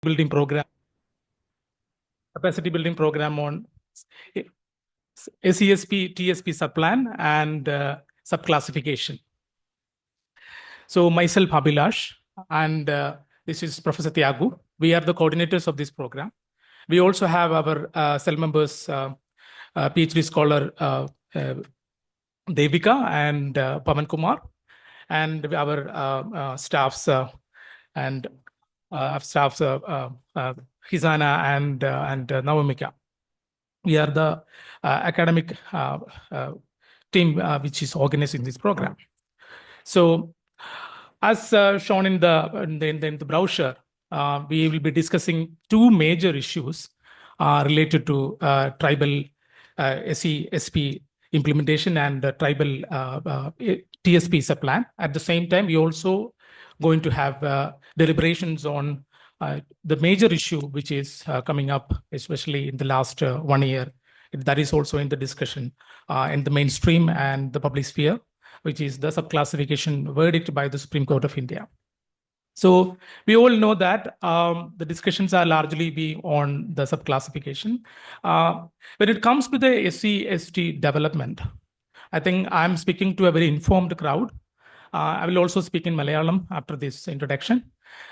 building program, capacity building program on SESP, TSP subplan and subclassification. So myself, Abhilash, and this is Professor Tiagu. We are the coordinators of this program. We also have our cell members, PhD scholar Devika and Pavan Kumar, and our staffs and staffs Hizana and Navamika. We are the academic team which is organizing this program. So, as shown in the brochure, we will be discussing two major issues related to tribal SESP implementation and tribal TSP subplan. At the same time, we also going to have deliberations on the major issue which is coming up, especially in the last 1 year. That is also in the discussion in the mainstream and the public sphere, which is the subclassification verdict by the Supreme Court of India. So we all know that the discussions are largely be on the subclassification. When it comes to the SC/ST development, I think I'm speaking to a very informed crowd. I will also speak in Malayalam after this introduction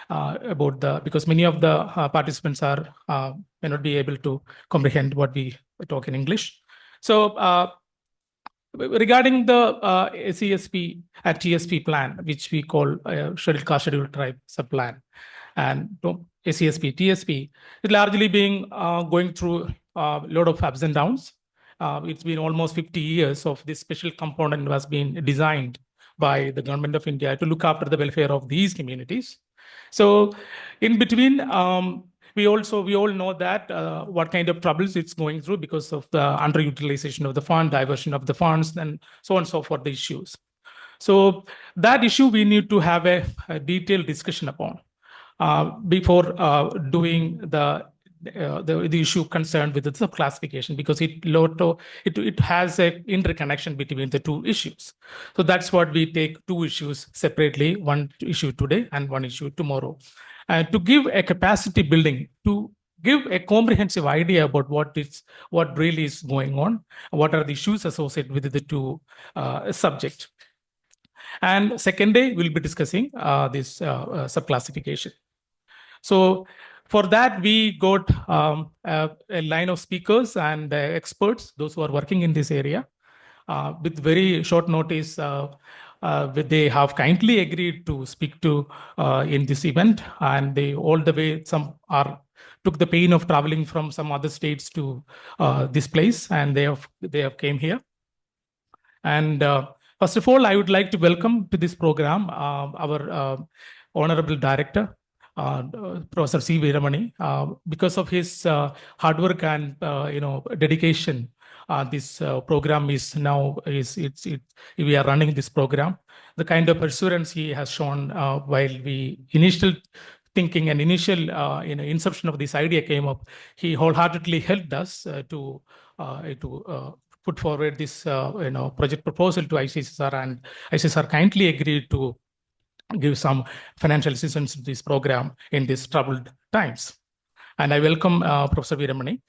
about because many of the participants may not be able to comprehend what we talk in English. So regarding the SESP and TSP plan, which we call Scheduled Caste Scheduled Tribe subplan, and SESP, TSP, it's largely being going through a lot of ups and downs. It's been almost 50 years of this special component was being designed by the government of India to look after the welfare of these communities. So in between, we all know that what kind of troubles it's going through because of the underutilization of the fund, diversion of the funds, and so on and so forth, the issues. So that issue we need to have a detailed discussion upon before doing the issue concerned with the subclassification, because it has an interconnection between the two issues. So that's what we take two issues separately, one issue today and one issue tomorrow. And to give a capacity building, to give a comprehensive idea about what really is going on, what are the issues associated with the two subjects. And second day, we'll be discussing this subclassification. So for that, we got a line of speakers and experts, those who are working in this area, with very short notice. They have kindly agreed to speak to in this event, and they all the way took the pain of traveling from some other states to this place, and they have came here. And first of all, I would like to welcome to this program our honorable director, Professor C. Veeramani. Because of his hard work and dedication, this program is now we are running this program. The kind of perseverance he has shown while we initial thinking and initial inception of this idea came up, he wholeheartedly helped us to put forward this project proposal to Icssr, and Icssr kindly agreed to give some financial assistance to this program in these troubled times. And I welcome Professor Veeramani.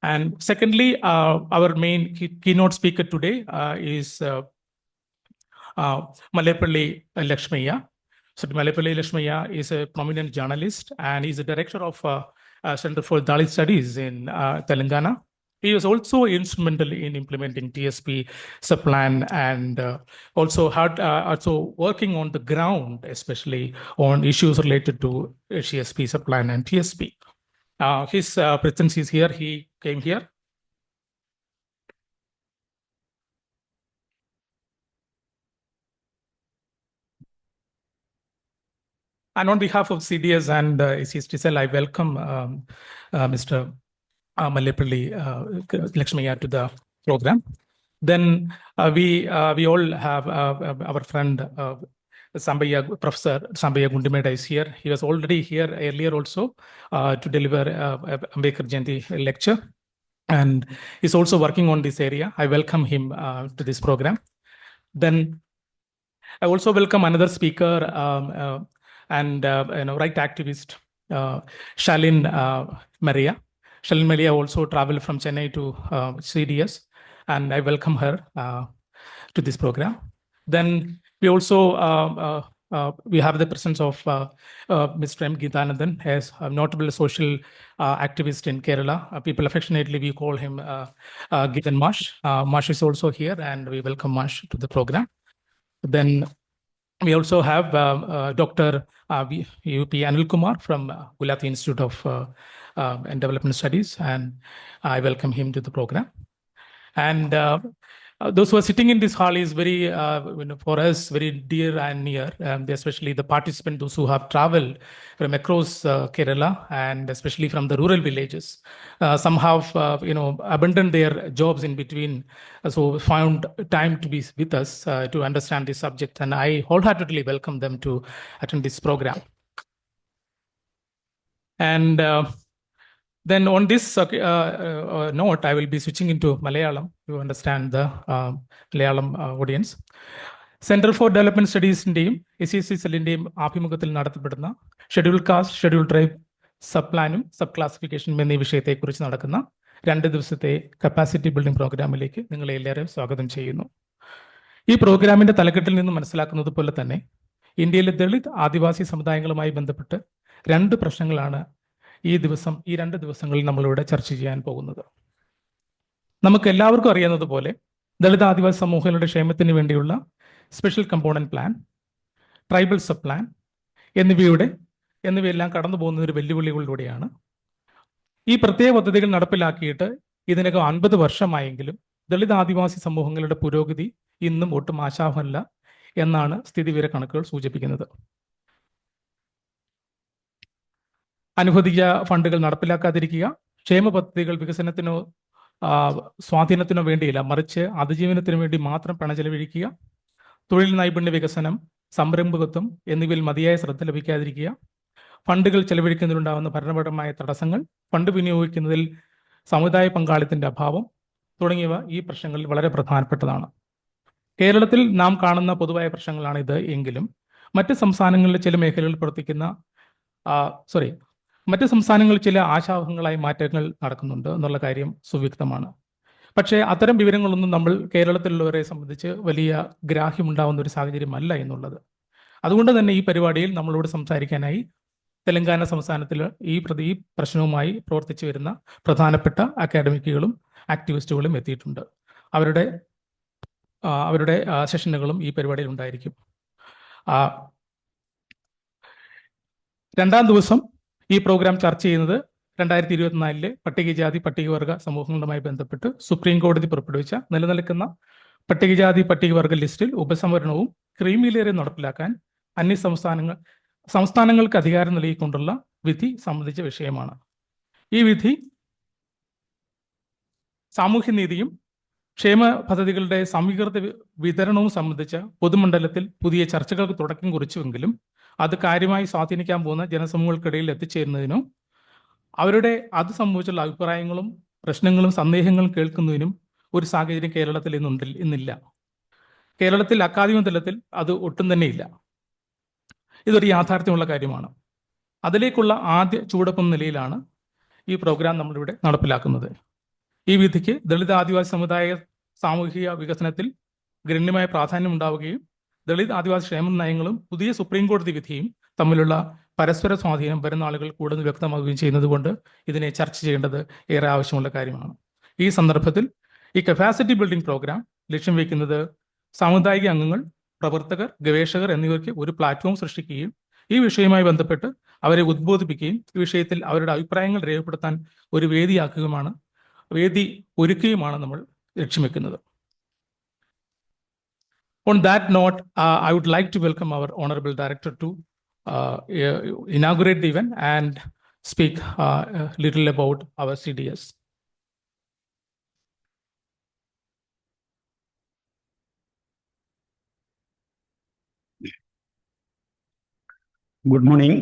And secondly, our main keynote speaker today is Malepalli Lakshmaiah. So Malepalli Lakshmaiah is a prominent journalist, and he's the director of Center for Dalit Studies in Telangana. He was also instrumental in implementing TSP subplan, and also working on the ground, especially on issues related to TSP subplan and TSP. His presence is here. He came here. And on behalf of CDS and SCSTCL, I welcome Mr. Malepalli Lakshmaiah to the program. Then we all have our friend Professor Sambaya Gundimeda is here. He was already here earlier also to deliver Ambedkar Jayanti lecture, and he's also working on this area. I welcome him to this program. Then I also welcome another speaker, and right activist Shalin Maria. Shalin Maria also traveled from Chennai to CDS, and I welcome her to this program. Then we also we have the presence of Mr. M. Geethanandan, as a notable social activist in Kerala. People affectionately, we call him Geethan Mash. Mash is also here, and we welcome Mash to the program. Then we also have Dr. UP Anil Kumar from Gulati Institute of and Development Studies, and I welcome him to the program. And those who are sitting in this hall is very, for us, very dear and near, especially the participants, those who have traveled from across Kerala, and especially from the rural villages. Some have, abandoned their jobs in between, so found time to be with us to understand this subject. And I wholeheartedly welcome them to attend this program. And then on this note, I will be switching into Malayalam to understand the Malayalam audience. Center for Development Studies-ന്റെയും Icssr സെല്ലിന്റെയും ആഭിമുഖ്യത്തിൽ നടത്തപ്പെടുന്ന schedule caste, schedule tribe, sub പ്ലാനും sub ക്ലാസിഫിക്കേഷനും എന്നീ വിഷയത്തെക്കുറിച്ച് നടക്കുന്ന 2 ദിവസത്തെ capacity building പ്രോഗ്രാമിലേക്ക് നിങ്ങളെ എല്ലാവരെയും സ്വാഗതം ചെയ്യുന്നു. ഈ പ്രോഗ്രാമിന്റെ തലക്കെട്ടിൽ നിന്ന് മനസ്സിലാക്കുന്നത് പോലെ തന്നെ ഇന്ത്യയിലെ ദളിത് ആദിവാസി സമുദായങ്ങളുമായി ബന്ധപ്പെട്ട് 2 പ്രശ്നങ്ങളാണ് ഈ 2 ദിവസങ്ങളിൽ നമ്മളിവിടെ ചർച്ച ചെയ്യാൻ പോകുന്നത്. നമുക്ക് എല്ലാവർക്കും അറിയാവുന്നത് പോലെ ദളിത് ആദിവാസി സമൂഹങ്ങളുടെ ക്ഷേമത്തിന് വേണ്ടിയുള്ള special component plan, tribal sub plan എന്നിവയെല്ലാം കടന്നു പോകുന്ന ഒരു വെല്ലുവിളികളിലൂടെയാണ്. ഈ പ്രത്യേക പദ്ധതികൾ നടപ്പിലാക്കിയിട്ട് ഇതിനകം 50 വർഷമായെങ്കിലും ദളിത് ആദിവാസി സമൂഹങ്ങളുടെ പുരോഗതി ഇന്നും ഒട്ടും ആശാവഹമല്ല എന്നാണ് സ്ഥിതിവിവര കണക്കുകൾ സൂചിപ്പിക്കുന്നത്. അനുവദിച്ച ഫണ്ടുകൾ നടപ്പിലാക്കാതിരിക്കുക, ക്ഷേമ പദ്ധതികൾ വികസനത്തിനോ സ്വാധീനത്തിനോ വേണ്ടിയില്ല, മറിച്ച് അതിജീവനത്തിനു വേണ്ടി മാത്രം പണം ചെലവഴിക്കുക, തൊഴിൽ നൈപുണ്യ വികസനം, സംരംഭകത്വം എന്നിവയിൽ മതിയായ ശ്രദ്ധ ലഭിക്കാതിരിക്കുക, ഫണ്ടുകൾ ചെലവഴിക്കുന്നതിലുണ്ടാകുന്ന ഭരണപരമായ തടസ്സങ്ങൾ, ഫണ്ട് വിനിയോഗിക്കുന്നതിൽ സമുദായ പങ്കാളിത്തത്തിന്റെ അഭാവം തുടങ്ങിയവ ഈ പ്രശ്നങ്ങളിൽ വളരെ പ്രധാനപ്പെട്ടതാണ്. കേരളത്തിൽ നാം കാണുന്ന പൊതുവായ പ്രശ്നങ്ങളാണ് ഇത് എങ്കിലും മറ്റ് സംസ്ഥാനങ്ങളിലെ ചില മേഖലകളിൽ പ്രവർത്തിക്കുന്ന മറ്റ് സംസ്ഥാനങ്ങളിൽ ചില ആശാവഹങ്ങളായ മാറ്റങ്ങൾ നടക്കുന്നുണ്ട് എന്നുള്ള കാര്യം സുവ്യക്തമാണ്. പക്ഷേ അത്തരം വിവരങ്ങളൊന്നും നമ്മൾ കേരളത്തിലുള്ളവരെ സംബന്ധിച്ച് വലിയ ഗ്രാഹ്യമുണ്ടാവുന്ന ഒരു സാഹചര്യമല്ല എന്നുള്ളത്. അതുകൊണ്ട് തന്നെ ഈ പരിപാടിയിൽ നമ്മളോട് സംസാരിക്കാനായി തെലങ്കാന സംസ്ഥാനത്തിൽ ഈ പ്രശ്നവുമായി പ്രവർത്തിച്ചു വരുന്ന പ്രധാനപ്പെട്ട അക്കാഡമിക്കുകളും ആക്ടിവിസ്റ്റുകളും എത്തിയിട്ടുണ്ട്. അവരുടെ സെഷനുകളും ഈ പരിപാടിയിൽ ഉണ്ടായിരിക്കും. 2ാം ദിവസം ഈ പ്രോഗ്രാം ചർച്ച ചെയ്യുന്നത് 2024 പട്ടികജാതി പട്ടികവർഗ സമൂഹങ്ങളുമായി ബന്ധപ്പെട്ട് സുപ്രീം കോടതി പുറപ്പെടുവിച്ച നിലനിൽക്കുന്ന പട്ടികജാതി പട്ടികവർഗ ലിസ്റ്റിൽ ഉപസംവരണവും ക്രീമി ലെയറും നടപ്പിലാക്കാൻ സംസ്ഥാനങ്ങൾക്ക് അധികാരം നൽകിക്കൊണ്ടുള്ള വിധി സംബന്ധിച്ച വിഷയമാണ്. ഈ വിധി സാമൂഹ്യനീതിയും ക്ഷേമ പദ്ധതികളുടെ സമീകൃത വിതരണവും സംബന്ധിച്ച പൊതുമണ്ഡലത്തിൽ പുതിയ ചർച്ചകൾക്ക് തുടക്കം കുറിച്ചുവെങ്കിലും അത് കാര്യമായി സ്വാധീനിക്കാൻ പോകുന്ന ജനസമൂഹങ്ങൾക്കിടയിൽ എത്തിച്ചേരുന്നതിനോ അത് സംബന്ധിച്ചുള്ള അഭിപ്രായങ്ങളും പ്രശ്നങ്ങളും സന്ദേഹങ്ങളും കേൾക്കുന്നതിനും ഒരു സാഹചര്യം കേരളത്തിൽ ഇന്നില്ല. കേരളത്തിൽ അക്കാദമിക തലത്തിൽ അത് ഒട്ടും തന്നെ ഇല്ല. ഇതൊരു യാഥാർത്ഥ്യമുള്ള കാര്യമാണ്. അതിലേക്കുള്ള ആദ്യ ചുവടെപ്പ് നിലയിലാണ് ഈ പ്രോഗ്രാം നമ്മളിവിടെ നടപ്പിലാക്കുന്നത്. ഈ വിധിക്ക് ദളിത് ആദിവാസി സമുദായ സാമൂഹിക വികസനത്തിൽ ഗണ്യമായ പ്രാധാന്യം ഉണ്ടാവുകയും ദളിത് ആദിവാസി ക്ഷേമ നയങ്ങളും പുതിയ സുപ്രീം കോടതി വിധിയും തമ്മിലുള്ള പരസ്പര സ്വാധീനം വരുന്ന ആളുകൾ കൂടുതൽ വ്യക്തമാവുകയും ചെയ്യുന്നത് കൊണ്ട് ഇതിനെ ചർച്ച ചെയ്യേണ്ടത് ഏറെ ആവശ്യമുള്ള കാര്യമാണ്. ഈ സന്ദർഭത്തിൽ ഈ കപ്പാസിറ്റി ബിൽഡിംഗ് പ്രോഗ്രാം ലക്ഷ്യം വയ്ക്കുന്നത് സാമുദായിക അംഗങ്ങൾ, പ്രവർത്തകർ, ഗവേഷകർ എന്നിവർക്ക് ഒരു പ്ലാറ്റ്ഫോം സൃഷ്ടിക്കുകയും ഈ വിഷയവുമായി ബന്ധപ്പെട്ട് അവരെ ഉദ്ബോധിപ്പിക്കുകയും ഈ വിഷയത്തിൽ അവരുടെ അഭിപ്രായങ്ങൾ രേഖപ്പെടുത്താൻ ഒരു വേദി ഒരുക്കുകയുമാണ് നമ്മൾ ലക്ഷ്യം വെക്കുന്നത്. On that note, I would like to welcome our Honorable Director to inaugurate the event and speak a little about our CDS. Good morning.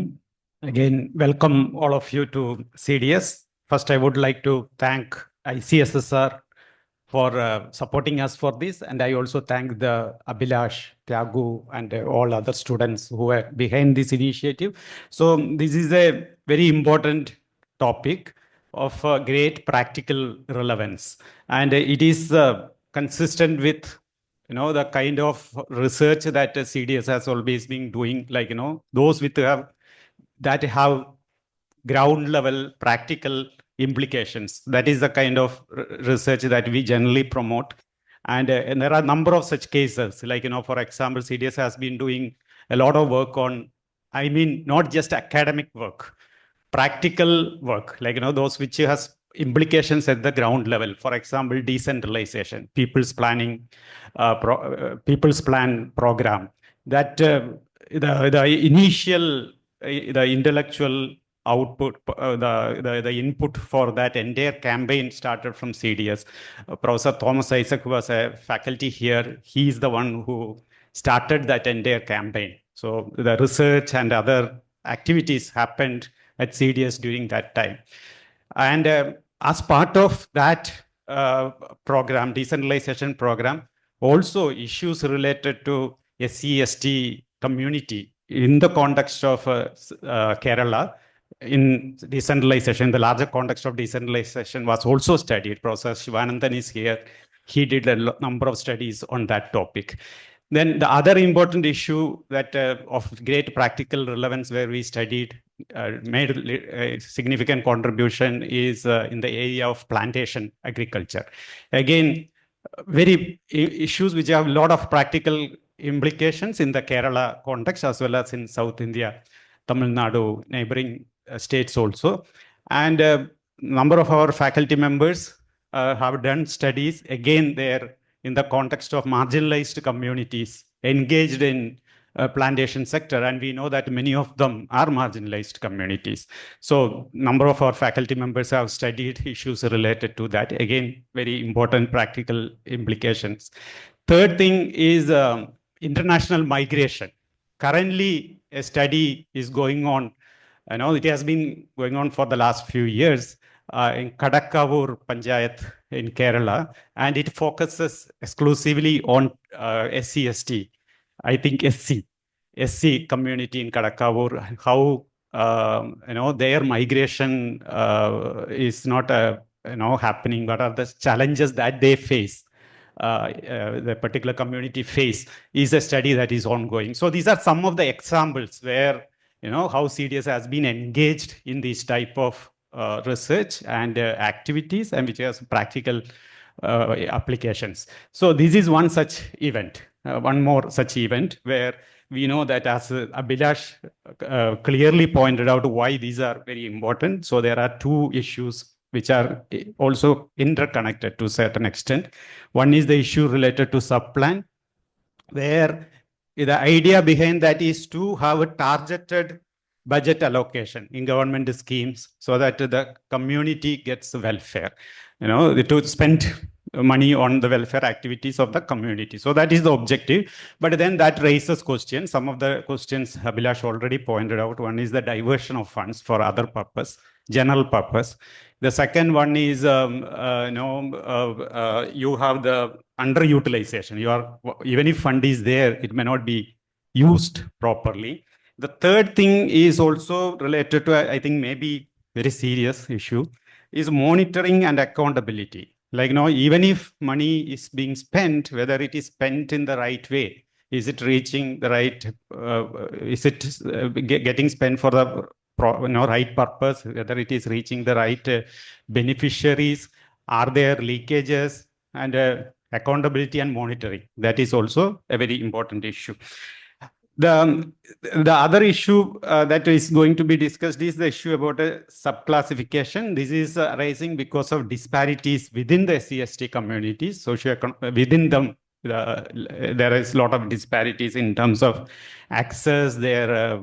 Again, welcome all of you to CDS. First, I would like to thank Icssr for supporting us for this. And I also thank the Abhilash, Tyagu, and all other students who are behind this initiative. So this is a very important topic of great practical relevance. And it is consistent with the kind of research that CDS has always been doing, like, those that have ground level practical implications. That is the kind of research that we generally promote. And there are a number of such cases, like, for example, CDS has been doing a lot of work on, I mean, not just academic work, practical work, like, those which has implications at the ground level. For example, decentralization, people's plan program, that the initial, the intellectual output, the input for that entire campaign started from CDS. Professor Thomas Isaac, who was a faculty here, he is the one who started that entire campaign. So the research and other activities happened at CDS during that time. And as part of that program, decentralization program, also issues related to SC/ST community in the context of Kerala, in decentralization, the larger context of decentralization was also studied. Professor Shivanandan is here. He did a number of studies on that topic. Then the other important issue that of great practical relevance where we studied, made a significant contribution is in the area of plantation agriculture. Again, very issues which have a lot of practical implications in the Kerala context as well as in South India, Tamil Nadu, neighboring states also. And a number of our faculty members have done studies, again, there in the context of marginalized communities engaged in plantation sector. And we know that many of them are marginalized communities. So number of our faculty members have studied issues related to that. Again, very important practical implications. Third thing is international migration. Currently, a study is going on. I know it has been going on for the last few years in Kadakavur Panchayat in Kerala, and it focuses exclusively on SC/ST. I think SC community in Kadakavur, how their migration is not happening. What are the challenges that they face? The particular community face is a study that is ongoing. So these are some of the examples where how CDS has been engaged in this type of research and activities, and which has practical applications. So this is one such event, one more such event where we know that, as Abhilash clearly pointed out, why these are very important. So there are two issues which are also interconnected to a certain extent. One is the issue related to subplan, where the idea behind that is to have a targeted budget allocation in government schemes so that the community gets welfare, to spend money on the welfare activities of the community. So that is the objective. But then that raises questions. Some of the questions Abhilash already pointed out. One is the diversion of funds for other purpose, general purpose. The second one is, you have the underutilization. Even if fund is there, it may not be used properly. The third thing is also related to, I think, maybe very serious issue, is monitoring and accountability. Like, even if money is being spent, whether it is spent in the right way, is it reaching the right, is it getting spent for the right purpose, whether it is reaching the right beneficiaries, are there leakages, and accountability and monitoring. That is also a very important issue. The other issue that is going to be discussed is the issue about a subclassification. This is arising because of disparities within the SC/ST communities. Within them, there is a lot of disparities in terms of access, their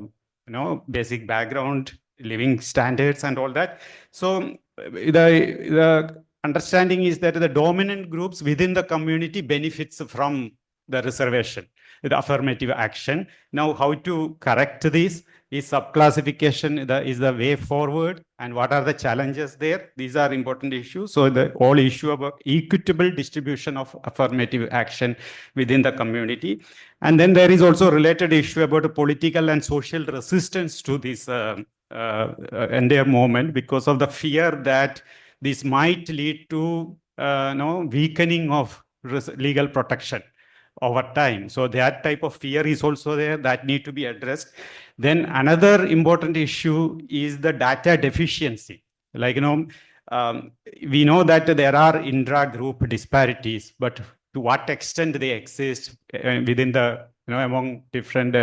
basic background, living standards, and all that. So the understanding is that the dominant groups within the community benefits from the reservation, the affirmative action. Now, how to correct this? Is subclassification is the way forward, and what are the challenges there? These are important issues. So the whole issue about equitable distribution of affirmative action within the community. And then there is also a related issue about political and social resistance to this entire movement, because of the fear that this might lead to weakening of legal protection over time. So that type of fear is also there that need to be addressed. Then another important issue is the data deficiency. Like, we know that there are intra-group disparities, but to what extent they exist within the, among different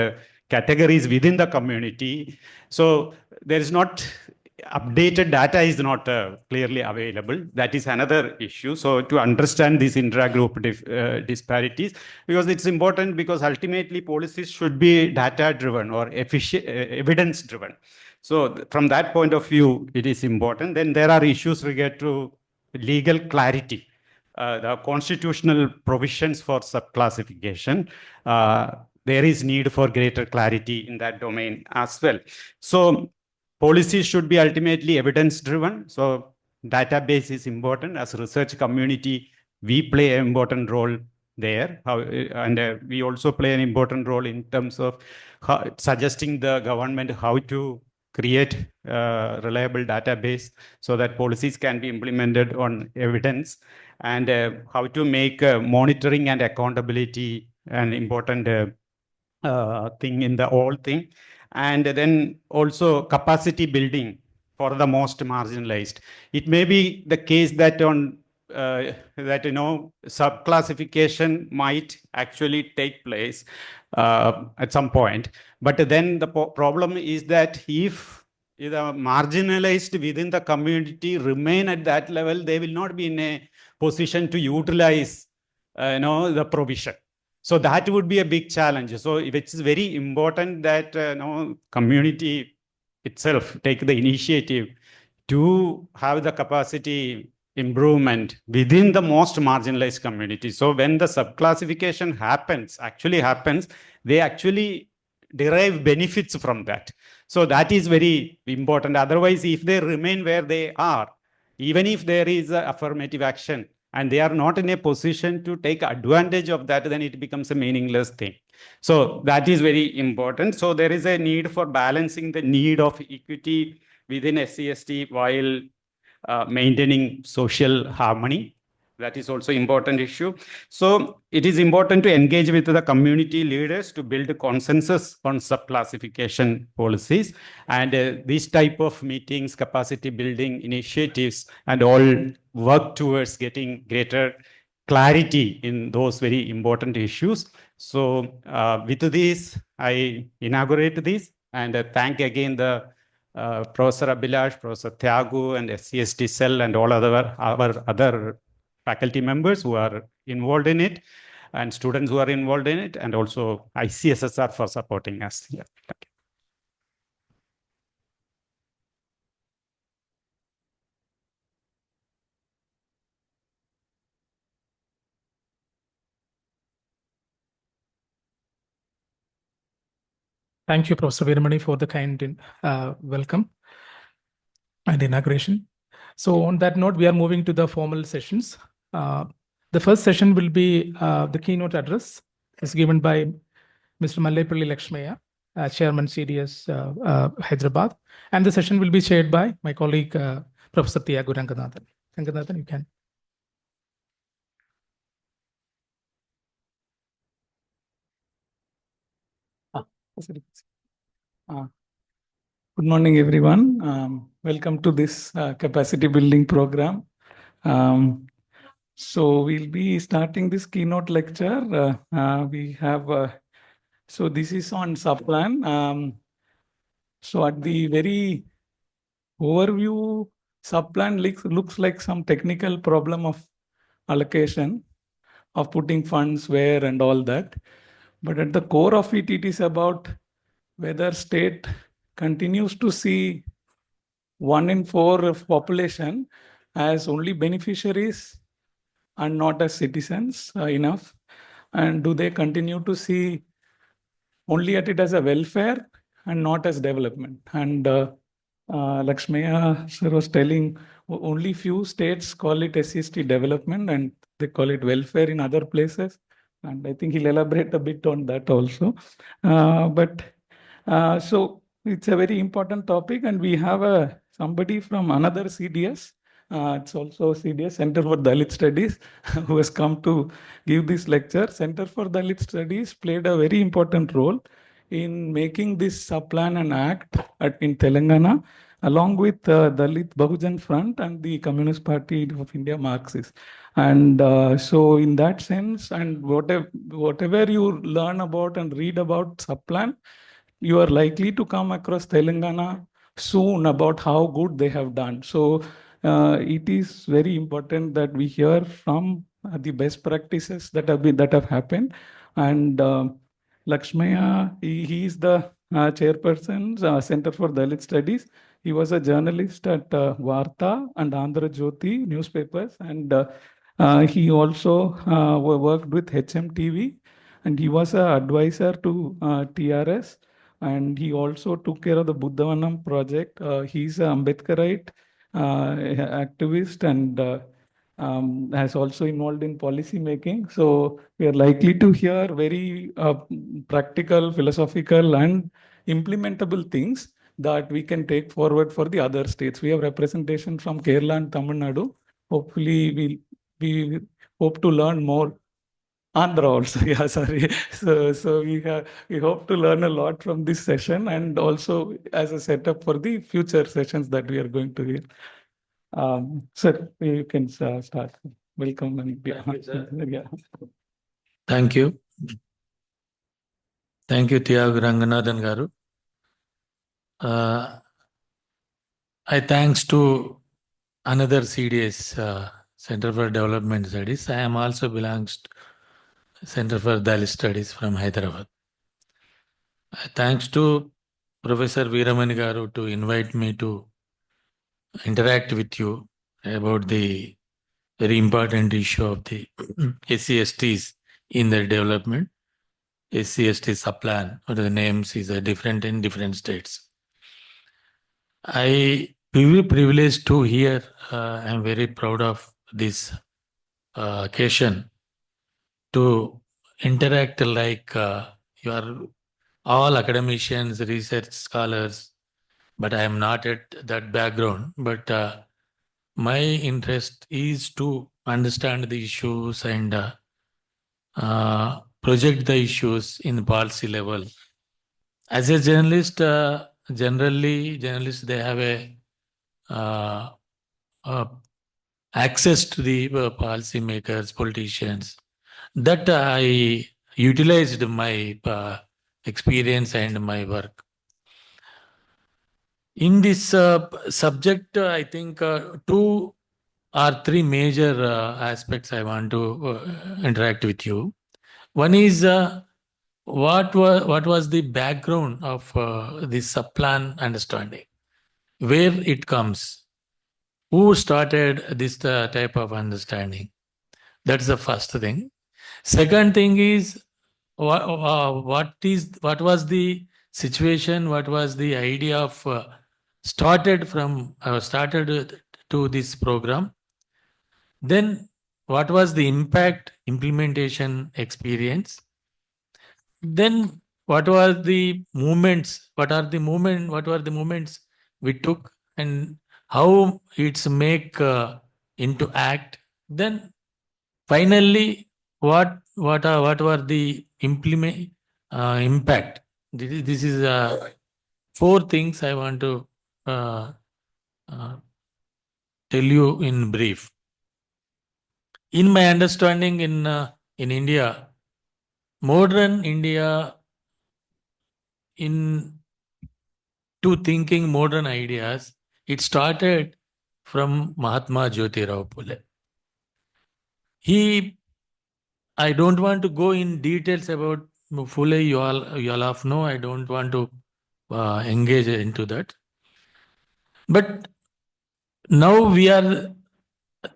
categories within the community. So there is not updated data is not clearly available. That is another issue. So to understand these intra-group disparities, because it's important, because ultimately policies should be data-driven or evidence-driven. So from that point of view, it is important. Then there are issues related to legal clarity. The constitutional provisions for subclassification, there is need for greater clarity in that domain as well. So policies should be ultimately evidence-driven. So database is important. As a research community, we play an important role there. And we also play an important role in terms of suggesting the government how to create a reliable database so that policies can be implemented on evidence, and how to make monitoring and accountability an important thing in the whole thing. And then also capacity building for the most marginalized. It may be the case that subclassification might actually take place at some point. But then the problem is that if the marginalized within the community remain at that level, they will not be in a position to utilize the provision. So that would be a big challenge. So it's very important that community itself take the initiative to have the capacity improvement within the most marginalized community. So when the subclassification actually happens, they actually derive benefits from that. So that is very important. Otherwise, if they remain where they are, even if there is affirmative action, and they are not in a position to take advantage of that, then it becomes a meaningless thing. So that is very important. So there is a need for balancing the need of equity within SCST while maintaining social harmony. That is also important issue. So it is important to engage with the community leaders to build consensus on subclassification policies. And these type of meetings, capacity building initiatives, and all work towards getting greater clarity in those very important issues. So with this, I inaugurate this, and thank again the Professor Abhilash, Professor Thyagu, and SCST cell, and all our other faculty members who are involved in it, and students who are involved in it, and also Icssr for supporting us. Yeah, thank Thank you, Professor Veeramani, for the kind welcome and inauguration. So on that note, we are moving to the formal sessions. The first session will be the keynote address. It's given by Mr. Mallepalli Lakshmaya, Chairman CDS Hyderabad. And the session will be chaired by my colleague, Professor Thyagu Ranganathan. Ranganathan, you can. Good morning, everyone. Welcome to this capacity building program. So we'll be starting this keynote lecture. We have, so this is on subplan. So at the very overview, subplan looks like some technical problem of allocation, of putting funds where and all that. But at the core of it, it is about whether state continues to see 1 in 4 of population as only beneficiaries and not as citizens enough. And do they continue to see only at it as a welfare and not as development. And Lakshmaya sir was telling only few states call it SCST development and they call it welfare in other places. And I think he'll elaborate a bit on that also. So it's a very important topic, and we have somebody from another CDS. It's also CDS, Center for Dalit Studies, who has come to give this lecture. Center for Dalit Studies played a very important role in making this plan and act in Telangana, along with Dalit Bahujan Front and the Communist Party of India, Marxist. And so in that sense, and whatever you learn about and read about Subplan, you are likely to come across Telangana soon about how good they have done. So it is very important that we hear from the best practices that have happened. And Lakshmaya, he is the chairperson, Center for Dalit Studies. He was a journalist at Varta and Andhra Jyoti newspapers, and he also worked with HMTV, and he was an advisor to TRS, and he also took care of the Buddhavanam project. He's an Ambedkarite activist and has also involved in policy making. So we are likely to hear very practical, philosophical, and implementable things that we can take forward for the other states. We have representation from Kerala and Tamil Nadu. Hopefully, we hope to learn more. Andhra also, yeah, sorry. So we hope to learn a lot from this session and also as a setup for the future sessions that we are going to hear. Sir, you can start. Welcome. And, yeah. Thank you, sir. Yeah. Thank you. Thank you, Thiagu Ranganathan Garu. I thanks to another CDS, Center for Development Studies. I am also belongs to Center for Dalit Studies from Hyderabad. Thanks to Professor Veeramani Garu to invite me to interact with you about the very important issue of the SCSTs in their development. SCST Subplan, or the names is different in different states. I feel privileged to hear. I am very proud of this occasion to interact like you are all academicians, research scholars, but I am not at that background. But my interest is to understand the issues and project the issues in the policy level. As a journalist, generally journalists, they have access to the policy makers, politicians. That I utilized my experience and my work. In this subject, I think 2 or 3 major aspects I want to interact with you. One is what was the background of this subplan understanding, where it comes, who started this type of understanding. That's the first thing. Second thing is what was the situation, what was the idea of started to this program. Then what was the impact, implementation experience. Then what were the movements, what were the movements we took and how it's make into act. Then finally, what were the impact? This is 4 things I want to tell you in brief. In my understanding, in India, modern India, to thinking modern ideas, it started from Mahatma Jyotirao Phule. I don't want to go in details about Phule. You all have know. I don't want to engage into that. But now we are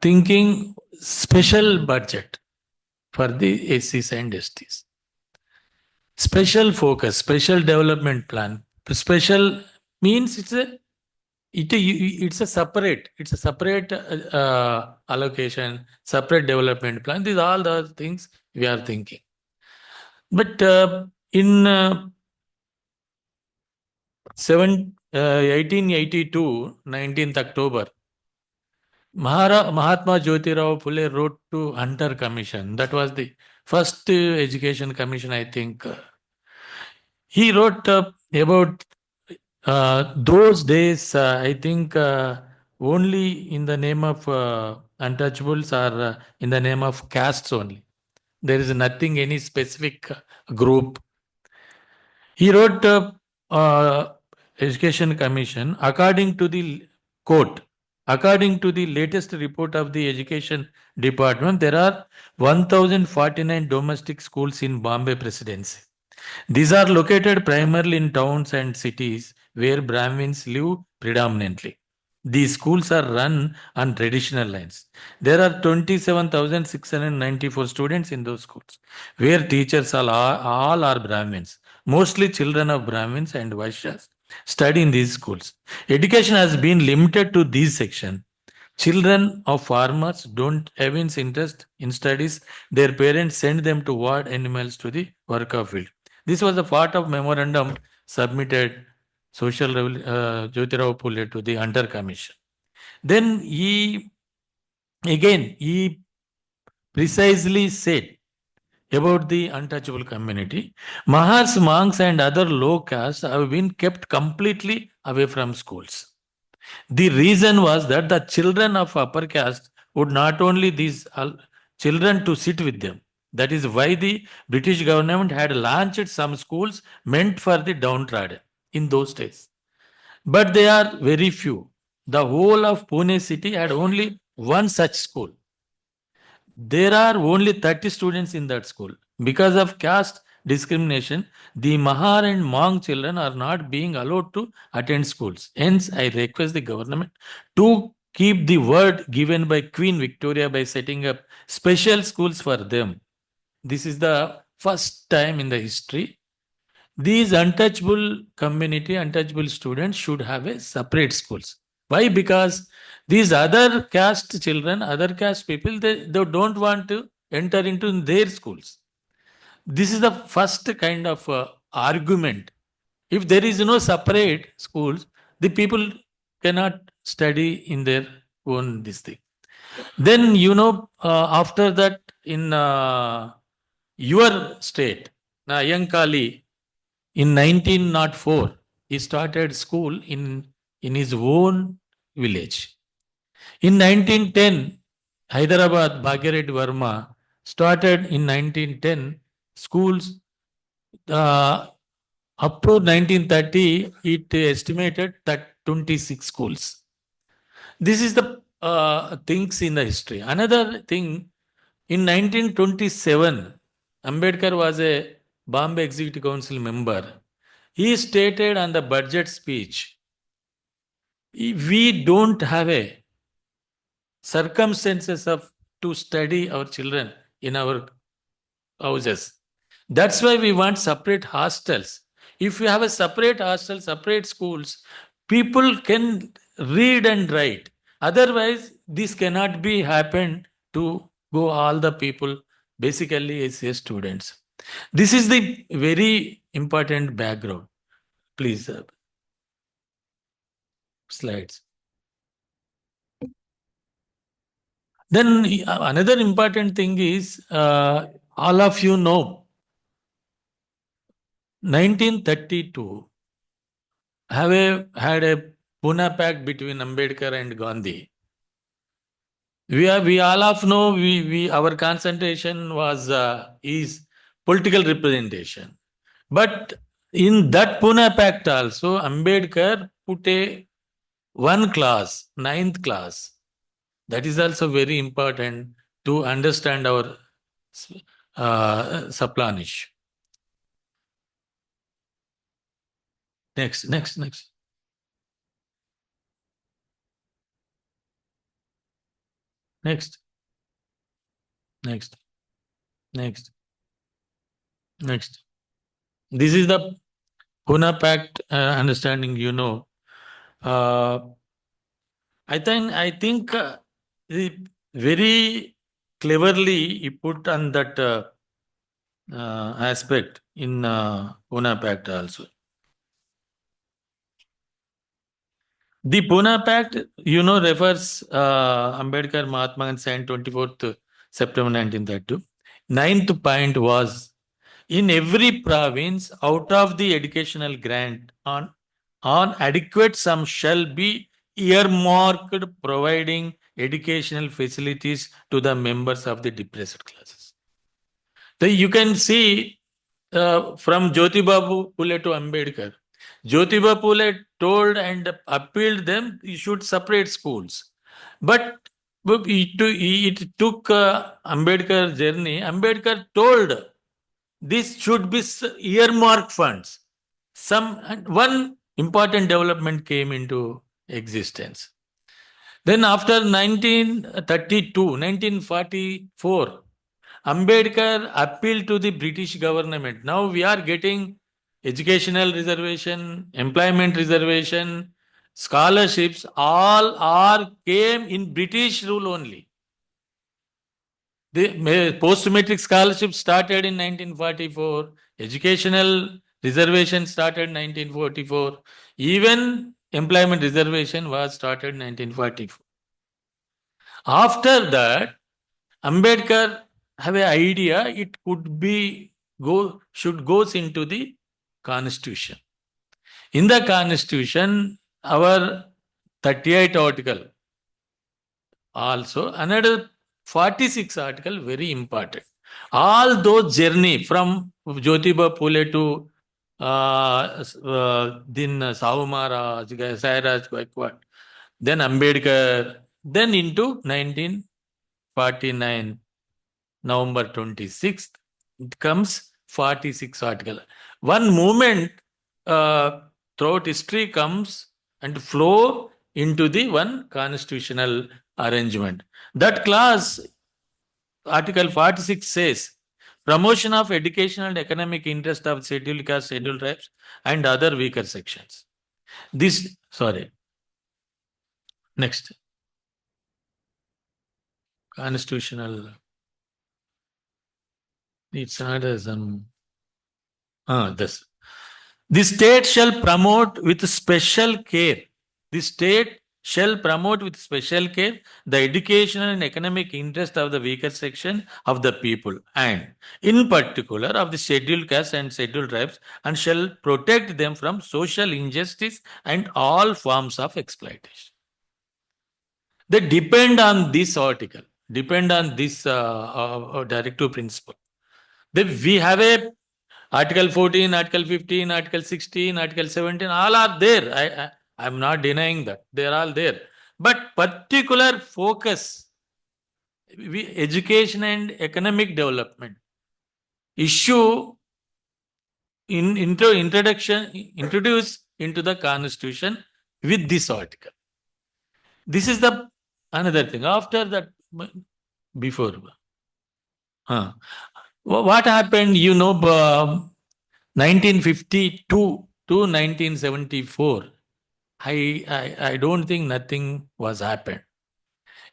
thinking special budget for the SCs and STs. Special focus, special development plan special means it's a separate allocation, separate development plan. These are all the things we are thinking. But in 1882, 19th October, Mahatma Jyotirao Phule wrote to Hunter Commission. That was the first education commission, I think. He wrote about those days, I think only in the name of untouchables or in the name of castes only. There is nothing, any specific group. He wrote Education Commission, according to the quote, according to the latest report of the Education Department, there are 1049 domestic schools in Bombay Presidency. These are located primarily in towns and cities where Brahmins live predominantly. These schools are run on traditional lines. There are 27,694 students in those schools, where teachers all are Brahmins, mostly children of Brahmins and Vaishyas study in these schools. Education has been limited to these sections. Children of farmers don't have interest in studies. Their parents send them to ward animals to the work of field. This was a part of memorandum submitted Jyotirao Phule to the Hunter Commission. Then he precisely said about the untouchable community. Mahars, monks and other low castes have been kept completely away from schools. The reason was that the children of upper caste would not only these children to sit with them. That is why the British government had launched some schools meant for the downtrodden in those days. But they are very few. The whole of Pune city had only one such school. There are only 30 students in that school. Because of caste discrimination, the Mahar and Monk children are not being allowed to attend schools. Hence, I request the government to keep the word given by Queen Victoria by setting up special schools for them. This is the first time in the history. These untouchable community, untouchable students should have a separate schools. Why? Because these other caste children, other caste people, they don't want to enter into their schools. This is the first kind of argument. If there is no separate schools, the people cannot study in their own this thing. Then, after that, in your state, Nayankali, in 1904, he started school in his own village. In 1910, Hyderabad, Bhagirath Verma started in 1910 schools. Up to 1930, it estimated that 26 schools. This is the things in the history. Another thing, in 1927, Ambedkar was a Bombay Executive Council member. He stated on the budget speech, we don't have a circumstances to study our children in our houses. That's why we want separate hostels. If you have a separate hostel, separate schools, people can read and write. Otherwise, this cannot be happened to go all the people, basically as students. This is the very important background. Please, slides. Then another important thing is, all of you know, 1932 had a Pune Pact between Ambedkar and Gandhi. We all of know our concentration was is political representation, but in that Pune Pact also Ambedkar put one class, 9th class. That is also very important to understand our Saplanish. Next. Next. This is the Pune Pact understanding, I think very cleverly he put on that aspect in Pune Pact also. The Pune Pact, refers Ambedkar Mahatma Gandhi signed 24th September 1932. Ninth point was, in every province, out of the educational grant, on adequate sum shall be earmarked providing educational facilities to the members of the depressed classes. So you can see from Jyotiba Phule to Ambedkar. Jyotiba Phule told and appealed them, you should separate schools. But it took Ambedkar journey. Ambedkar told this should be earmark funds. One important development came into existence. Then after 1944, Ambedkar appealed to the British government. Now we are getting educational reservation, employment reservation, scholarships, all came in British rule only. The post-matric scholarship started in 1944. Educational reservation started in 1944. Even employment reservation was started in 1944. After that, Ambedkar have an idea it should goes into the constitution. In the constitution, our 38 article, also another 46 article very important. All those journey from Jyotiba Phule to then Sahu Maharaj, Sairaj Gaikwad, then Ambedkar, then into 1949, November 26th, it comes 46 article. One movement throughout history comes and flow into the one constitutional arrangement. That clause, Article 46 says, promotion of educational and economic interest of scheduled caste, scheduled tribes and other weaker sections. Next. Constitutional. It's another this. The state shall promote with special care. The state shall promote with special care the educational and economic interest of the weaker section of the people, and in particular of the scheduled castes and scheduled tribes, and shall protect them from social injustice and all forms of exploitation. They depend on this article, depend on this directive principle. We have a Article 14, Article 15, Article 16, Article 17, all are there. I'm not denying that. They're all there. But particular focus, education and economic development, issue introduced into the Constitution with this article. This is the another thing. After that, before. What happened, 1952 to 1974, I don't think nothing was happened.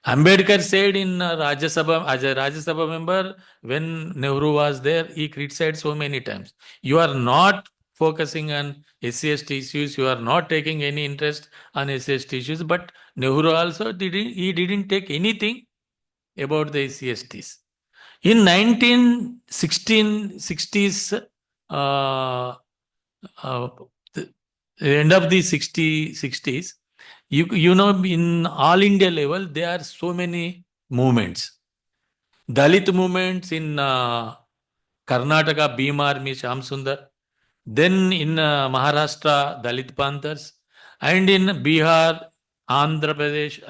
Ambedkar said in Rajya Sabha, as a Rajya Sabha member, when Nehru was there, he criticized so many times. You are not focusing on SC/ST issues, you are not taking any interest on SC/ST issues, but Nehru also didn't take anything about the SC/STs. In 1960s, the end of the 60s, in all India level, there are so many movements. Dalit movements in Karnataka, Bhim Army, Sham Sundar. Then in Maharashtra, Dalit Panthers. And in Bihar, Andhra Pradesh,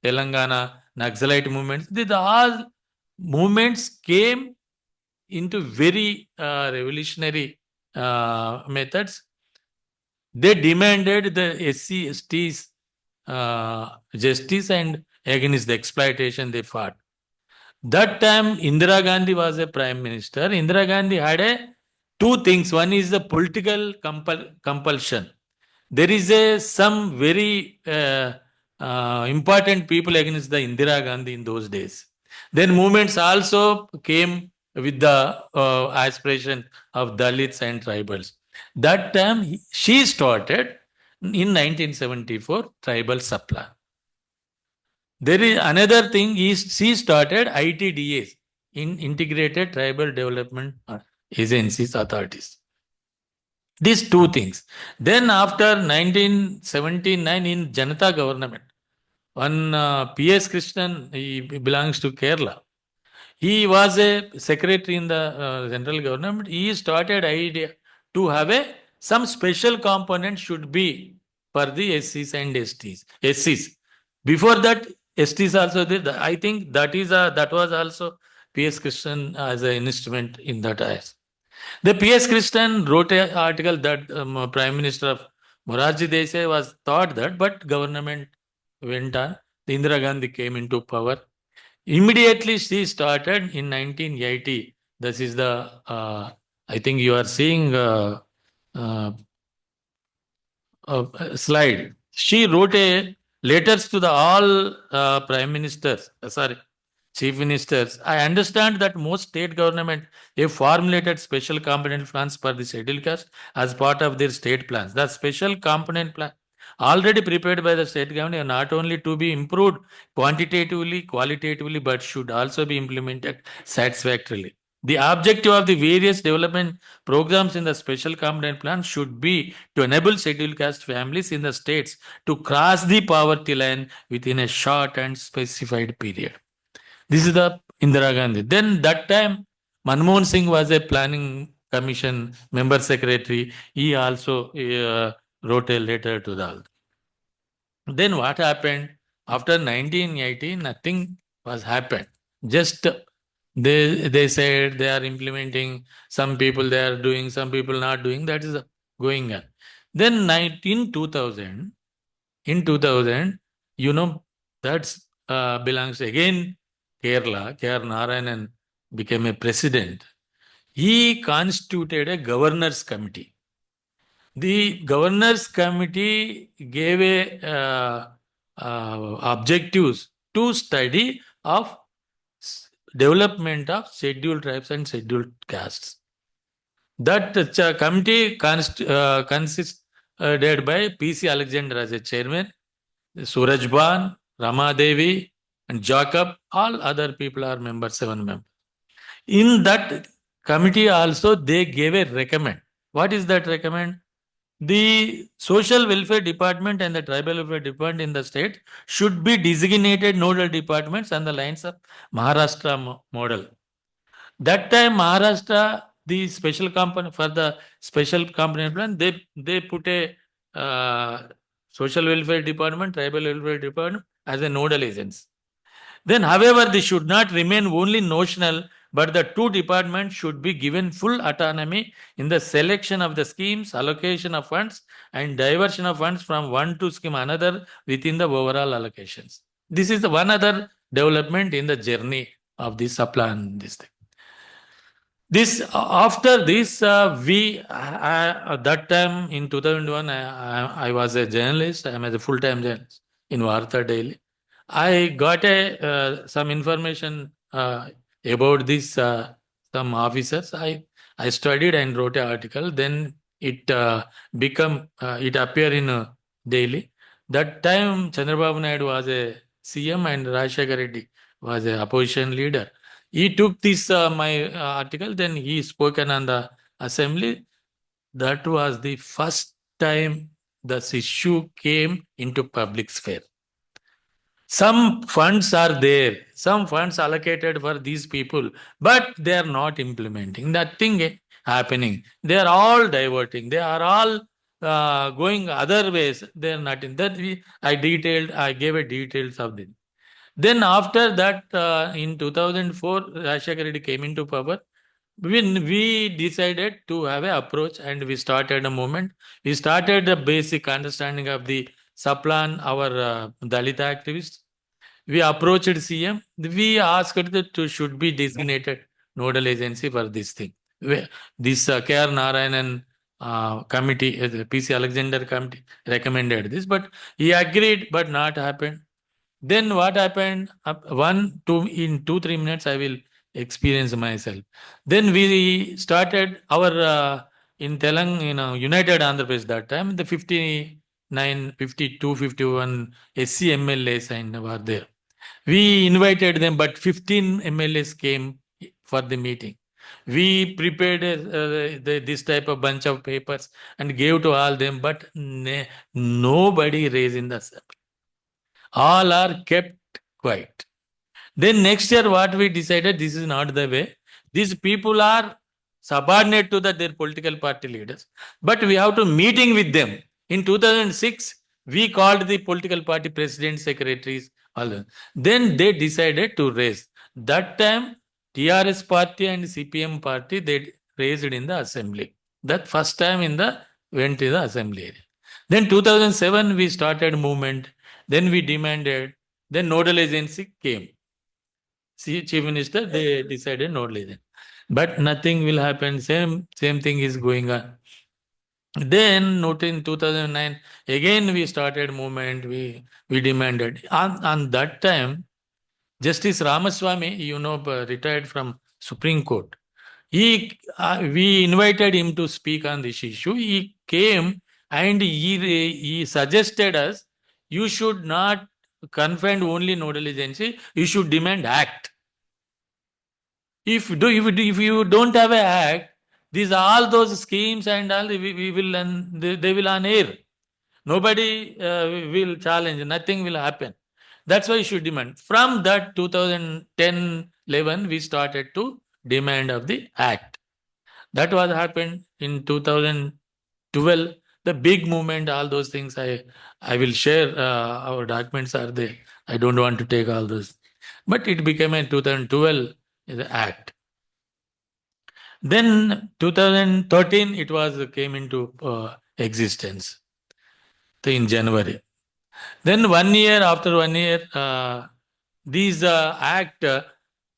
Telangana, Naxalite movements. These all movements came into very revolutionary methods. They demanded the SC/STs justice and against the exploitation they fought. That time Indira Gandhi was a prime minister. Indira Gandhi had a two things. One is the political compulsion. There is some very important people against the Indira Gandhi in those days. Then movements also came with the aspiration of Dalits and tribals. That time she started in 1974 tribal supply. There is another thing is she started ITDAs, in Integrated Tribal Development Agencies Authorities. These two things. Then after 1979 in Janata government, one P.S. Krishnan, he belongs to Kerala. He was a secretary in the central government. He started idea to have some special component should be for the SCs and STs. SCs. Before that, STs also did. I think that was also P.S. Krishnan as an instrument in that eyes. The P.S. Krishnan wrote an article that Prime Minister of Morarji Desai was thought that, but government went on. The Indira Gandhi came into power. Immediately she started in 1980. This is the, I think you are seeing slide. She wrote a letters to the all prime ministers, chief ministers. I understand that most state government have formulated special component plans for the scheduled caste as part of their state plans. The special component plan already prepared by the state government are not only to be improved quantitatively, qualitatively, but should also be implemented satisfactorily. The objective of the various development programs in the special component plan should be to enable scheduled caste families in the states to cross the poverty line within a short and specified period. This is the Indira Gandhi. Then that time, Manmohan Singh was a planning commission member secretary. He also wrote a letter to the. Then what happened? After 1980, nothing was happened. Just they said they are implementing, some people they are doing, some people not doing. That is going on. Then in 2000, you know, that's belongs again Kerala. K.R. Narayanan became a president. He constituted a governors committee. The governors committee gave a objectives to study of development of scheduled tribes and scheduled castes. That committee consists by P.C. Alexander as a chairman, Suraj Ban, Rama Devi, and Jacob. All other people are members, 7 members. In that committee also they gave a recommend. What is that recommend? The social welfare department and the tribal welfare department in the state should be designated nodal departments on the lines of Maharashtra model. That time Maharashtra, the special component for the special component plan, they put a social welfare department, tribal welfare department as a nodal agents. Then, however, this should not remain only notional, but the two departments should be given full autonomy in the selection of the schemes, allocation of funds, and diversion of funds from one to scheme another within the overall allocations. This is the one other development in the journey of the supply and this thing. This after this, we that time in 2001, I was a journalist. I am a full-time journalist in Varta Daily. I got some information about this some officers. I studied and wrote an article. Then it it appeared in Daily. That time Chandrababu Naidu was a CM and Rajshekar Reddy was a opposition leader. He took this my article. Then he spoken on the assembly. That was the first time this issue came into public sphere. Some funds are there, some funds allocated for these people, but they are not implementing. Nothing happening. They are all diverting. They are all going other ways. They are not in that. I gave a details of this. Then after that, in 2004, Rajshekar Reddy came into power. We decided to have an approach and we started a movement. We started the basic understanding of the Saplan, our Dalit activists. We approached CM. We asked that to should be designated nodal agency for this thing. This K.R. Narayanan committee, the P.C. Alexander committee recommended this, but he agreed, but not happened. Then what happened? In 2-3 minutes, I will experience myself. Then we started our in Telang, United Andhra Pradesh that time, the 59, 52, 51 SC MLAs were there. We invited them, but 15 MLAs came for the meeting. We prepared this type of bunch of papers and gave to all them, but nobody raised in the assembly. All are kept quiet. Then next year, what we decided, this is not the way. These people are subordinate to their political party leaders, but we have to meeting with them. In 2006, we called the political party president, secretaries, all. Then they decided to raise. That time, TRS party and CPM party, they raised in the assembly. That first time went to the assembly area. Then 2007, we started movement. Then we demanded. Then nodal agency came. Chief Minister, they decided nodal agency. But nothing will happen. Same thing is going on. Then, in 2009, again we started movement. We demanded. On that time, Justice Ramaswamy, retired from Supreme Court. We invited him to speak on this issue. He came and he suggested us, you should not confine only nodal agency, you should demand act. If you don't have an act, these all those schemes and all we will they will on air. Nobody will challenge. Nothing will happen. That's why you should demand. From that 2010-11, we started to demand of the act. That was happened in 2012. The big movement, all those things I will share. Our documents are there. I don't want to take all those. But it became in 2012 the act. Then 2013 it came into existence in January. Then after 1 year, these act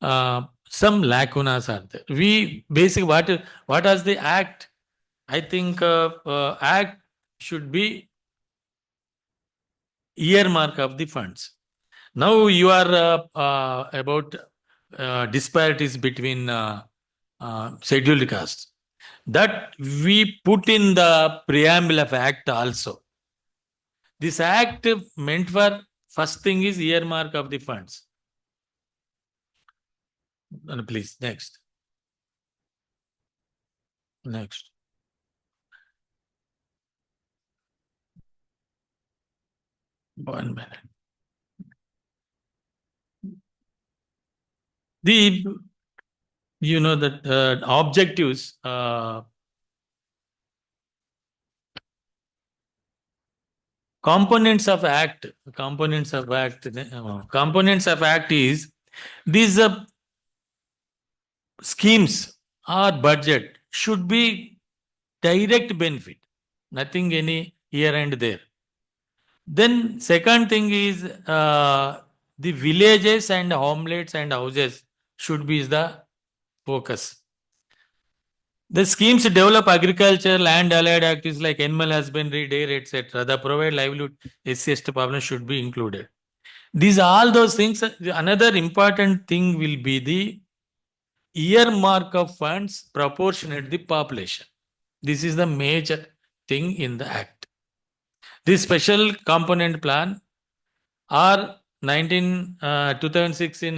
some lacunas are there. We basically what was the act? I think act should be earmark of the funds. Now you are about disparities between scheduled castes. That we put in the preamble of act also. This act meant for first thing is earmark of the funds. Please, next. Next. One minute. That objectives components of act is these schemes or budget should be direct benefit, nothing any here and there. Then second thing is the villages and hamlets and houses should be the focus. The schemes develop agriculture, land allied activities like animal husbandry, dairy, etc. The provide livelihood SC/ST population should be included. These all those things. Another important thing will be the earmark of funds proportionate to the population. This is the major thing in the act. This special component plan or 2006 in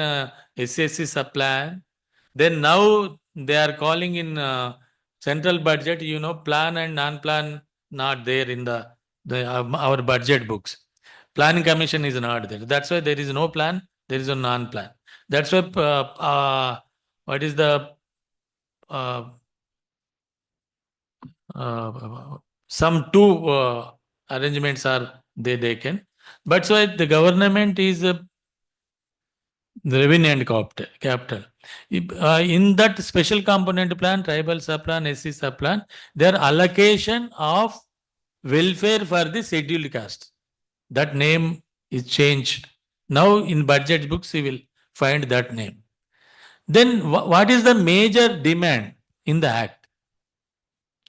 SSC sub-plan. Then now they are calling in central budget, plan and non-plan not there in our budget books. Planning commission is not there. That's why there is no plan, there is a non-plan. That's why what is the some two arrangements are they can. But so the government is the revenue and capital. In that special component plan, tribal sub-plan, SC sub-plan, their allocation of welfare for the scheduled caste. That name is changed. Now in budget books, you will find that name. Then what is the major demand? in the Act.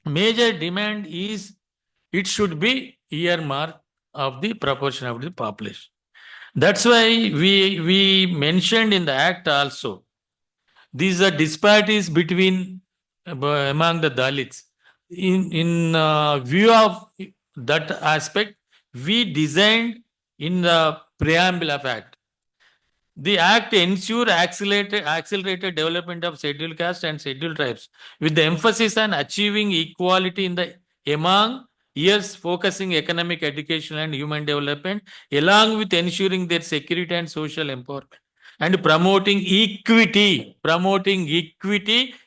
Major demand is it should be earmark of the proportion of the population. That's why we mentioned in the Act also, these are disparities between among the Dalits. In view of that aspect, we designed in the preamble of Act. The Act ensure accelerated development of scheduled caste and scheduled tribes, with the emphasis on achieving equality in the among years, focusing economic, education, and human development, along with ensuring their security and social empowerment, and promoting equity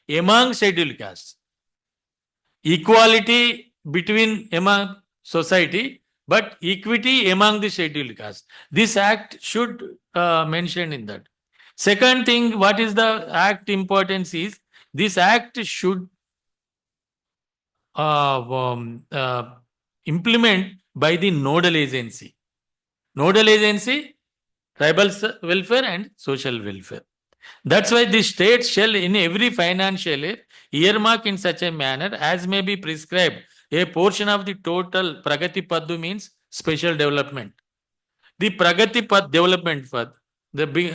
among scheduled castes. Equality between among society, but equity among the scheduled castes. This Act should mention in that. Second thing, what is the Act importance is, this Act should implement by the nodal agency. Nodal agency, tribal welfare and social welfare. That's why the state shall in every financial year earmark in such a manner as may be prescribed a portion of the total Pragati Paddu means special development. The Pragati Pad development fund, the big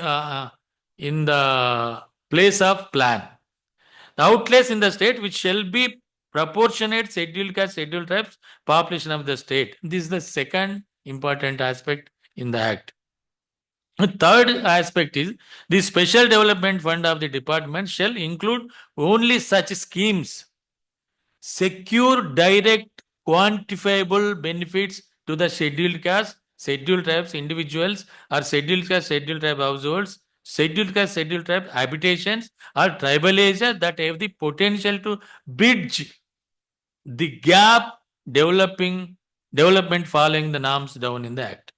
in the place of plan. The outlays in the state which shall be proportionate scheduled caste, scheduled tribes, population of the state. This is the second important aspect in the Act. The third aspect is the special development fund of the department shall include only such schemes secure direct quantifiable benefits to the scheduled caste, scheduled tribes individuals, or scheduled caste, scheduled tribe households, scheduled caste, scheduled tribe habitations, or tribal areas that have the potential to bridge the gap development following the norms down in the Act.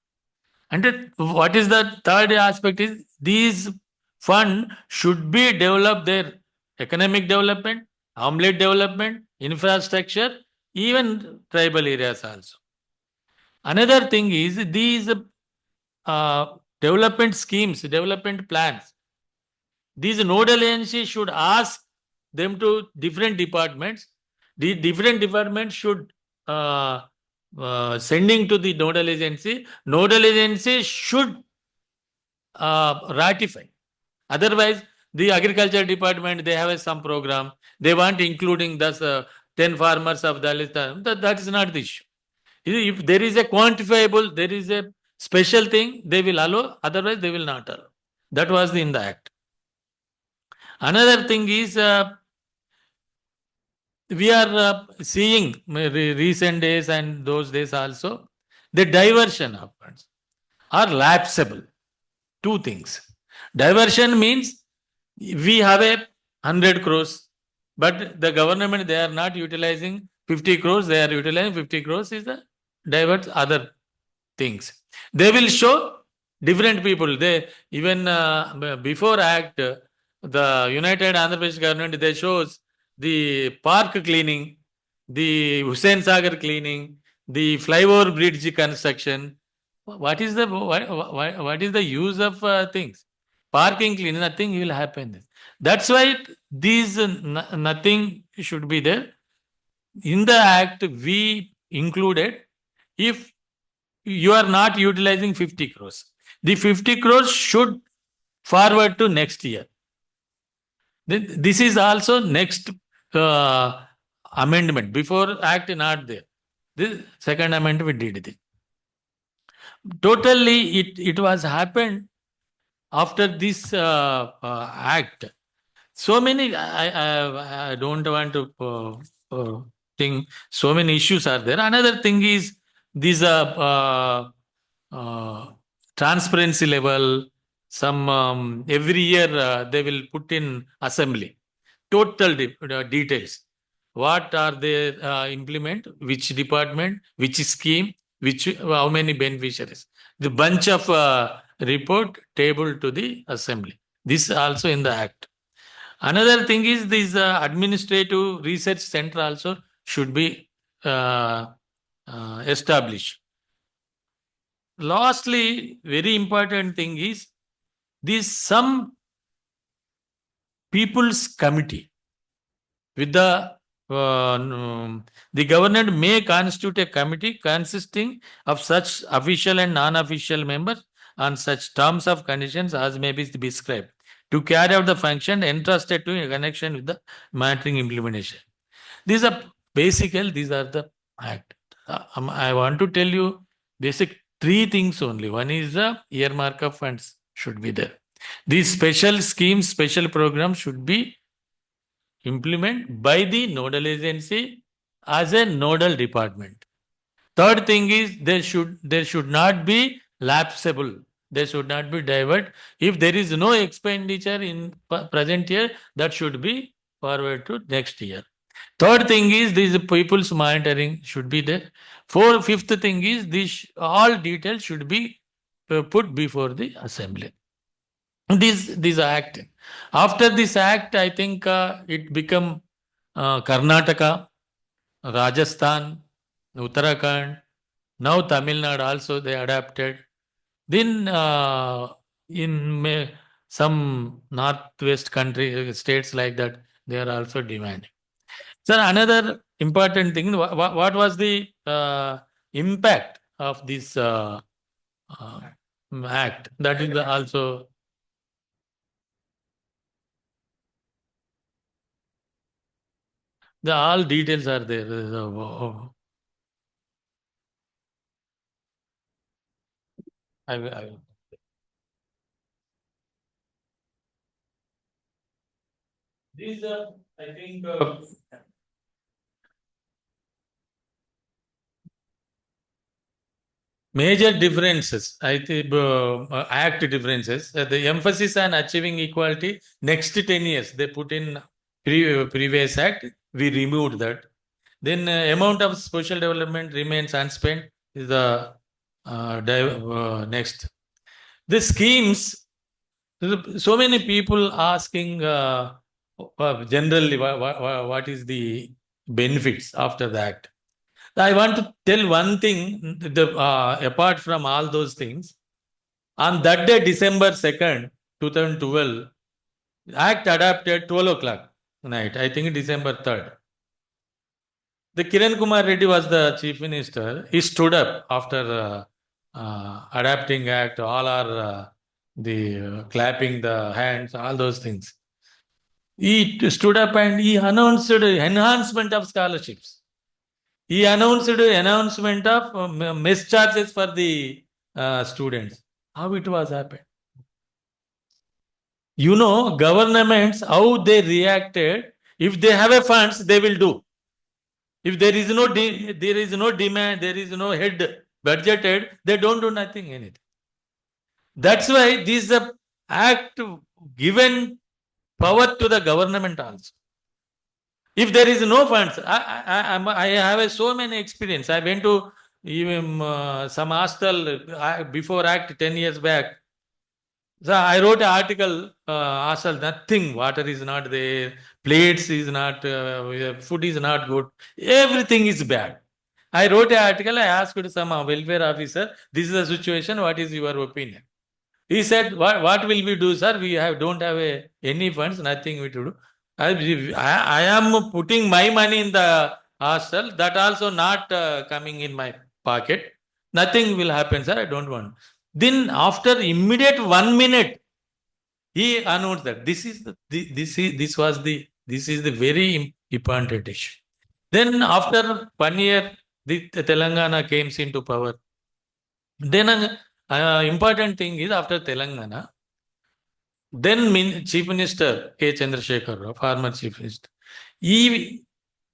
And what is the third aspect is these fund should be develop their economic development, hamlet development, infrastructure, even tribal areas also. Another thing is these development schemes, development plans. These nodal agencies should ask them to different departments. The different departments should sending to the nodal agency. Nodal agency should ratify. Otherwise, the agriculture department, they have some program. They want including thus 10 farmers of Dalit. That is not the issue. If there is a quantifiable, there is a special thing, they will allow. Otherwise, they will not allow. That was in the Act. Another thing is we are seeing recent days and those days also, the diversion of funds are lapsable. Two things. Diversion means we have 100 crores, but the government, they are not utilizing 50 crores, they are utilizing 50 crores is the divert other things. They will show different people. They even before Act, the United Andhra Pradesh government, they shows the park cleaning, the Hussain Sagar cleaning, the flyover bridge construction. What is the use of things? Parking cleaning, nothing will happen. That's why these nothing should be there. In the Act, we included if you are not utilizing 50 crores, the 50 crores should forward to next year. This is also next amendment. Before Act not there. This second amendment we did it. Totally, it was happened after this Act. So many, I don't want to think, so many issues are there. Another thing is these transparency level, some every year they will put in assembly, total details. What are they implement, which department, which scheme, how many beneficiaries. The bunch of report table to the assembly. This also in the Act. Another thing is this administrative research center also should be established. Lastly, very important thing is this some people's committee. with the government may constitute a committee consisting of such official and non-official members on such terms of conditions as may be prescribed to carry out the function entrusted to in connection with the monitoring implementation. These are these are the act. I want to tell you basic three things only. One is the earmark of funds should be there. These special schemes, special programs should be implemented by the nodal agency as a nodal department. Third thing is there should not be lapsable. There should not be divert. If there is no expenditure in present year, that should be forward to next year. Third thing is these people's monitoring should be there. Fifth thing is this all details should be put before the assembly. This act. After this act, I think it become Karnataka, Rajasthan, Uttarakhand. Now Tamil Nadu also they adapted. Then in some northwest country states like that, they are also demanding. Sir, another important thing, what was the impact of this act? That is also the all details are there. I will. These are, I think, major differences. I think act differences. The emphasis on achieving equality next 10 years. They put in previous act. We removed that. Then amount of social development remains unspent is the next. The schemes, so many people asking generally what is the benefits after the act. I want to tell one thing, apart from all those things, on that day, December 2nd, 2012, act adopted 12 o'clock night, I think December 3rd. The Kiran Kumar Reddy was the chief minister. He stood up after adapting act, all are clapping the hands, all those things. He stood up and he announced enhancement of scholarships. He announced announcement of mess charges for the students. How it was happened? You know, governments, how they reacted. If they have a funds, they will do. If there is no demand, there is no head budgeted, they don't do anything. That's why this act given power to the government also. If there is no funds, I have so many experience. I went to even some hostel before act 10 years back. So I wrote an article, hostel, nothing, water is not there, plates is not, food is not good, everything is bad. I wrote an article, I asked some welfare officer, this is the situation, what is your opinion? He said, what will we do, sir? We don't have any funds, nothing we do. I am putting my money in the hostel, that also not coming in my pocket. Nothing will happen, sir, I don't want. Then after immediate 1 minute, he announced that this is the very important issue. Then after 1 year, the Telangana came into power. Then important thing is after Telangana, then Chief Minister K. Chandrasekhar Rao, former Chief Minister, he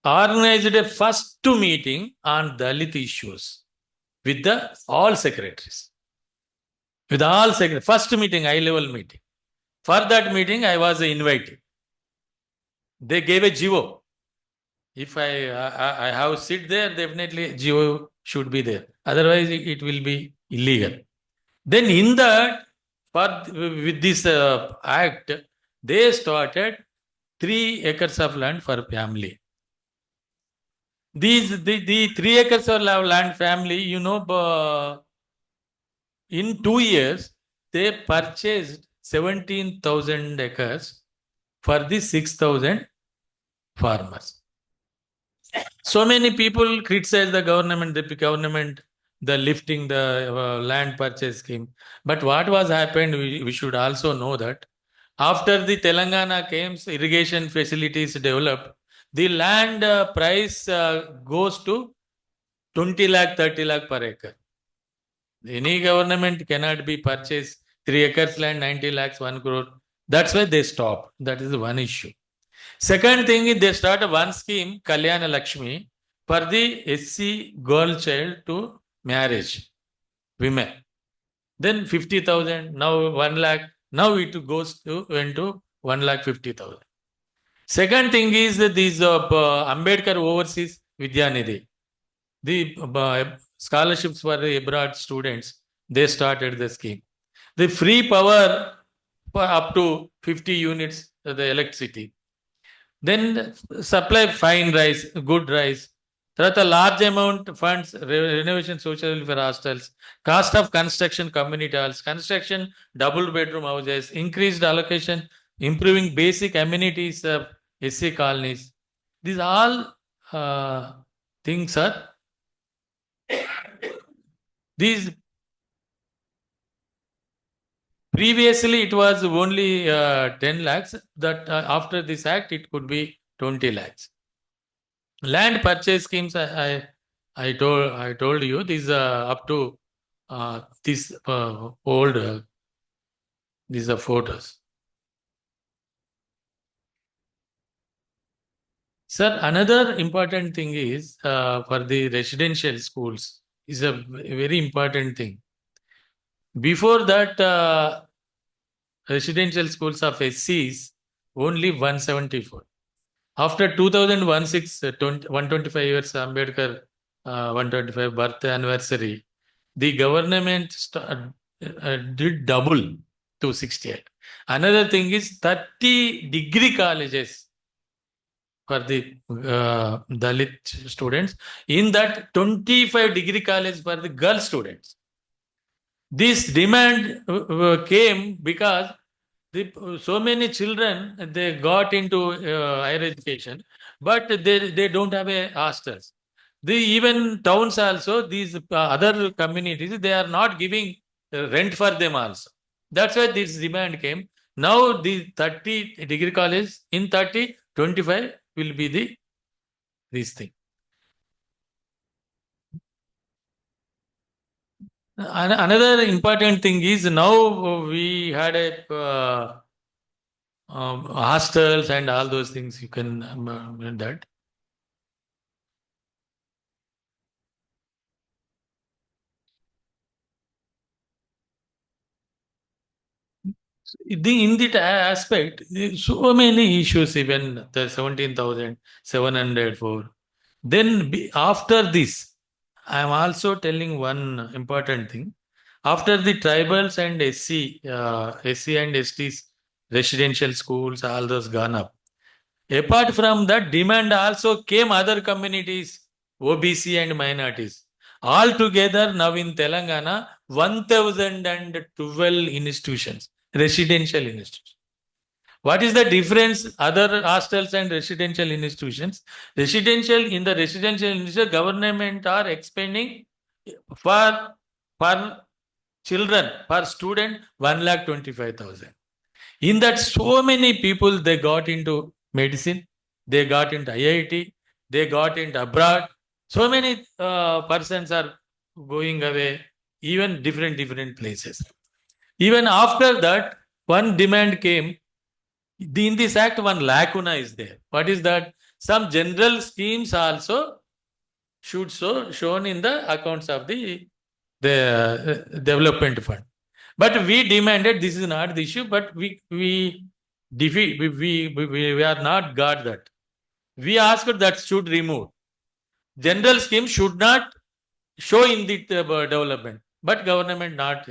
organized a first meeting on Dalit issues with all secretaries. With all secretaries, first meeting, high-level meeting. For that meeting, I was invited. They gave a GO. If I have sit there, definitely GO should be there. Otherwise, it will be illegal. Then in that, with this act, they started 3 acres of land for family. The 3 acres of land family, you know, in 2 years, they purchased 17,000 acres for the 6,000 farmers. So many people criticize the government, the lifting the land purchase scheme. But what was happened, we should also know that after the Telangana came, irrigation facilities developed, the land price goes to 20 lakh, 30 lakh per acre. Any government cannot be purchased 3 acres land, 90 lakhs, 1 crore. That's why they stop. That is one issue. Second thing is they start one scheme, Kalyana Lakshmi, for the SC girl child to marriage, women. Then 50,000, now 1 lakh, now it goes to went to 1,50,000. Second thing is that these Ambedkar Overseas Vidyanidhi, the scholarships for the abroad students, they started the scheme. The free power for up to 50 units of the electricity. Then supply fine rice, good rice. తర్వాత large amount funds, renovation social welfare hostels, cost of construction community halls, construction double bedroom houses, increased allocation, improving basic amenities of SC colonies. These all things are, these previously it was only 10 lakhs, that after this act it could be 20 lakhs. Land purchase schemes, I told you, these up to this old, these are photos. Sir, another important thing is for the residential schools is a very important thing. Before that, residential schools of SCs only 174. After 2016, 125 years Ambedkar 125 birth anniversary, the government did double to 68. Another thing is 30 degree colleges for the Dalit students. In that, 25 degree college for the girl students. This demand came because so many children, they got into higher education, but they don't have a hostels. Even towns also, these other communities, they are not giving rent for them also. That's why this demand came. Now the 30 degree college, in 30, 25 will be this thing. Another important thing is now we had a hostels and all those things. You can that. In that aspect, so many issues, even the 17,704. Then after this, I am also telling one important thing. After the tribals and SC and STs, residential schools, all those gone up. Apart from that, demand also came other communities, OBC and minorities. All together now in Telangana, 1,012 institutions, residential institutions. What is the difference? Other hostels and residential institutions. In the residential institution, government are expending per children, per student, 1,25,000. In that, so many people, they got into medicine, they got into IIT, they got into abroad. So many persons are going away, even different places. Even after that, one demand came. In this act, one lacuna is there. What is that? Some general schemes also should shown in the accounts of the development fund. But we demanded, this is not the issue, but we are not got that. We asked that should remove. General scheme should not show in the development, but government not.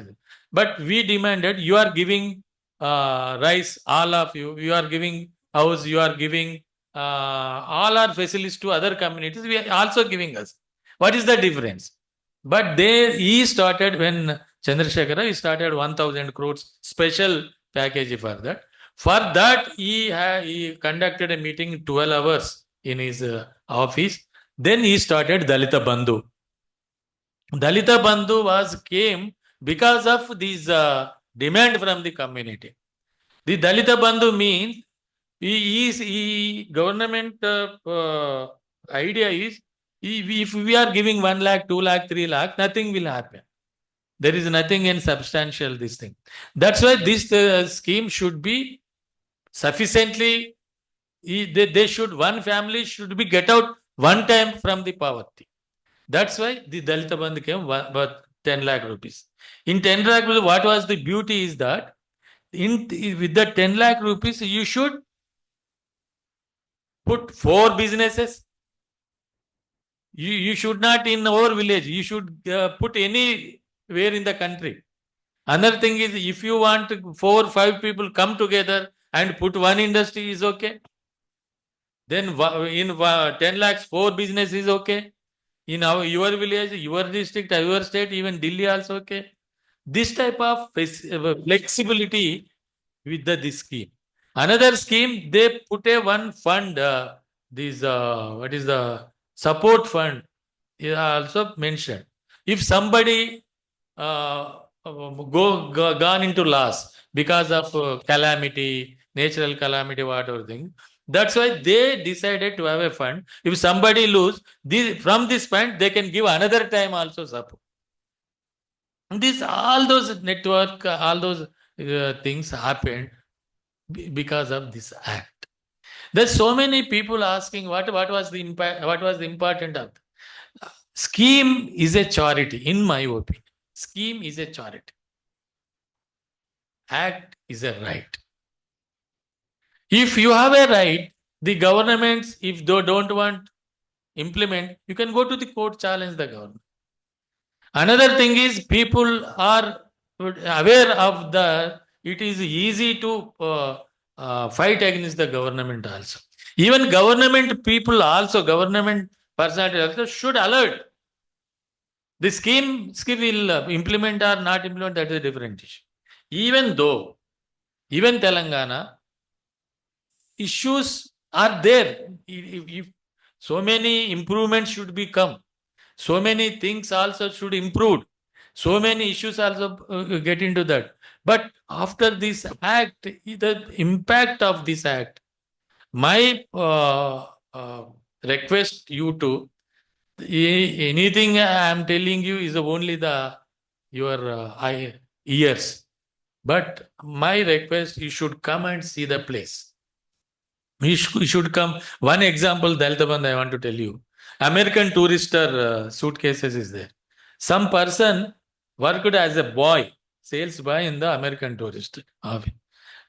But we demanded, you are giving rice, all of you are giving house, you are giving all our facilities to other communities, we are also giving us. What is the difference? But he started, when Chandrasekhara, he started 1,000 crores special package for that. For that, he conducted a meeting 12 hours in his office. Then he started Dalita Bandhu. Dalita Bandhu came because of this demand from the community. The Dalita Bandhu means government idea is if we are giving 1 lakh, 2 lakh, 3 lakh, nothing will happen. There is nothing in substantial this thing. That's why this scheme should be sufficiently. One family should be get out one time from the poverty. That's why the Dalita Bandhu came worth 10 lakh rupees. In 10 lakh rupees, what was the beauty is that with the 10 lakh rupees, you should put 4 businesses. You should not in our village. You should put anywhere in the country. Another thing is, if you want 4 or 5 people come together and put one industry is okay. Then in 10 lakhs, 4 business is okay. In your village, your district, your state, even Delhi also okay. This type of flexibility with this scheme. Another scheme, they put one fund, what is the support fund is also mentioned. If somebody gone into loss because of calamity, natural calamity, whatever thing, that's why they decided to have a fund. If somebody lose, from this fund, they can give another time also support. All those network, all those things happened because of this act. There's so many people asking what was the impact, what was the important of scheme is a charity, in my opinion. Scheme is a charity. Act is a right. If you have a right, the governments, if they don't want implement, you can go to the court, challenge the government. Another thing is people are aware of it is easy to fight against the government also. Even government people also, government personality also should alert. The scheme will implement or not implement, that is a different issue. Even though, even Telangana, issues are there. If so many improvements should be come. So many things also should improve. So many issues also get into that. But after this act, the impact of this act, my request you to, anything I am telling you is only your ears. But my request, you should come and see the place. You should come. One example, Dalita Bandhu, I want to tell you. American Tourister suitcases is there. Some person worked as a boy, sales boy in the American Tourister.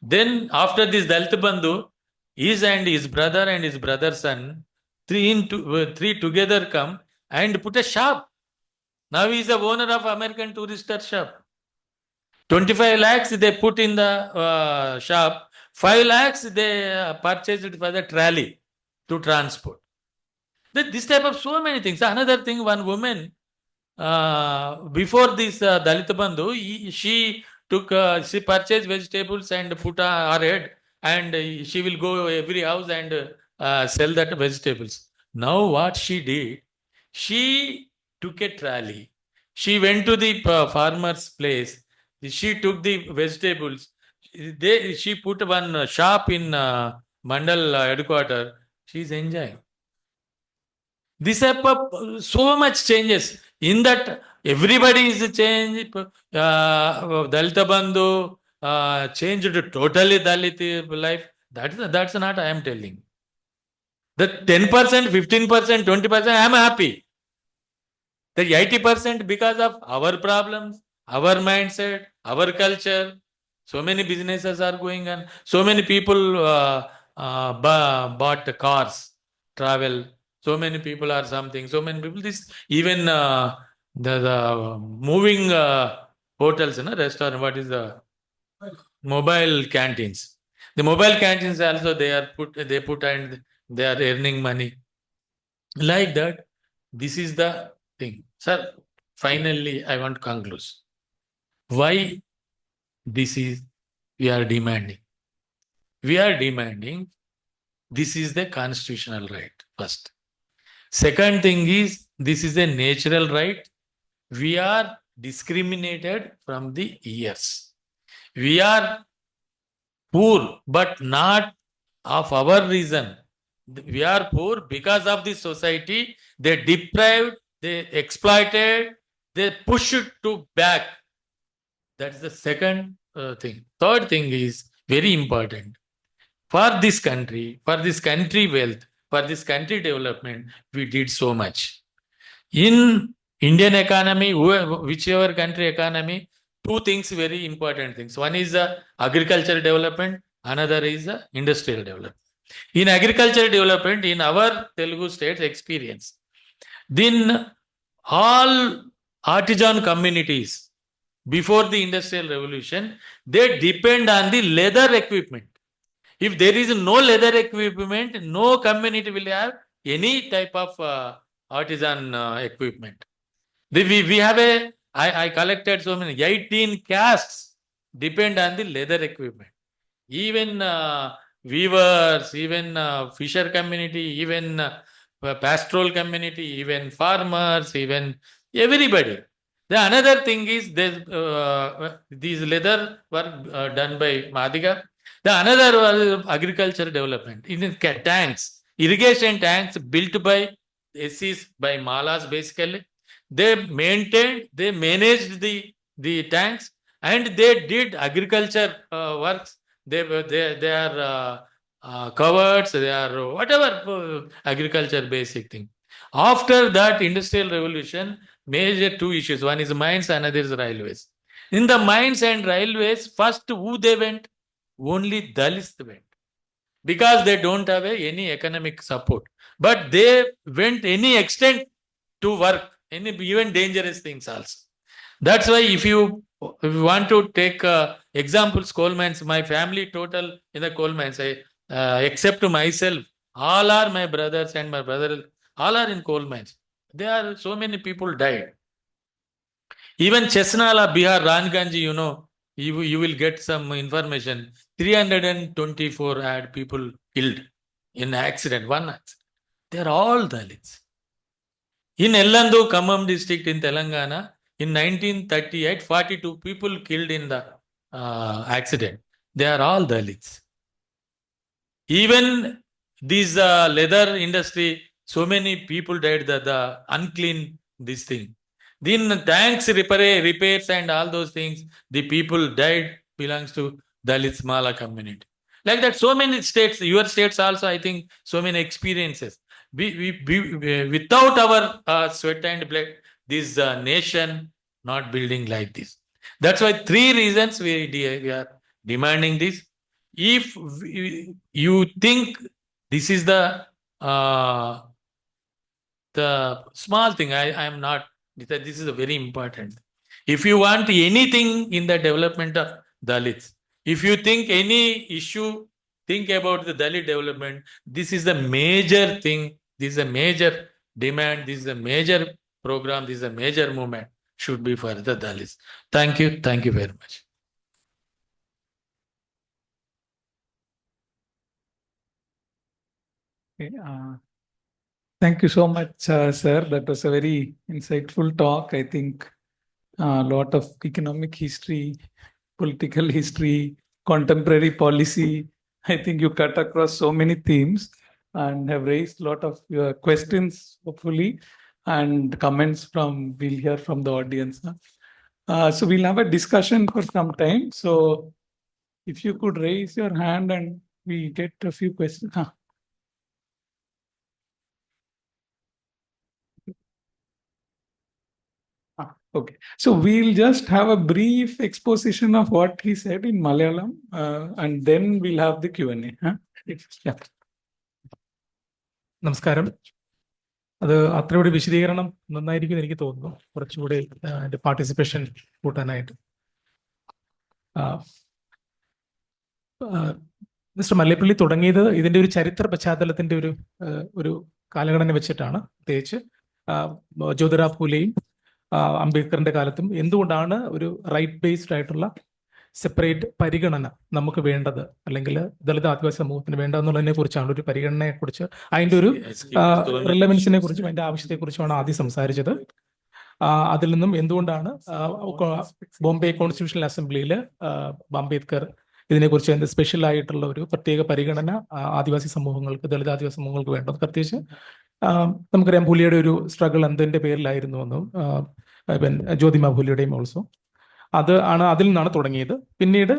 Then after this Dalita Bandhu, his brother and his brother's son, three together come and put a shop. Now he is the owner of American Tourister shop. 25 lakhs they put in the shop. 5 lakhs they purchased it for the trolley to transport. This type of so many things. Another thing, one woman, before this Dalita Bandhu, she purchased vegetables and put her head, and she will go every house and sell that vegetables. Now what she did, she took a trolley. She went to the farmer's place. She took the vegetables. She put one shop in Mandal headquarters. She's enjoying. This type of so much changes. In that, everybody is changed. Dalita Bandhu changed totally Dalit life. That's not I am telling. The 10%, 15%, 20%, I am happy. The 80% because of our problems, our mindset, our culture. So many businesses are going on. So many people bought cars, travel. So many people are something. So many people. Even the moving hotels, restaurant. What is the mobile canteens? The mobile canteens also they put and they are earning money. Like that, this is the thing. Sir, finally, I want to conclude. Why we are demanding? we are demanding this is the constitutional right first. Second thing is this is a natural right. We are discriminated from the years. We are poor, but not of our reason. We are poor because of the society. They deprived, they exploited, they pushed to back. That's the second thing. Third thing is very important. For this country wealth, for this country development, we did so much. In Indian economy, whichever country economy, two things, very important things. One is agricultural development, another is industrial development. In agricultural development, in our Telugu states experience, then all artisan communities before the industrial revolution, they depend on the leather equipment. If there is no leather equipment, no community will have any type of artisan equipment. We have I collected so many, 18 castes depend on the leather equipment. Even weavers, even fisher community, even pastoral community, even farmers, even everybody. The another thing is these leather were done by Madiga. The another was agriculture development. In tanks, irrigation tanks built by SCs, by Malas basically. They maintained, they managed the tanks, and they did agriculture works. They are coverts, they are whatever agriculture basic thing. After that industrial revolution, major two issues. One is mines, another is railways. In the mines and railways, first who they went? Only Dalits went. Because they don't have any economic support. But they went any extent to work, even dangerous things also. That's why if you want to take examples, coal mines, my family total in the coal mines, except myself, all are my brothers and my brother, all are in coal mines. There are so many people died. Even Chesnala, Bihar, Ranganji, you will get some information. 324 had people killed in accident, one accident. They are all Dalits. In Ellandu, Khammam district in Telangana, in 1938, 42 people killed in the accident. They are all Dalits. Even this leather industry, so many people died, the unclean, this thing. Then tanks repairs and all those things, the people died belongs to Dalit Mala community. Like that, so many states, your states also, I think, so many experiences. Without our sweat and blood, this nation not building like this. That's why 3 reasons we are demanding this. If you think this is the small thing, I am not. This is a very important. If you want anything in the development of Dalits, if you think any issue, think about the Dalit development. This is the major thing. This is a major demand. This is a major program. This is a major movement. Should be for the Dalits. Thank you. Thank you very much. Okay, thank you so much, sir. That was a very insightful talk. I think a lot of economic history, political history, contemporary policy. I think you cut across so many themes and have raised a lot of questions, hopefully, and comments we'll hear from the audience. So we'll have a discussion for some time. So if you could raise your hand and we get a few questions. Okay, so we'll just have a brief exposition of what he said in Malayalam, and then we'll have the Q&A. Yeah. നമസ്കാരം. അത് അത്രയോടെ വിശദീകരണം നന്നായിരിക്കും എനിക്ക് തോന്നുന്നു, കുറച്ചുകൂടി എൻ്റെ participation കൂട്ടാനായിട്ട്. Mister മല്ലേപ്പള്ളി തുടങ്ങിയത് ഇതിൻ്റെ ഒരു ചരിത്ര പശ്ചാത്തലത്തിൻ്റെ ഒരു കാലഘടന വെച്ചിട്ടാണ്. പ്രത്യേകിച്ച് ജ്യോതിറാവ് ഫൂലെയും അംബേദ്കറിന്റെ കാലത്തും എന്തുകൊണ്ടാണ് ഒരു റൈറ്റ് ബേസ്ഡ് ആയിട്ടുള്ള സെപ്പറേറ്റ് പരിഗണന നമുക്ക് വേണ്ടത്, അല്ലെങ്കിൽ ദളിത് ആദിവാസി സമൂഹത്തിന് വേണ്ടതെന്നുള്ളതിനെ കുറിച്ചാണ്, ഒരു പരിഗണനയെ കുറിച്ച്, അതിൻ്റെ ഒരു റിലവൻസിനെ കുറിച്ചും അതിൻ്റെ ആവശ്യത്തെക്കുറിച്ചുമാണ് ആദ്യം സംസാരിച്ചത്. അതിൽ നിന്നും എന്തുകൊണ്ടാണ് ബോംബെ കോൺസ്റ്റിറ്റ്യൂഷണൽ അസംബ്ലിയിൽ അംബേദ്കർ ഇതിനെക്കുറിച്ച് എന്ത് സ്പെഷ്യൽ ആയിട്ടുള്ള ഒരു പ്രത്യേക പരിഗണന ആദിവാസി സമൂഹങ്ങൾക്ക്, ദളിത് ആദിവാസി സമൂഹങ്ങൾക്ക് വേണ്ടത്. പ്രത്യേകിച്ച് നമുക്കറിയാം ഭൂലിയുടെ ഒരു സ്ട്രഗിൾ എന്തിൻ്റെ പേരിലായിരുന്നുവെന്നും, ജ്യോതിമ ഭൂലിയുടെയും ഓൾസോ അതിൽ നിന്നാണ് തുടങ്ങിയത്. പിന്നീട്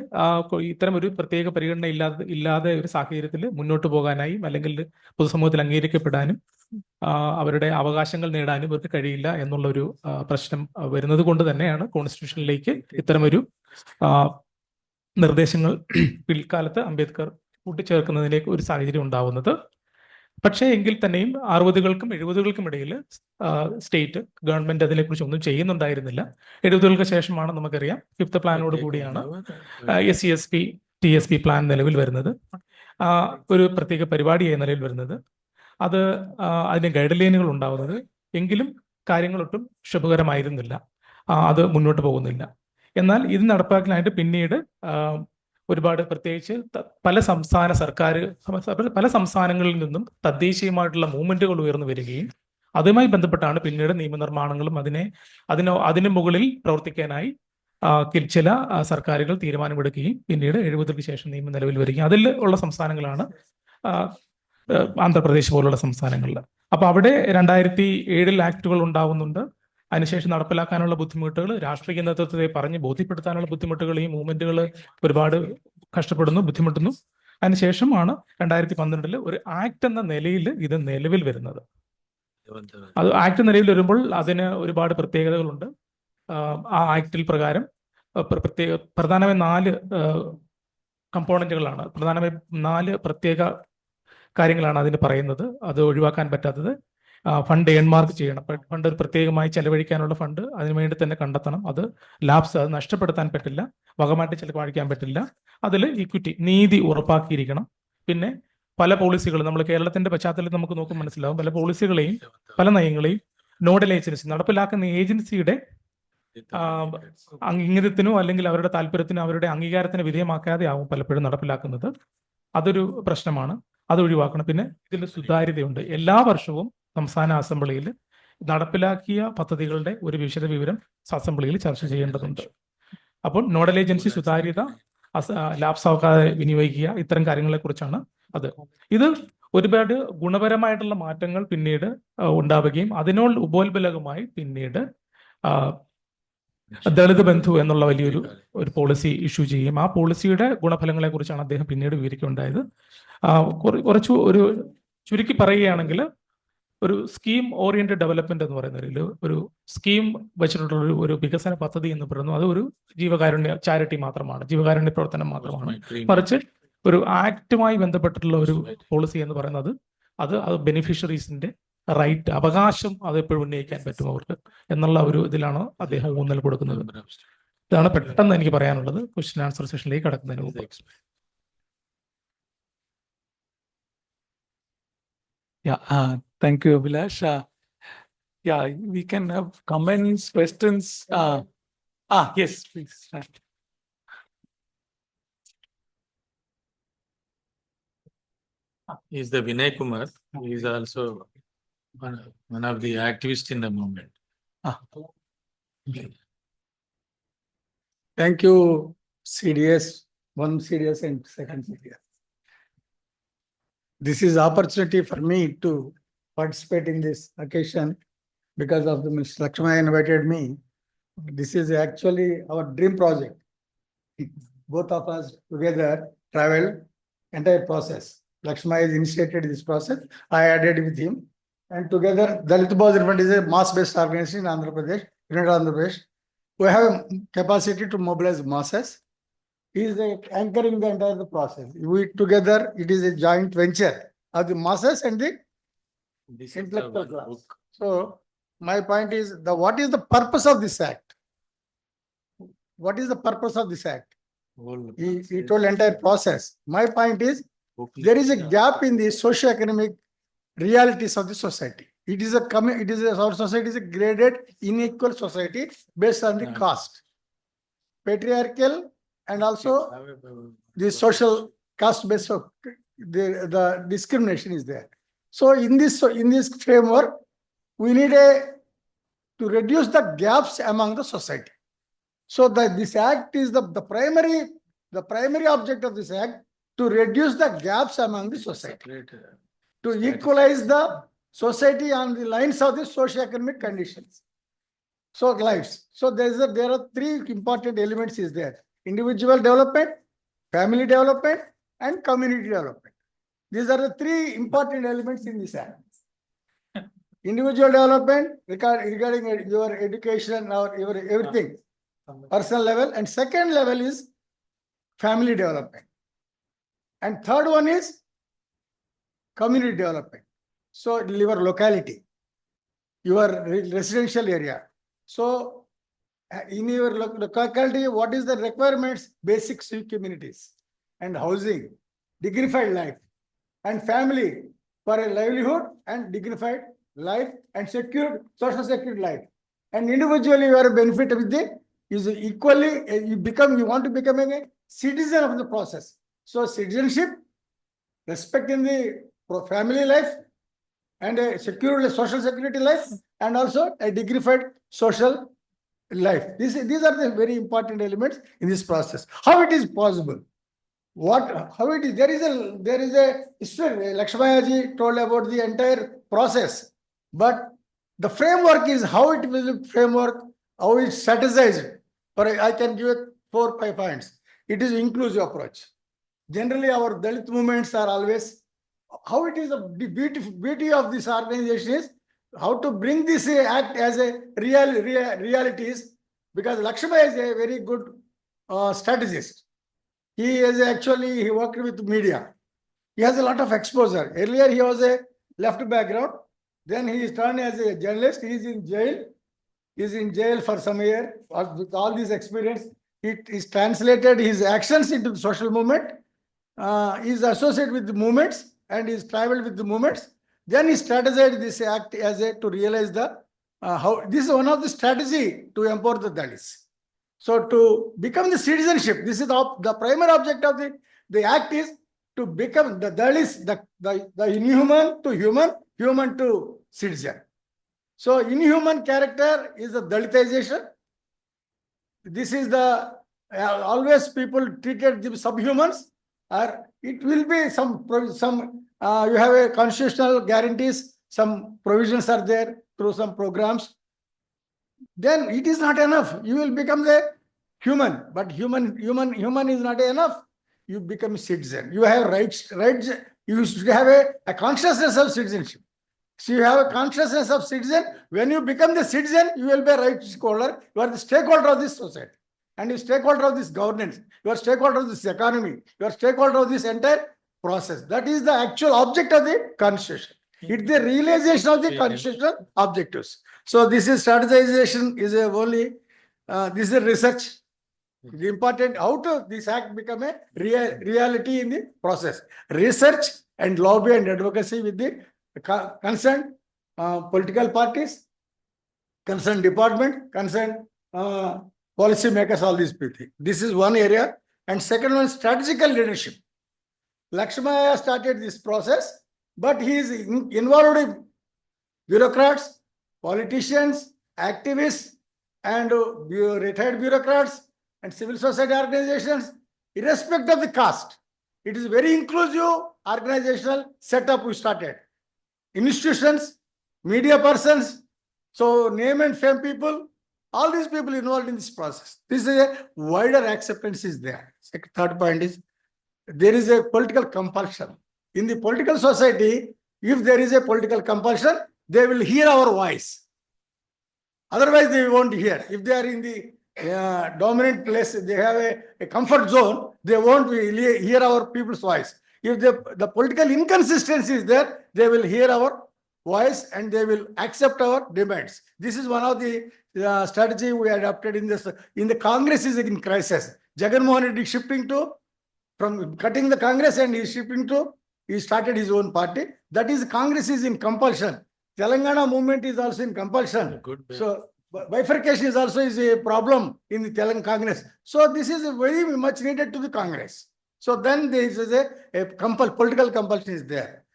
ഇത്തരം ഒരു പ്രത്യേക പരിഗണന ഇല്ലാതെ ഒരു സാഹചര്യത്തിൽ മുന്നോട്ട് പോകാനായും അല്ലെങ്കിൽ പൊതുസമൂഹത്തിൽ അംഗീകരിക്കപ്പെടാനും അവരുടെ അവകാശങ്ങൾ നേടാനും ഇവർക്ക് കഴിയില്ല എന്നുള്ളൊരു പ്രശ്നം വരുന്നത് കൊണ്ട് തന്നെയാണ് കോൺസ്റ്റിറ്റ്യൂഷനിലേക്ക് ഇത്തരമൊരു നിർദ്ദേശങ്ങൾ പിൽക്കാലത്ത് അംബേദ്കർ കൂട്ടിച്ചേർക്കുന്നതിലേക്ക് ഒരു സാഹചര്യം ഉണ്ടാവുന്നത്. പക്ഷേ എങ്കിൽ തന്നെയും 60കൾക്കും 70കൾക്കും ഇടയിൽ സ്റ്റേറ്റ് ഗവൺമെന്റ് അതിനെക്കുറിച്ച് ഒന്നും ചെയ്യുന്നുണ്ടായിരുന്നില്ല. 70കൾക്ക് ശേഷമാണ് നമുക്കറിയാം 5th പ്ലാനോട് കൂടിയാണ് SCSP TSP പ്ലാൻ നിലവിൽ വരുന്നത്, ഒരു പ്രത്യേക പരിപാടിയായി നിലവിൽ വരുന്നത്. അതിന് ഗൈഡ് ലൈനുകൾ ഉണ്ടാവുന്നത്. എങ്കിലും കാര്യങ്ങളൊട്ടും ശുഭകരമായിരുന്നില്ല, അത് മുന്നോട്ട് പോകുന്നില്ല. എന്നാൽ ഇത് നടപ്പാക്കാനായിട്ട് പിന്നീട് ഒരുപാട്, പ്രത്യേകിച്ച് പല സംസ്ഥാനങ്ങളിൽ നിന്നും തദ്ദേശീയമായിട്ടുള്ള മൂവ്മെന്റുകൾ ഉയർന്നു വരികയും അതുമായി ബന്ധപ്പെട്ടാണ് പിന്നീട് നിയമനിർമ്മാണങ്ങളും അതിന് മുകളിൽ പ്രവർത്തിക്കാനായി ചില സർക്കാരുകൾ തീരുമാനമെടുക്കുകയും പിന്നീട് 70കൾക്ക് ശേഷം നിയമം നിലവിൽ വരികയും അതിൽ ഉള്ള സംസ്ഥാനങ്ങളാണ് ആന്ധ്രാപ്രദേശ് പോലുള്ള സംസ്ഥാനങ്ങളിൽ. അപ്പൊ അവിടെ 2007 ആക്ടുകൾ ഉണ്ടാവുന്നുണ്ട്. അതിനുശേഷം നടപ്പിലാക്കാനുള്ള ബുദ്ധിമുട്ടുകൾ, രാഷ്ട്രീയ നേതൃത്വത്തെ പറഞ്ഞ് ബോധ്യപ്പെടുത്താനുള്ള ബുദ്ധിമുട്ടുകൾ, ഈ മൂവ്മെന്റുകൾ ഒരുപാട് കഷ്ടപ്പെടുന്നു, ബുദ്ധിമുട്ടുന്നു. അതിനുശേഷമാണ് 2012 ഒരു ആക്ട് എന്ന നിലയിൽ ഇത് നിലവിൽ വരുന്നത്. അത് ആക്ട് നിലവിൽ വരുമ്പോൾ അതിന് ഒരുപാട് പ്രത്യേകതകളുണ്ട്. ആ ആക്ടിൽ പ്രകാരം പ്രധാനമായും 4 കമ്പോണന്റുകളാണ്, പ്രധാനമായും 4 പ്രത്യേക കാര്യങ്ങളാണ് അതിന് പറയുന്നത്. അത് ഒഴിവാക്കാൻ പറ്റാത്തത്, ഫണ്ട് എൺമാർക്ക് ചെയ്യണം. ഫണ്ട് പ്രത്യേകമായി ചെലവഴിക്കാനുള്ള ഫണ്ട് അതിനുവേണ്ടി തന്നെ കണ്ടെത്തണം. അത് നഷ്ടപ്പെടുത്താൻ പറ്റില്ല, വകമാറ്റി ചെലവഴിക്കാൻ പറ്റില്ല. അതിൽ ഇക്വിറ്റി, നീതി ഉറപ്പാക്കിയിരിക്കണം. പിന്നെ പല പോളിസികളും നമ്മൾ കേരളത്തിന്റെ പശ്ചാത്തലത്തിൽ നമുക്ക് നോക്കുമ്പോൾ മനസ്സിലാവും, പല പോളിസികളെയും പല നയങ്ങളെയും നോഡൽ ഏജൻസി, നടപ്പിലാക്കുന്ന ഏജൻസിയുടെ അംഗീകാരത്തിനോ അല്ലെങ്കിൽ അവരുടെ താല്പര്യത്തിനോ അവരുടെ അംഗീകാരത്തിന് വിധേയമാക്കാതെ ആവും പലപ്പോഴും നടപ്പിലാക്കുന്നത്. അതൊരു പ്രശ്നമാണ്, അത് ഒഴിവാക്കണം. പിന്നെ ഇതിൽ സുതാര്യതയുണ്ട്. എല്ലാ വർഷവും സംസ്ഥാന അസംബ്ലിയിൽ നടപ്പിലാക്കിയ പദ്ധതികളുടെ ഒരു വിവരം അസംബ്ലിയിൽ ചർച്ച ചെയ്യേണ്ടതുണ്ട്. അപ്പോൾ നോഡൽ ഏജൻസി സുതാര്യത, ലാപ്സാക്കാതെ വിനിയോഗിക്കുക, ഇത്തരം കാര്യങ്ങളെ കുറിച്ചാണ് ഇത്. ഒരുപാട് ഗുണപരമായിട്ടുള്ള മാറ്റങ്ങൾ പിന്നീട് ഉണ്ടാവുകയും അതിനോട് ഉപോത്ബലകമായി പിന്നീട് ദളിത് ബന്ധു എന്നുള്ള വലിയൊരു പോളിസി ഇഷ്യൂ ചെയ്യും. ആ പോളിസിയുടെ ഗുണഫലങ്ങളെ കുറിച്ചാണ് അദ്ദേഹം പിന്നീട് വിവരിക്കുകയുണ്ടായത്. ഒരു ചുരുക്കി പറയുകയാണെങ്കിൽ, ഒരു സ്കീം ഓറിയന്റഡ് ഡെവലപ്മെന്റ് എന്ന് പറയുന്നതിൽ ഒരു സ്കീം വെച്ചിട്ടുള്ള ഒരു വികസന പദ്ധതി എന്ന് പറയുന്നത് അത് ഒരു ചാരിറ്റി മാത്രമാണ്, ജീവകാരുണ്യ പ്രവർത്തനം മാത്രമാണ്. മറിച്ച് ഒരു ആക്ടുമായി ബന്ധപ്പെട്ടിട്ടുള്ള ഒരു പോളിസി എന്ന് പറയുന്നത് അത് ബെനിഫിഷ്യറീസിന്റെ റൈറ്റ്, അവകാശം അത് എപ്പോഴും ഉന്നയിക്കാൻ പറ്റും അവർക്ക് എന്നുള്ള ഒരു ഇതിലാണ് അദ്ദേഹം ഊന്നൽ കൊടുക്കുന്നത്. ഇതാണ് പെട്ടെന്ന് എനിക്ക് പറയാനുള്ളത് ക്വസ്റ്റ്യൻ ആൻസർ സെഷനിലേക്ക് കടക്കുന്നതിന് മുമ്പ്. Thank you, Abhilash. We can have comments, questions. Yes, please. Is the Vinay Kumar. He is also one of the activists in the movement. Thank you, CDS, 1 CDS and 2nd CDS. This is opportunity for me to participate in this occasion because of the Ms. Lakshmi invited me. This is actually our dream project. Both of us together traveled entire process. Lakshmi has initiated this process. I added with him, and together Dalit Bahadur's Fund is a mass-based organization in Andhra Pradesh, United Andhra Pradesh. We have a capacity to mobilize masses. He is anchoring the entire process. We together, it is a joint venture of the masses and the intellectual class. So my point is, what is the purpose of this act? What is the purpose of this act? He told entire process. My point is, there is a gap in the socio-economic realities of the society. Our society is a graded, unequal society based on the caste, patriarchal and also the social caste based of the discrimination is there. So in this framework, we need to reduce the gaps among the society. So this act is the primary object of this act to reduce the gaps among the society, to equalize the society on the lines of the socio-economic conditions. So lives. So there are three important elements is there: individual development, family development, and community development. These are the three important elements in this act. Individual development regarding your education or your everything, personal level, and second level is family development, and third one is community development. So your locality, your residential area. So in your locality, what is the requirements? Basic civic communities and housing, dignified life, and family for a livelihood and dignified life and secure social security life. And individually, you are a benefit with the is equally you want to become a citizen of the process. So citizenship, respect in the family life, and a secure social security life, and also a dignified social life. These are the very important elements in this process. How it is possible? How it is? There is a history. Lakshmayaji told about the entire process, but the framework is how it will framework, how it's strategized. I can give it 4 or 5 points. It is inclusive approach. Generally, our Dalit movements are always how it is. The beauty of this organization is how to bring this act as a realities, because Lakshmaya is a very good strategist. He worked with media. He has a lot of exposure. Earlier, he was a left background. Then he is turned as a journalist. He is in jail. He is in jail for some year. With all this experience, he is translated his actions into the social movement. He is associated with the movements and is traveled with the movements. Then he strategized this act as to realize the how this is one of the strategy to empower the Dalits. So to become the citizenship, this is the primary object of the act is to become the Dalits, the inhuman to human, human to citizen. So inhuman character is the Dalitization. This is the always people treated the subhumans, or it will be some you have a constitutional guarantees, some provisions are there through some programs. Then it is not enough. You will become the human, but human is not enough. You become a citizen. You have rights. You should have a consciousness of citizenship. So you have a consciousness of citizen. When you become the citizen, you will be a rights holder. You are the stakeholder of this society, and you are stakeholder of this governance. You are stakeholder of this economy. You are stakeholder of this entire process. That is the actual object of the constitution. It's the realization of the constitutional objectives. So this is strategization is only this is research. The important how to this act become a reality in the process. Research and lobby and advocacy with the concerned political parties, concerned department, concerned policy makers, all these people. This is one area. And second one, strategical leadership. Lakshmaya started this process, but he is involved in bureaucrats, politicians, activists, and retired bureaucrats and civil society organizations, irrespective of the caste. It is very inclusive organizational setup we started. Institutions, media persons, so name and fame people, all these people involved in this process. This is a wider acceptance is there. Third point is, there is a political compulsion. In the political society, if there is a political compulsion, they will hear our voice. Otherwise, they won't hear. If they are in the dominant place, they have a comfort zone, they won't hear our people's voice. If the political inconsistency is there, they will hear our voice and they will accept our demands. This is one of the strategy we adopted in this. In the Congress is in crisis. Jagan Mohan Reddy shifting from cutting the Congress and he started his own party. That is, Congress is in compulsion. Telangana movement is also in compulsion. So bifurcation is also a problem in the Telangana Congress. So this is very much needed to the Congress. So then there is a political compulsion is there.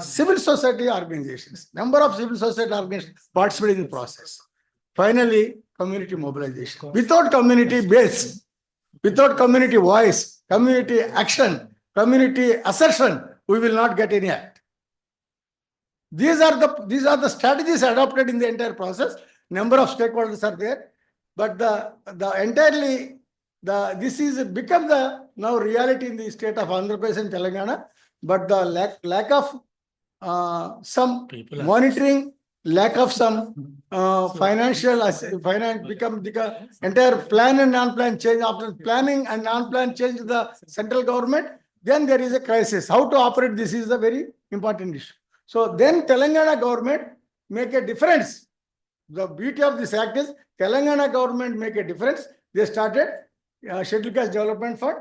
Civil society organizations, number of civil society organizations participate in the process. Finally, community mobilization. Without community base, without community voice, community action, community assertion, we will not get any act. These are the strategies adopted in the entire process. Number of stakeholders are there, but this is become the now reality in the state of Andhra Pradesh and Telangana. But the lack of some monitoring, lack of some finance become the entire plan and non-plan change. After planning and non-plan change the central government, then there is a crisis. How to operate this is a very important issue. So then Telangana government make a difference. The beauty of this act is Telangana government make a difference. They started Scheduled Caste Development Fund,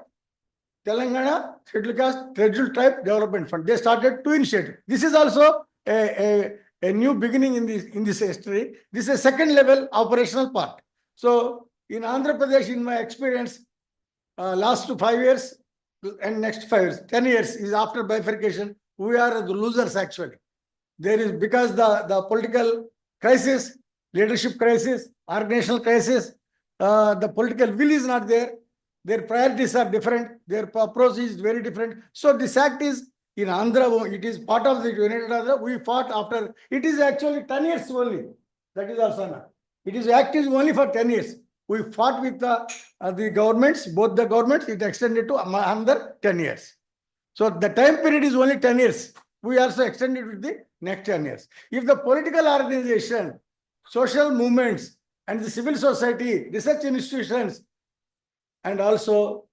Telangana Scheduled Caste Scheduled Tribe Development Fund. They started two initiatives. This is also a new beginning in this history. This is a second level operational part. So in Andhra Pradesh, in my experience, last 5 years and next 5 years, 10 years is after bifurcation. We are the losers actually. There is because the political crisis, leadership crisis, organizational crisis, the political will is not there. Their priorities are different. Their approach is very different. So this act is in Andhra. It is part of the United Andhra. We fought after. It is actually 10 years only. That is also not. It is act is only for 10 years. We fought with the governments, both the governments. It extended to another 10 years. So the time period is only 10 years. We also extended with the next 10 years. If the political organization, social movements, and the civil society, research institutions, and also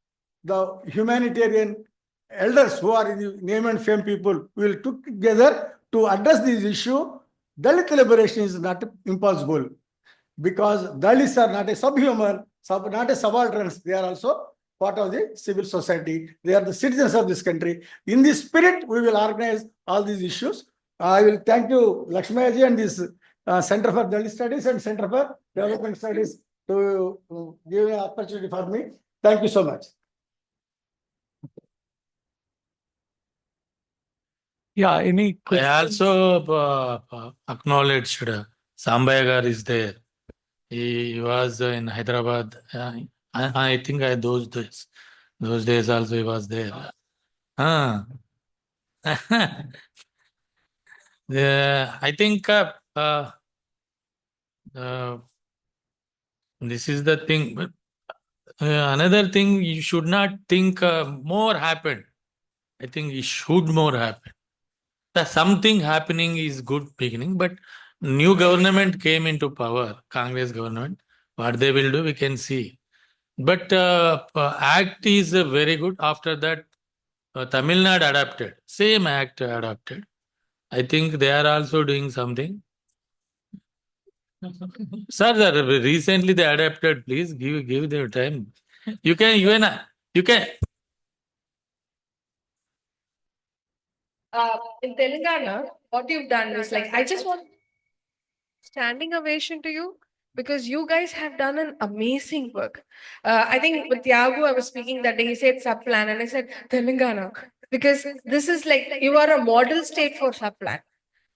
the humanitarian elders who are in the name and fame people will took together to address this issue, Dalit liberation is not impossible because Dalits are not a subhuman, not a subalterns. They are also part of the civil society. They are the citizens of this country. In this spirit, we will organize all these issues. I will thank you, Lakshmayaji, and this Center for Dalit Studies and Center for Development Studies to give an opportunity for me. Thank you so much. Yeah, any I questions? also acknowledged Sambayagar is there. He was in Hyderabad. I think those days also he was there. I think this is the thing. But another thing, you should not think more happened. I think it should more happen. Something happening is good beginning, but new government came into power, Congress government. What they will do, we can see. But act is very good. After that, Tamil Nadu adapted. Same act adopted. I think they are also doing something. Sir, recently they adapted. Please give them time. You can. In Telangana, what you've done is like, I just want standing ovation to you because you guys have done an amazing work. I think with Tiago, I was speaking that day, he said sub plan, and I said Telangana because this is like you are a model state for sub plan.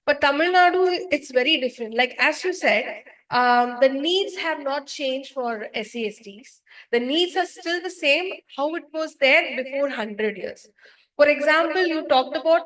But Tamil Nadu, it's very different. Like as you said, the needs have not changed for SCSTs. The needs are still the same how it was there before 100 years. For example, you talked about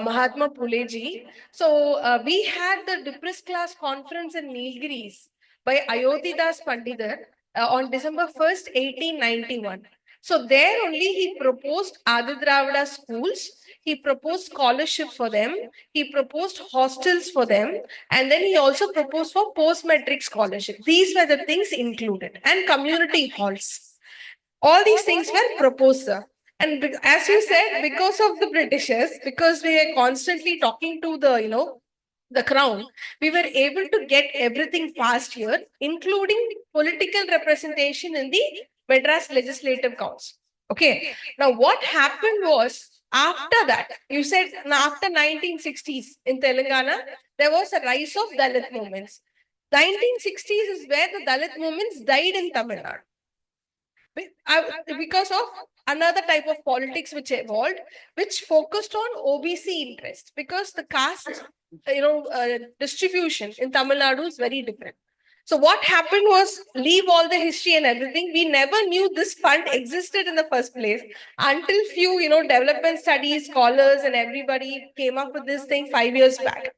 Mahatma Phule ji. So we had the depressed class conference in Nilgiris by Ayodhidas Pandidar on December 1st, 1891. So there only he proposed Adidravida schools. He proposed scholarships for them. He proposed hostels for them. And then he also proposed for post-metric scholarship. These were the things included. And community halls. All these things were proposed, sir. And as you said, because of the Britishers, because we are constantly talking to the crown, we were able to get everything passed here, including political representation in the Madras Legislative Council. Okay. Now, what happened was, after that, you said after 1960s in Telangana, there was a rise of Dalit movements. 1960s is where the Dalit movements died in Tamil Nadu. Because of another type of politics which evolved, which focused on OBC interests, because the caste, distribution in Tamil Nadu is very different. So what happened was, leave all the history and everything. We never knew this fund existed in the first place until few, development studies scholars and everybody came up with this thing 5 years back.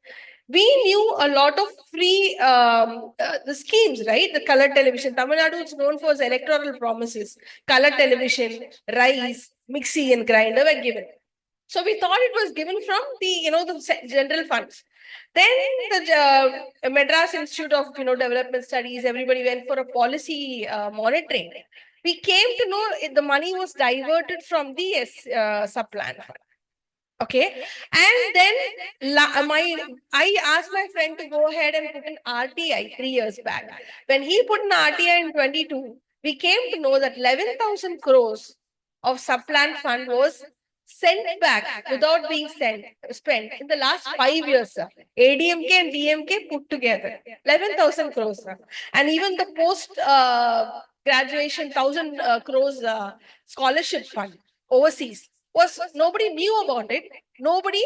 We knew a lot of free the schemes, right? The color television. Tamil Nadu is known for its electoral promises. Color television, rice, mixie and grinder were given. So we thought it was given from the, the general funds. Then the Madras Institute of, Development Studies, everybody went for a policy monitoring. We came to know the money was diverted from the sub-plan fund. Okay, and then I asked my friend to go ahead and put an RTI 3 years back. When he put an RTI in 22, we came to know that 11,000 crores of sub-plan fund was sent back without being spent in the last 5 years, sir. ADMK and DMK put together 11,000 crores, sir. And even the post graduation 1,000 crores scholarship fund overseas was, nobody knew about it. Nobody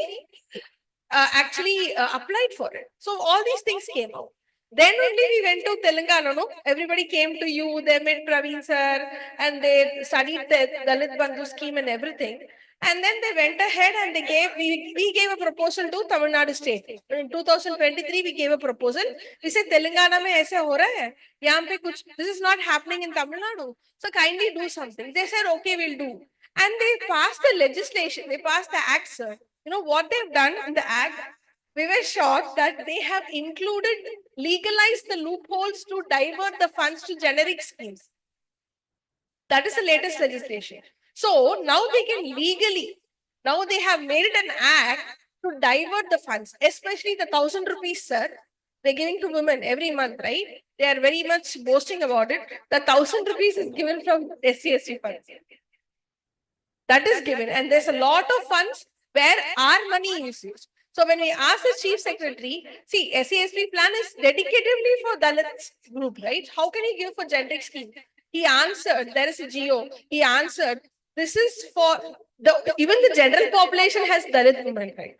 actually applied for it. So all these things came out. Then only we went to Telangana, no? Everybody came to you, they met Praveen sir, and they studied the Dalit Bandhu scheme and everything. And then they went ahead and we gave a proposal to Tamil Nadu state. In 2023, we gave a proposal. We said, Telangana mein aise ho raha hai. Yahan pe kuch, this is not happening in Tamil Nadu. So kindly do something. They said, okay, we'll do. And they passed the legislation, they passed the Icssr. You know what they've done in the act? We were shocked that they have legalized the loopholes to divert the funds to generic schemes. That is the latest legislation. So now they can legally, now they have made it an act to divert the funds, especially the 1,000 rupees, sir. They're giving to women every month, right? They are very much boasting about it. The 1,000 rupees is given from SC/ST funds. That is given, and there's a lot of funds where our money is used. So when we ask the chief secretary, see, SC/ST plan is dedicatedly for Dalit group, right? How can you give for generic scheme? He answered, there is a GO. He answered, this is for even the general population has Dalit women, right?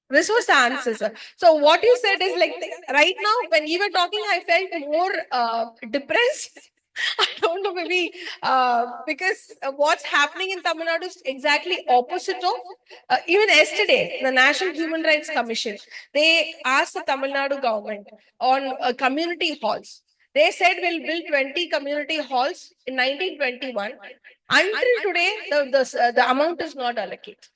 This was the answer, sir. So what you said is like, right now, when you were talking, I felt more depressed. I don't know, maybe because what's happening in Tamil Nadu is exactly opposite of, even yesterday, the National Human Rights Commission, they asked the Tamil Nadu government on community halls. They said we'll build 20 community halls in 1921. Until today, the amount is not allocated.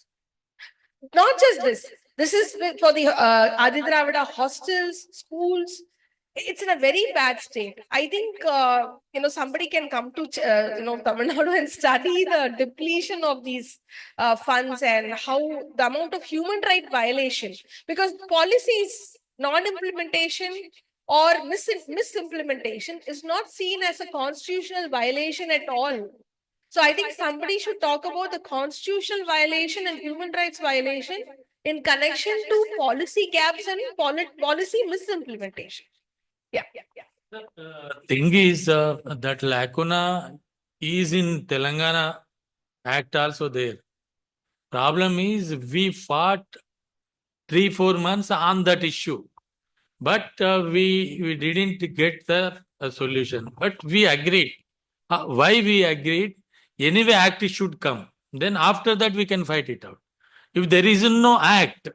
Not just this is for the Adi Dravida hostels, schools. It's in a very bad state. I think, somebody can come to, Tamil Nadu and study the depletion of these funds and how the amount of human right violation, because policies, non-implementation or misimplementation is not seen as a constitutional violation at all. So I think somebody should talk about the constitutional violation and human rights violation in connection to policy gaps and policy misimplementation. Yeah. Thing is that lacuna is in Telangana Act also there. Problem is we fought 3-4 months on that issue, but we didn't get the solution. But we agreed. Why we agreed? Anyway, act should come. Then after that we can fight it out. If there is no act,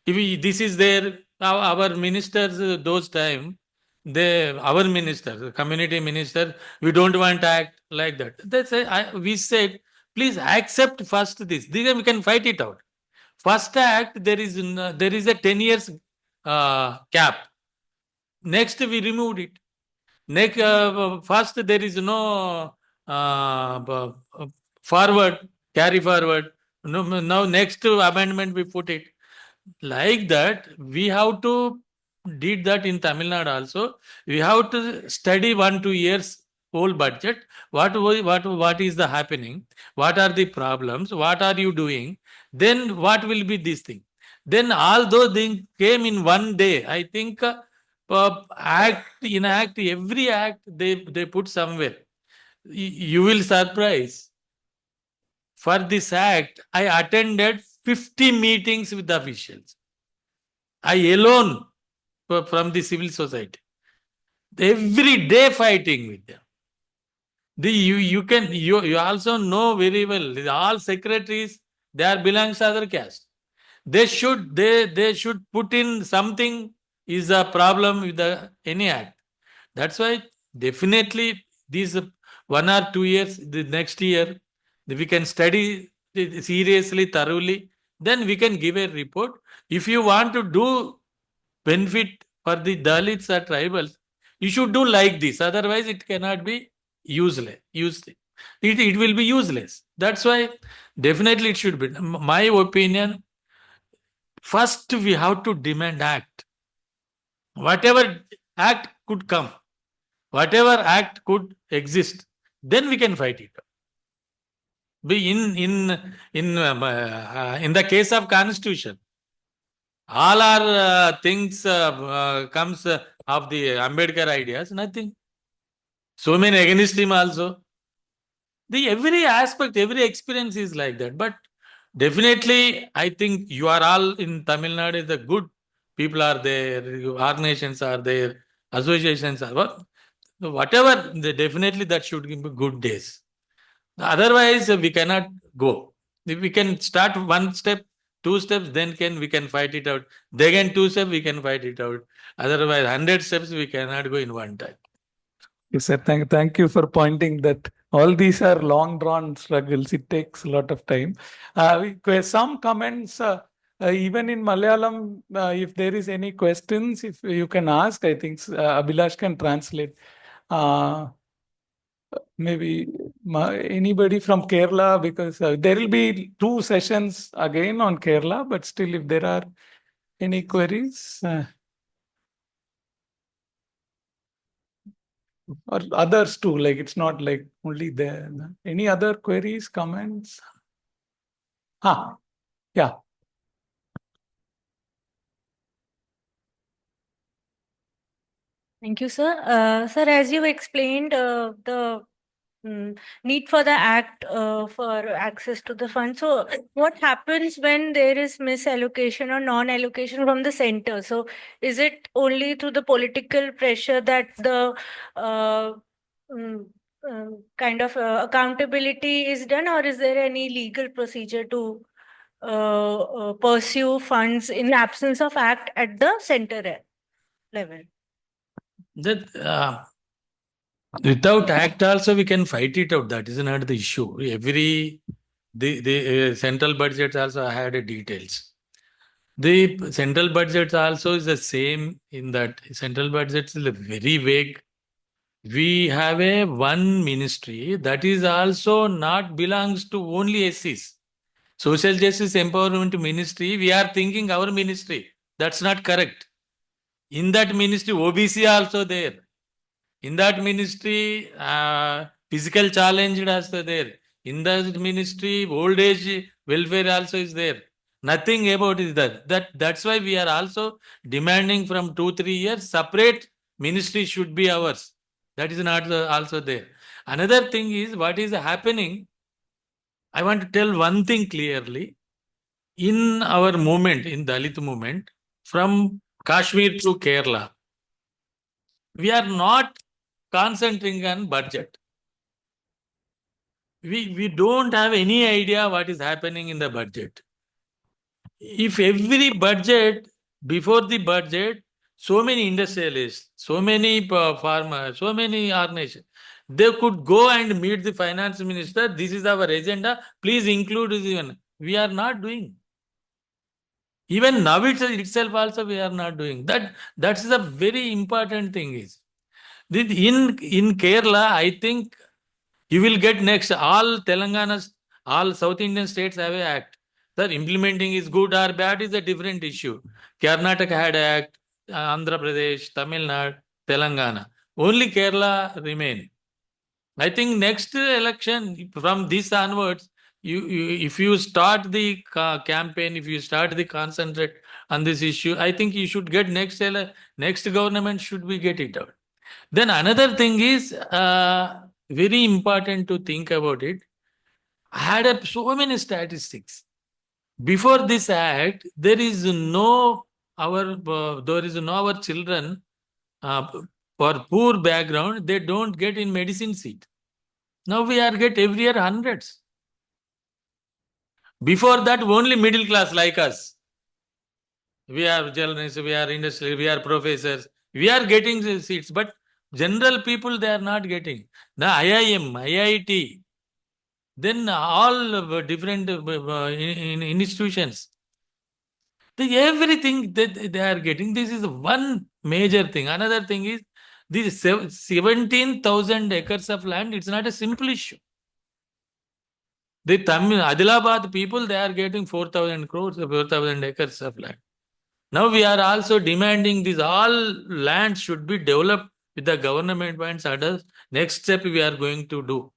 if this is there, our ministers those time. Our minister, the community minister, we don't want to act like that. We said, please accept first this. Then we can fight it out. First act, there is a 10 years cap. Next, we removed it. Next, first there is no carry forward. No, now next amendment we put it. Like that, we have to did that in Tamil Nadu also. We have to study 1-2 years whole budget. What is the happening? What are the problems? What are you doing? Then what will be this thing? Then all those things came in one day. I think enact every act they put somewhere. You will surprise. For this act, I attended 50 meetings with the officials. I alone from the civil society. Every day fighting with them. You also know very well, all secretaries, they are belongs to other caste. They should put in something is a problem with any act. That's why definitely these 1 or 2 years, the next year, we can study it seriously, thoroughly. Then we can give a report. If you want to do benefit for the Dalits or tribals, you should do like this. Otherwise, it cannot be useless. It will be useless. That's why definitely it should be. My opinion, first we have to demand act. Whatever act could come, whatever act could exist, then we can fight it. Be in the case of constitution, all our things comes of the Ambedkar ideas, nothing. So many against him also. The every aspect, every experience is like that. But definitely, I think you are all in Tamil Nadu, the good people are there, organizations are there, associations are whatever, definitely that should be good days. Otherwise, we cannot go. If we can start 1 step, 2 steps, then we can fight it out. Then again 2 steps, we can fight it out. Otherwise, 100 steps, we cannot go in one time. Yes, sir. Thank you for pointing that all these are long drawn struggles. It takes a lot of time. Some comments, even in Malayalam, if there is any questions, if you can ask, I think Abhilash can translate. Maybe anybody from Kerala, because there will be 2 sessions again on Kerala, but still if there are any queries. Or others too, like it's not like only there. Any other queries, comments? Yeah. Thank you, sir. Sir, as you explained, the need for the act for access to the fund. So, what happens when there is misallocation or non-allocation from the center? So, is it only through the political pressure that the kind of accountability is done, or is there any legal procedure to pursue funds in absence of act at the center level? That without act also we can fight it out. That is not the issue. The central budget also had details. The central budget also is the same in that central budget is very vague. We have one ministry that is also not belongs to only SCs. Social Justice Empowerment Ministry, we are thinking our ministry. That's not correct. In that ministry, OBC also there. In that ministry, physical challenge also there. In that ministry, old age welfare also is there. Nothing about is that. That's why we are also demanding from 2-3 years, separate ministry should be ours. That is not also there. Another thing is what is happening. I want to tell one thing clearly. In our movement, in Dalit movement, from Kashmir to Kerala, we are not concentrating on budget. We don't have any idea what is happening in the budget. If every budget, before the budget, so many industrialists, so many farmers, so many organizations, they could go and meet the finance minister. This is our agenda. Please include this even. We are not doing. Even now itself also we are not doing. That's a very important thing is. In Kerala, I think you will get next all Telangana's, all South Indian states have an act. Sir, implementing is good or bad is a different issue. Karnataka had act, Andhra Pradesh, Tamil Nadu, Telangana. Only Kerala remain. I think next election, from this onwards, if you start the campaign, if you start the concentrate on this issue. I think you should get next government should be get it out. Then another thing is very important to think about it. I had so many statistics. Before this act, there is no our children for poor background, they don't get in medicine seat. Now we are get every year hundreds. Before that, only middle class like us. We are journalists, we are industry, we are professors. We are getting the seats, but general people, they are not getting. Now IIM, IIT, then all different institutions. Everything that they are getting. This is one major thing. Another thing is this 17,000 acres of land. It's not a simple issue. The Tamil Adilabad people, they are getting 4,000 crores, 4,000 acres of land. Now we are also demanding this all land should be developed with the government and others. Next step we are going to do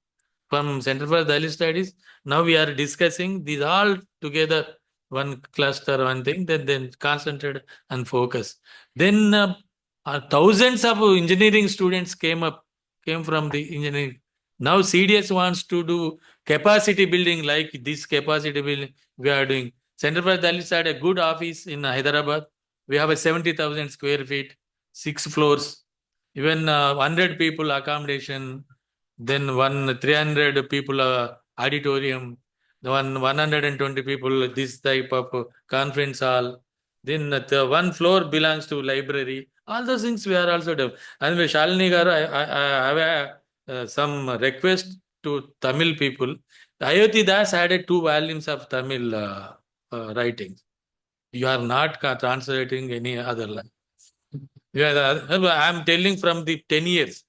from Center for Dalit Studies. Now we are discussing these all together, one cluster, one thing, then concentrate and focus. Then thousands of engineering students came from the engineering. Now CDS wants to do capacity building like this capacity building we are doing. Center for Dalit had a good office in Hyderabad. We have a 70,000 square feet, 6 floors, even 100 people accommodation, then 300 people auditorium, 120 people this type of conference hall. Then the one floor belongs to library. All those things we are also doing. And with Shalini Garu, I have some request to Tamil people. Ayodhya Das had 2 volumes of Tamil writings. You are not translating any other language. I am telling from the 10 years.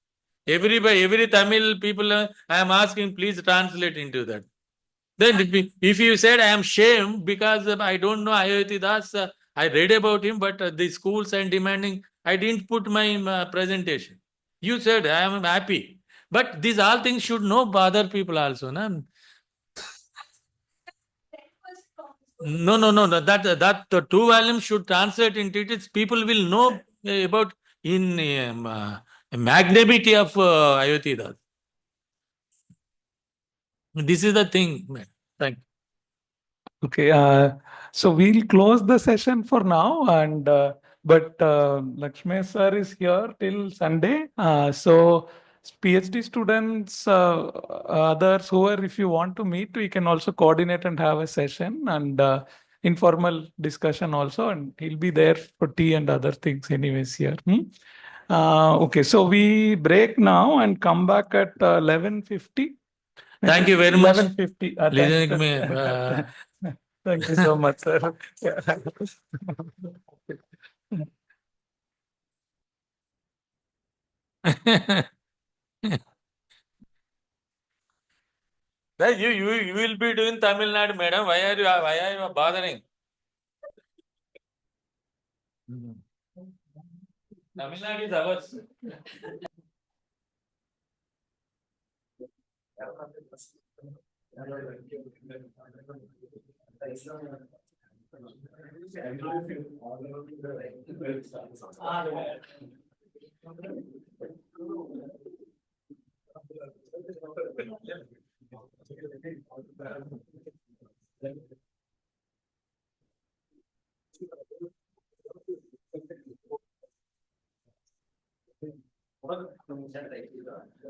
Every Tamil people, I am asking, please translate into that. Then if you said I am shamed because I don't know Ayodhya Das, I read about him, but the schools are demanding, I didn't put my presentation. You said I am happy. But these all things should know other people also. No? No. That the 2 volumes should translate into it. People will know about in magnanimity of Ayodhya Das. This is the thing. Thank you. Okay, so we'll close the session for now, and but Lakshmi sir is here till Sunday. So PhD students, others, whoever, if you want to meet, we can also coordinate and have a session and informal discussion also, and he'll be there for tea and other things anyways here. Okay, so we break now and come back at 11:50. Thank you very much. 11:50. Listening to me. Thank you so much, sir. You will be doing Tamil Nadu, madam. Why are you bothering? Tamil Nadu is ours.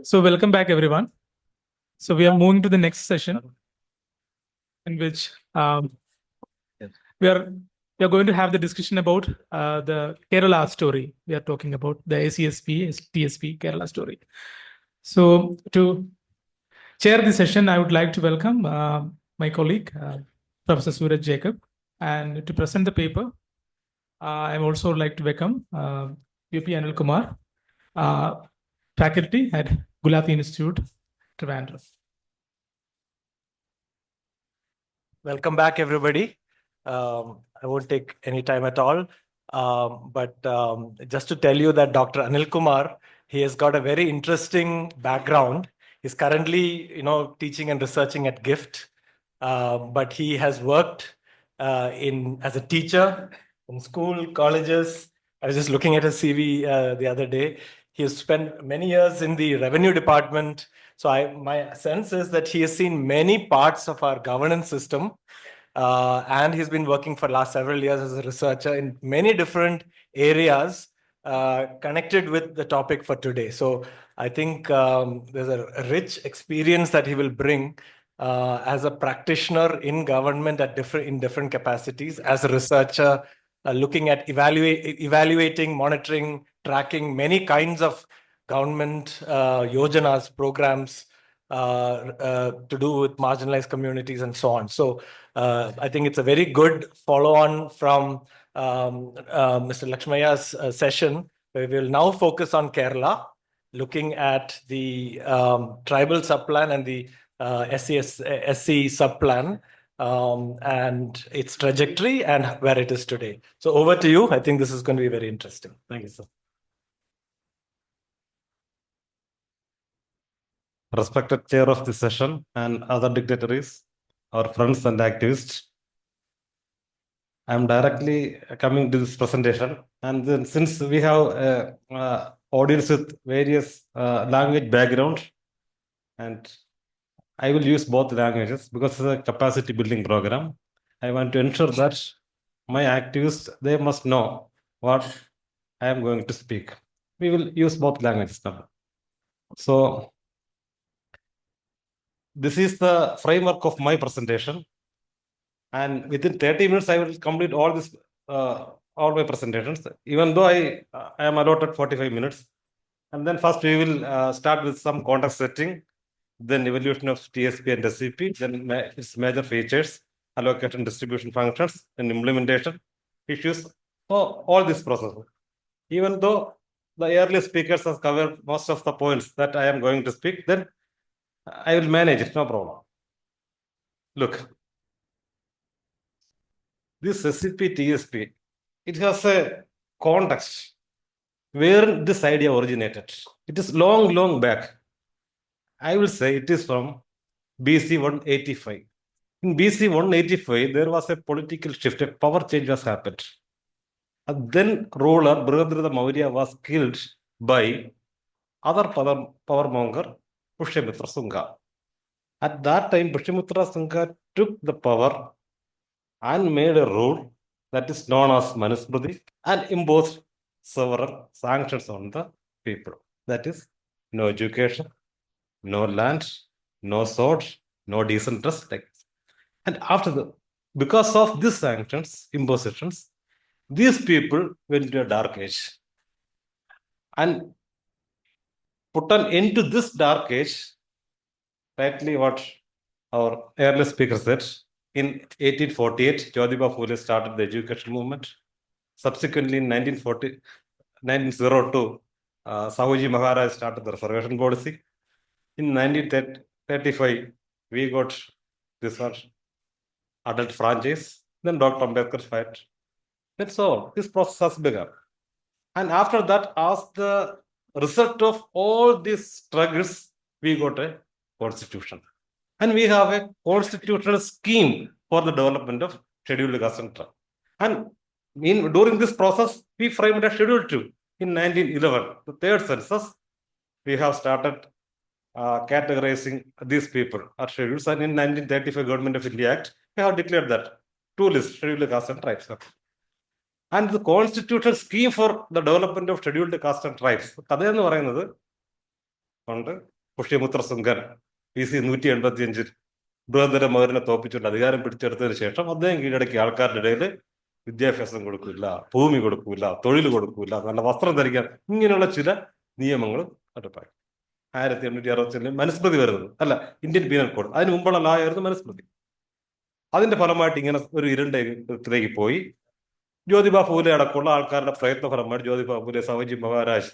So welcome back, everyone. So we are moving to the next session, in which we are going to have the discussion about the Kerala story. We are talking about the ACSP, TSP Kerala story. So to chair the session, I would like to welcome my colleague, Professor Suraj Jacob, and to present the paper, I would also like to welcome UP Anil Kumar, faculty at Gulati Institute, Trivandrum. Welcome back, everybody. I won't take any time at all. But just to tell you that Dr. Anil Kumar, he has got a very interesting background. He's currently, teaching and researching at GIFT, but he has worked as a teacher in school, colleges. I was just looking at his CV the other day. He has spent many years in the revenue department. So my sense is that he has seen many parts of our governance system. And he's been working for the last several years as a researcher in many different areas connected with the topic for today. So I think there's a rich experience that he will bring as a practitioner in government in different capacities, as a researcher, looking at evaluating, monitoring, tracking many kinds of government yojanas, programs to do with marginalized communities and so on. So I think it's a very good follow-on from Mr. Lakshmaya's session, where we'll now focus on Kerala, looking at the tribal subplan and the SC subplan and its trajectory and where it is today. So over to you. I think this is going to be very interesting. Thank you, sir. Respected chair of the session and other dignitaries, our friends and activists, I am directly coming to this presentation. And then since we have audience with various language background, and I will use both languages because it's a capacity building program. I want to ensure that my activists, they must know what I am going to speak. We will use both languages now. So this is the framework of my presentation. And within 30 minutes, I will complete all this, all my presentations, even though I am allotted 45 minutes. And then first we will start with some context setting, then evaluation of TSP and SCP, then its major features, allocation distribution functions, and implementation issues for all this process. Even though the earlier speakers have covered most of the points that I am going to speak, then I will manage it, no problem. Look, this SCP TSP, it has a context where this idea originated. It is long, long back. I will say it is from BC 185. In BC 185, there was a political shift, a power change was happened. And then ruler Brihadratha Maurya was killed by other power monger, Pushyamitra Sungha. At that time, Pushyamitra Sungha took the power and made a rule that is known as Manusmriti and imposed several sanctions on the people. That is, no education, no land, no sword, no decent dress. And after that, because of these sanctions, impositions, these people went into a dark age. And put an end to this dark age, rightly what our earlier speaker said, in 1848, Jyotiba Phule started the education movement. Subsequently, in 1902, Sahuji Maharaj started the reservation policy. In 1935, we got this one, adult franchise. Then Dr. Ambedkar fight. That's all. This process has begun. And after that, as the result of all these struggles, we got a constitution. And we have a constitutional scheme for the development of scheduled caste and tribe. And during this process, we framed a schedule 2 in 1911, the third census. We have started categorizing these people as schedules. And in 1935 Government of India Act, we have declared that 2 lists, scheduled caste and tribes. And the constitutional scheme for the development of scheduled caste and tribes, Pushyamitra Sungha, PC 185 Brihadratha Maurya തോപ്പിച്ചുകൊണ്ട് അധികാരം പിടിച്ചെടുത്തതിന് ശേഷം അദ്ദേഹം കീഴടക്കിയ ആൾക്കാരുടെ ഇടയിൽ വിദ്യാഭ്യാസം കൊടുക്കില്ല, ഭൂമി കൊടുക്കില്ല, തൊഴിൽ കൊടുക്കില്ല, നല്ല വസ്ത്രം ധരിക്കാൻ, ഇങ്ങനെയുള്ള ചില നിയമങ്ങൾ നടപ്പാക്കി. 1867 മനുസ്മൃതി വരുന്നത് അല്ല, ഇന്ത്യൻ പീനൽ കോഡ്, അതിന് മുമ്പുള്ള ലാ ആയിരുന്നു മനുസ്മൃതി. അതിന്റെ ഫലമായിട്ട് ഇങ്ങനെ ഒരു ഇരുണ്ടത്തിലേക്ക് പോയി. ജ്യോതിബ ഫൂലെ അടക്കമുള്ള ആൾക്കാരുടെ പ്രയത്നഫലമായിട്ട് ജ്യോതിബ ഫൂലെ, സവജി മഹാരാജ്,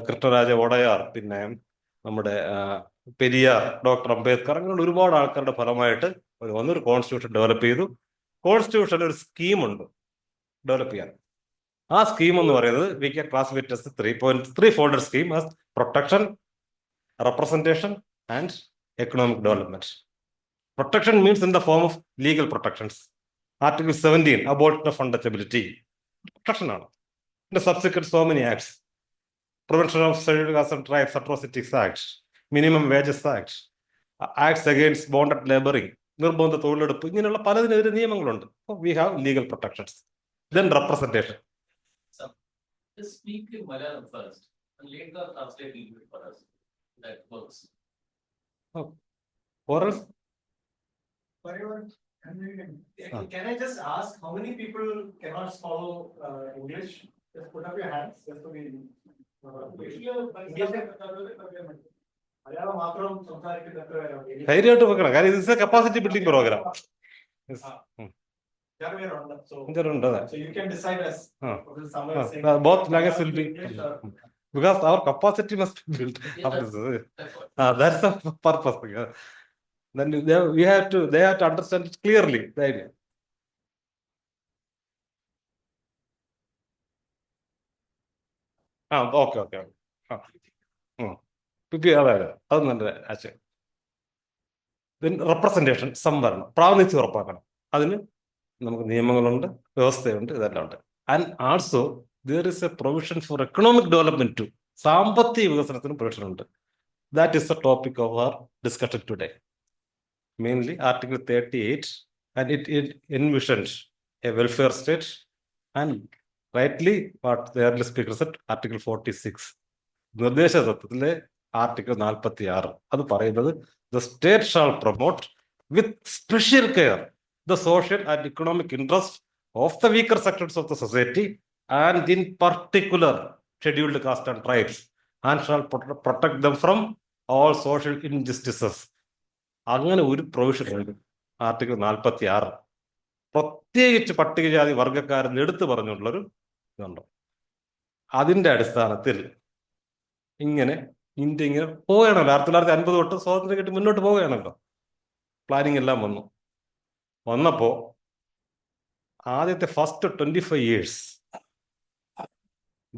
കൃഷ്ണരാജ വോഡയാർ, പിന്നെ നമ്മുടെ പെരിയാർ, ഡോക്ടർ അംബേദ്കർ, അങ്ങനെയുള്ള ഒരുപാട് ആൾക്കാരുടെ ഫലമായിട്ട് വന്നൊരു കോൺസ്റ്റിറ്റ്യൂഷൻ ഡെവലപ്പ് ചെയ്തു. കോൺസ്റ്റിറ്റ്യൂഷനിൽ ഒരു സ്കീമുണ്ട് ഡെവലപ്പ് ചെയ്യാൻ. ആ സ്കീം എന്ന് പറയുന്നത് we can classified as 3 folder scheme as protection, representation and economic development. Protection means in the form of legal protections. Article 17, abolition of untouchability. Protection ആണ്. The subsequent so many acts. Prevention of Scheduled Castes and Tribes Atrocities Act, Minimum Wages Act, Acts Against Bonded Laboring, നിർബന്ധ തൊഴിലെടുപ്പ്, ഇങ്ങനെയുള്ള പലതിനെതിരെ നിയമങ്ങളുണ്ട്. We have legal protections. Then representation. So, just speak in Malayalam first and later translate it for us. That works. Or else, Can I just ask how many people cannot follow English? Just put up your hands. Just to be. ധൈര്യമായിട്ട് വെക്കണം. കാര്യം ഇത് capacity building programme. So you can decide as both languages will be, because our capacity must be built. That's the purpose. Then they have to understand it clearly, the idea. Okay. അത് നല്ല ആശയം. Then representation, സംവരണം, പ്രാതിനിധ്യം ഉറപ്പാക്കണം. അതിന് നമുക്ക് നിയമങ്ങളുണ്ട്, വ്യവസ്ഥയുണ്ട്, ഇതെല്ലാം ഉണ്ട്. And also there is a provision for economic development too. സാമ്പത്തിക വികസനത്തിനും പ്രൊവിഷൻ ഉണ്ട്. That is the topic of our discussion today. Mainly Article 38, and it envisions a welfare state, and rightly what the earlier speaker said, Article 46. നിർദ്ദേശ തത്വത്തിലെ article 46 അത് പറയുന്നത് the state shall promote with special care the social and economic interest of the weaker sections of the society, and in particular scheduled caste and tribes, and shall protect them from all social injustices. അങ്ങനെ ഒരു provision ഉണ്ട് article 46. പ്രത്യേകിച്ച് പട്ടികജാതി വർഗക്കാരൻ എടുത്തു പറഞ്ഞുള്ളൊരു ഇതുണ്ട്. അതിന്റെ അടിസ്ഥാനത്തിൽ ഇങ്ങനെ ഇന്ത്യ ഇങ്ങനെ പോവുകയാണല്ലോ. 1950 തൊട്ട് സ്വാതന്ത്ര്യം കിട്ടി മുന്നോട്ട് പോവുകയാണല്ലോ. പ്ലാനിങ് എല്ലാം വന്നപ്പോ ആദ്യത്തെ first 25 years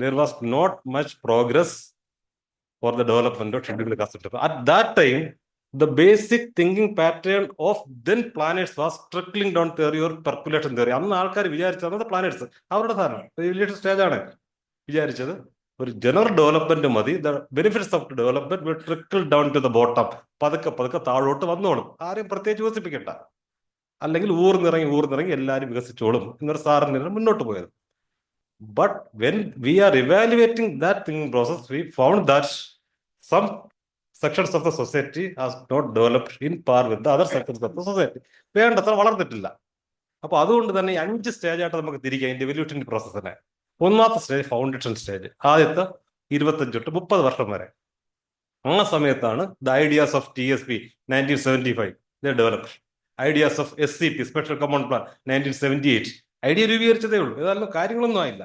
there was not much progress for the development of scheduled caste. At that time, the basic thinking pattern of then planners was trickling down theory or percolation theory. അന്ന് ആൾക്കാർ വിചാരിച്ചത് planners അവരുടെ സാധനം revolution സ്റ്റേജാണ് വിചാരിച്ചത്. ഒരു general development മതി, the benefits of development will trickle down to the bottom. പതുക്കെ താഴോട്ട് വന്നോളും, ആരെയും പ്രത്യേകിച്ച് വികസിപ്പിക്കണ്ട, അല്ലെങ്കിൽ ഊർന്നിറങ്ങി എല്ലാവരും വികസിച്ചോളും എന്നൊരു സാറിന് മുന്നോട്ട് പോയത്. But when we are evaluating that thinking process, we found that some sections of the society has not developed in par with the other sections of the society. വേണ്ടത്ര വളർന്നിട്ടില്ല. അപ്പൊ അതുകൊണ്ട് തന്നെ 5 സ്റ്റേജായിട്ട് നമുക്ക് തിരിക്കാം ഇതിന്റെ എവല്യൂഷണറി പ്രോസസ്സിനെ. ഒന്നാമത്തെ സ്റ്റേജ് ഫൗണ്ടേഷൻ സ്റ്റേജ്, ആദ്യത്തെ 25 തൊട്ട് 30 വർഷം വരെ. ആ സമയത്താണ് the ideas of TSP 1975 developed. Ideas of SCP special common plan 1978 idea രൂപീകരിച്ചതേ ഉള്ളൂ. ഏതായാലും കാര്യങ്ങളൊന്നും ആയില്ല.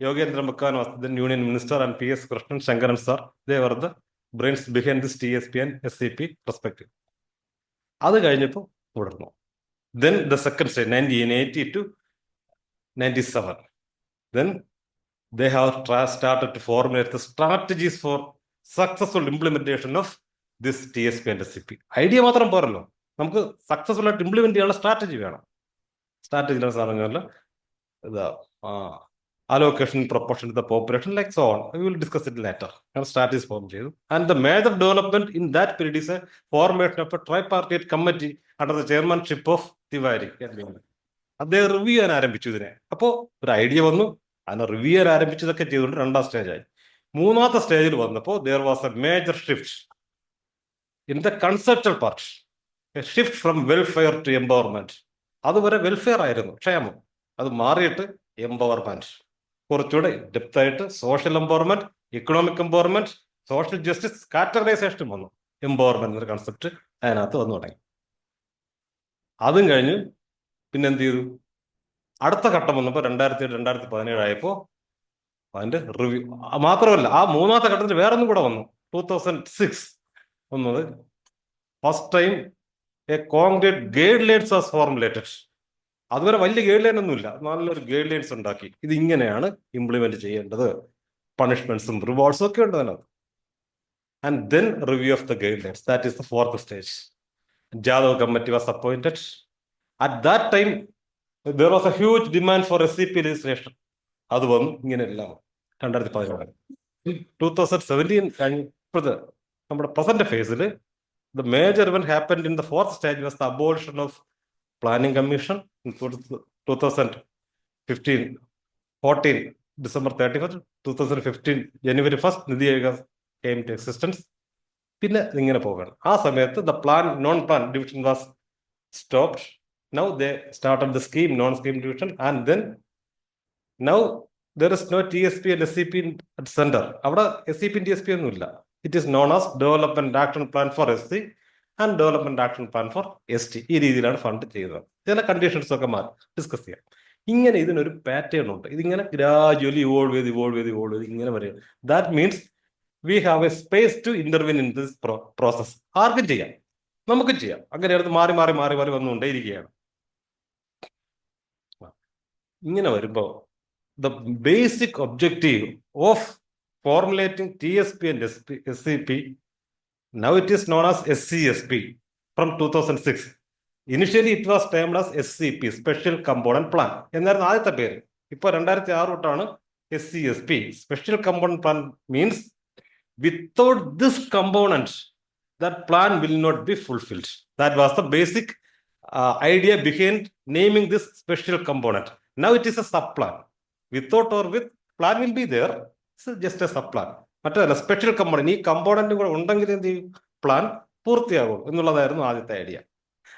Yogendra Makwana, then Union Minister, and PS Krishnan Shankaran sir, they were the brains behind this TSP and SCP respective. അത് കഴിഞ്ഞപ്പോൾ തുടർന്നു. Then the second stage 1980 to 97. Then they have started to formulate the strategies for successful implementation of this TSP and SCP. Idea മാത്രം പോരല്ലോ, നമുക്ക് successful ആയിട്ട് implement ചെയ്യാനുള്ള strategy വേണം. Strategy പറഞ്ഞാൽ allocation proportion to the population, like so on. We will discuss it later. Strategies form ചെയ്തു. And the major development in that period is a formation of a tripartite committee under the chairmanship of Tiwari. അദ്ദേഹം review ചെയ്യാൻ ആരംഭിച്ചു ഇതിനെ. അപ്പോൾ ഒരു idea വന്നു, അതിനെ review ചെയ്യാൻ ആരംഭിച്ചതൊക്കെ ചെയ്തുകൊണ്ട് 2ാം സ്റ്റേജായി. 3ാമത്തെ സ്റ്റേജിൽ വന്നപ്പോൾ there was a major shift in the conceptual part, a shift from welfare to empowerment. അതുവരെ വെൽഫെയർ ആയിരുന്നു, ക്ഷേമം. അത് മാറിയിട്ട് എംപവർമെന്റ്, കുറച്ചുകൂടെ ഡെപ്ത് ആയിട്ട് social empowerment, economic empowerment, social justice categorisation വന്നു. എംപവർമെന്റ് എന്നൊരു കൺസെപ്റ്റ് അതിനകത്ത് വന്നു തുടങ്ങി. അതും കഴിഞ്ഞ് പിന്നെ എന്ത് ചെയ്തു, അടുത്ത ഘട്ടം വന്നപ്പോൾ 2007-2017 ആയപ്പോൾ അതിന്റെ റിവ്യൂ മാത്രമല്ല, ആ 3ാമത്തെ ഘട്ടത്തിൽ വേറൊന്നും കൂടെ വന്നു. 2006 വന്നത് first time A concrete guide lines was formulated. അതുവരെ വലിയ ഗൈഡ് ലൈൻ ഒന്നുമില്ല, നല്ലൊരു ഗൈഡ് ലൈൻസ് ഉണ്ടാക്കി. ഇത് ഇങ്ങനെയാണ് ഇംപ്ലിമെന്റ് ചെയ്യേണ്ടത്, പണിഷ്മെന്റ്സും റിവാർഡ്സും ഒക്കെ ഉണ്ട് അതിനകത്ത്. And then review of the guide lines, that is the 4th stage. Jadhav committee was appointed, At that time, there was a huge demand for SCP registration. അത് വന്നു ഇങ്ങനെയെല്ലാം 2016. 2017 കഴിഞ്ഞപ്പോഴത്തെ നമ്മുടെ പ്രസന്റ് ഫേസിൽ the major event happened in the fourth stage was the abolition of Planning Commission in 2014, December 31st, 2015, January 1st, Nidhi Aayog came to existence. പിന്നെ ഇങ്ങനെ പോവുകയാണ്. ആ സമയത്ത് the non plan division was stopped. Now they started the scheme, non-scheme division, and then now there is no TSP and SCP at center. അവിടെ SCP and TSP ഒന്നുമില്ല. It is known as Development Action Plan for SC and Development Action Plan for ST. ഈ രീതിയിലാണ് fund ചെയ്തത്. ചില conditions ഒക്കെ discuss ചെയ്യാം. ഇങ്ങനെ ഇതിനൊരു പാറ്റേൺ ഉണ്ട്. ഇതിങ്ങനെ ഗ്രാജുവലി ഇവോൾവ് ചെയ്ത് ഇങ്ങനെ വരിക. That means we have a space to intervene in this process. ആർക്കും ചെയ്യാം, നമുക്ക് ചെയ്യാം. അങ്ങനെ അടുത്ത് മാറി വന്നുകൊണ്ടേയിരിക്കുകയാണ്. ഇങ്ങനെ വരുമ്പോൾ the basic objective of formulating TSP and SCP, now it is known as SCSP from 2006. Initially it was termed as SCP, Special Component Plan. എന്നായിരുന്നു ആദ്യത്തെ പേര്. ഇപ്പോൾ 2006 തൊട്ടാണ് SCSP. Special Component Plan means without this component, that plan will not be fulfilled. That was the basic idea behind naming this special component. Now it is a sub-plan. Without or with, plan will be there. It's just a sub-plan. മറ്റേ special component, ഈ component കൂടെ ഉണ്ടെങ്കിൽ എന്ത് ചെയ്യും, plan പൂർത്തിയാകും എന്നുള്ളതായിരുന്നു ആദ്യത്തെ idea.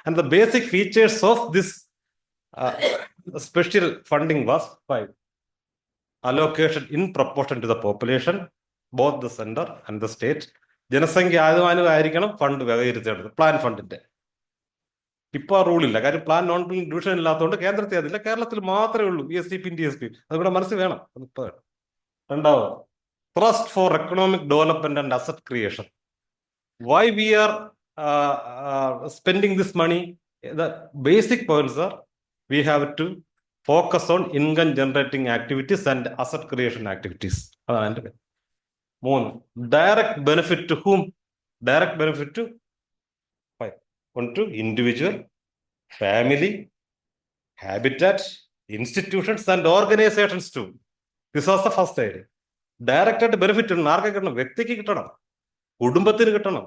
And the basic features of this special funding was 5. Allocation in proportion to the population, both the center and the state. ജനസംഖ്യ ആയിരിക്കണം ഫണ്ട് വകയിരുത്തേണ്ടത്, പ്ലാൻ ഫണ്ടിന്റെ. ഇപ്പൊ ആ റൂളില്ല, കാര്യം പ്ലാൻ നോൺ പ്ലാൻ ഡിവിഷൻ ഇല്ലാത്തതുകൊണ്ട് കേന്ദ്രത്തിൽ അതില്ല, കേരളത്തിൽ മാത്രമേ ഉള്ളൂ SCP TSP. അതുകൂടെ മനസ്സിൽ വേണം. അതിപ്പോ രണ്ടാമത്, trust for economic development and asset creation. Why we are spending this money? The basic points are, we have to focus on income generating activities and asset creation activities. അതാണ് എൻ്റെ പേര്. 3, direct benefit to whom? Direct benefit to 5. 1 to individual, family, habitat, institutions and organizations too. This was the first idea. Direct ആയിട്ട് benefit ആർക്കെ കിട്ടണം? വ്യക്തിക്ക് കിട്ടണം, കുടുംബത്തിന് കിട്ടണം,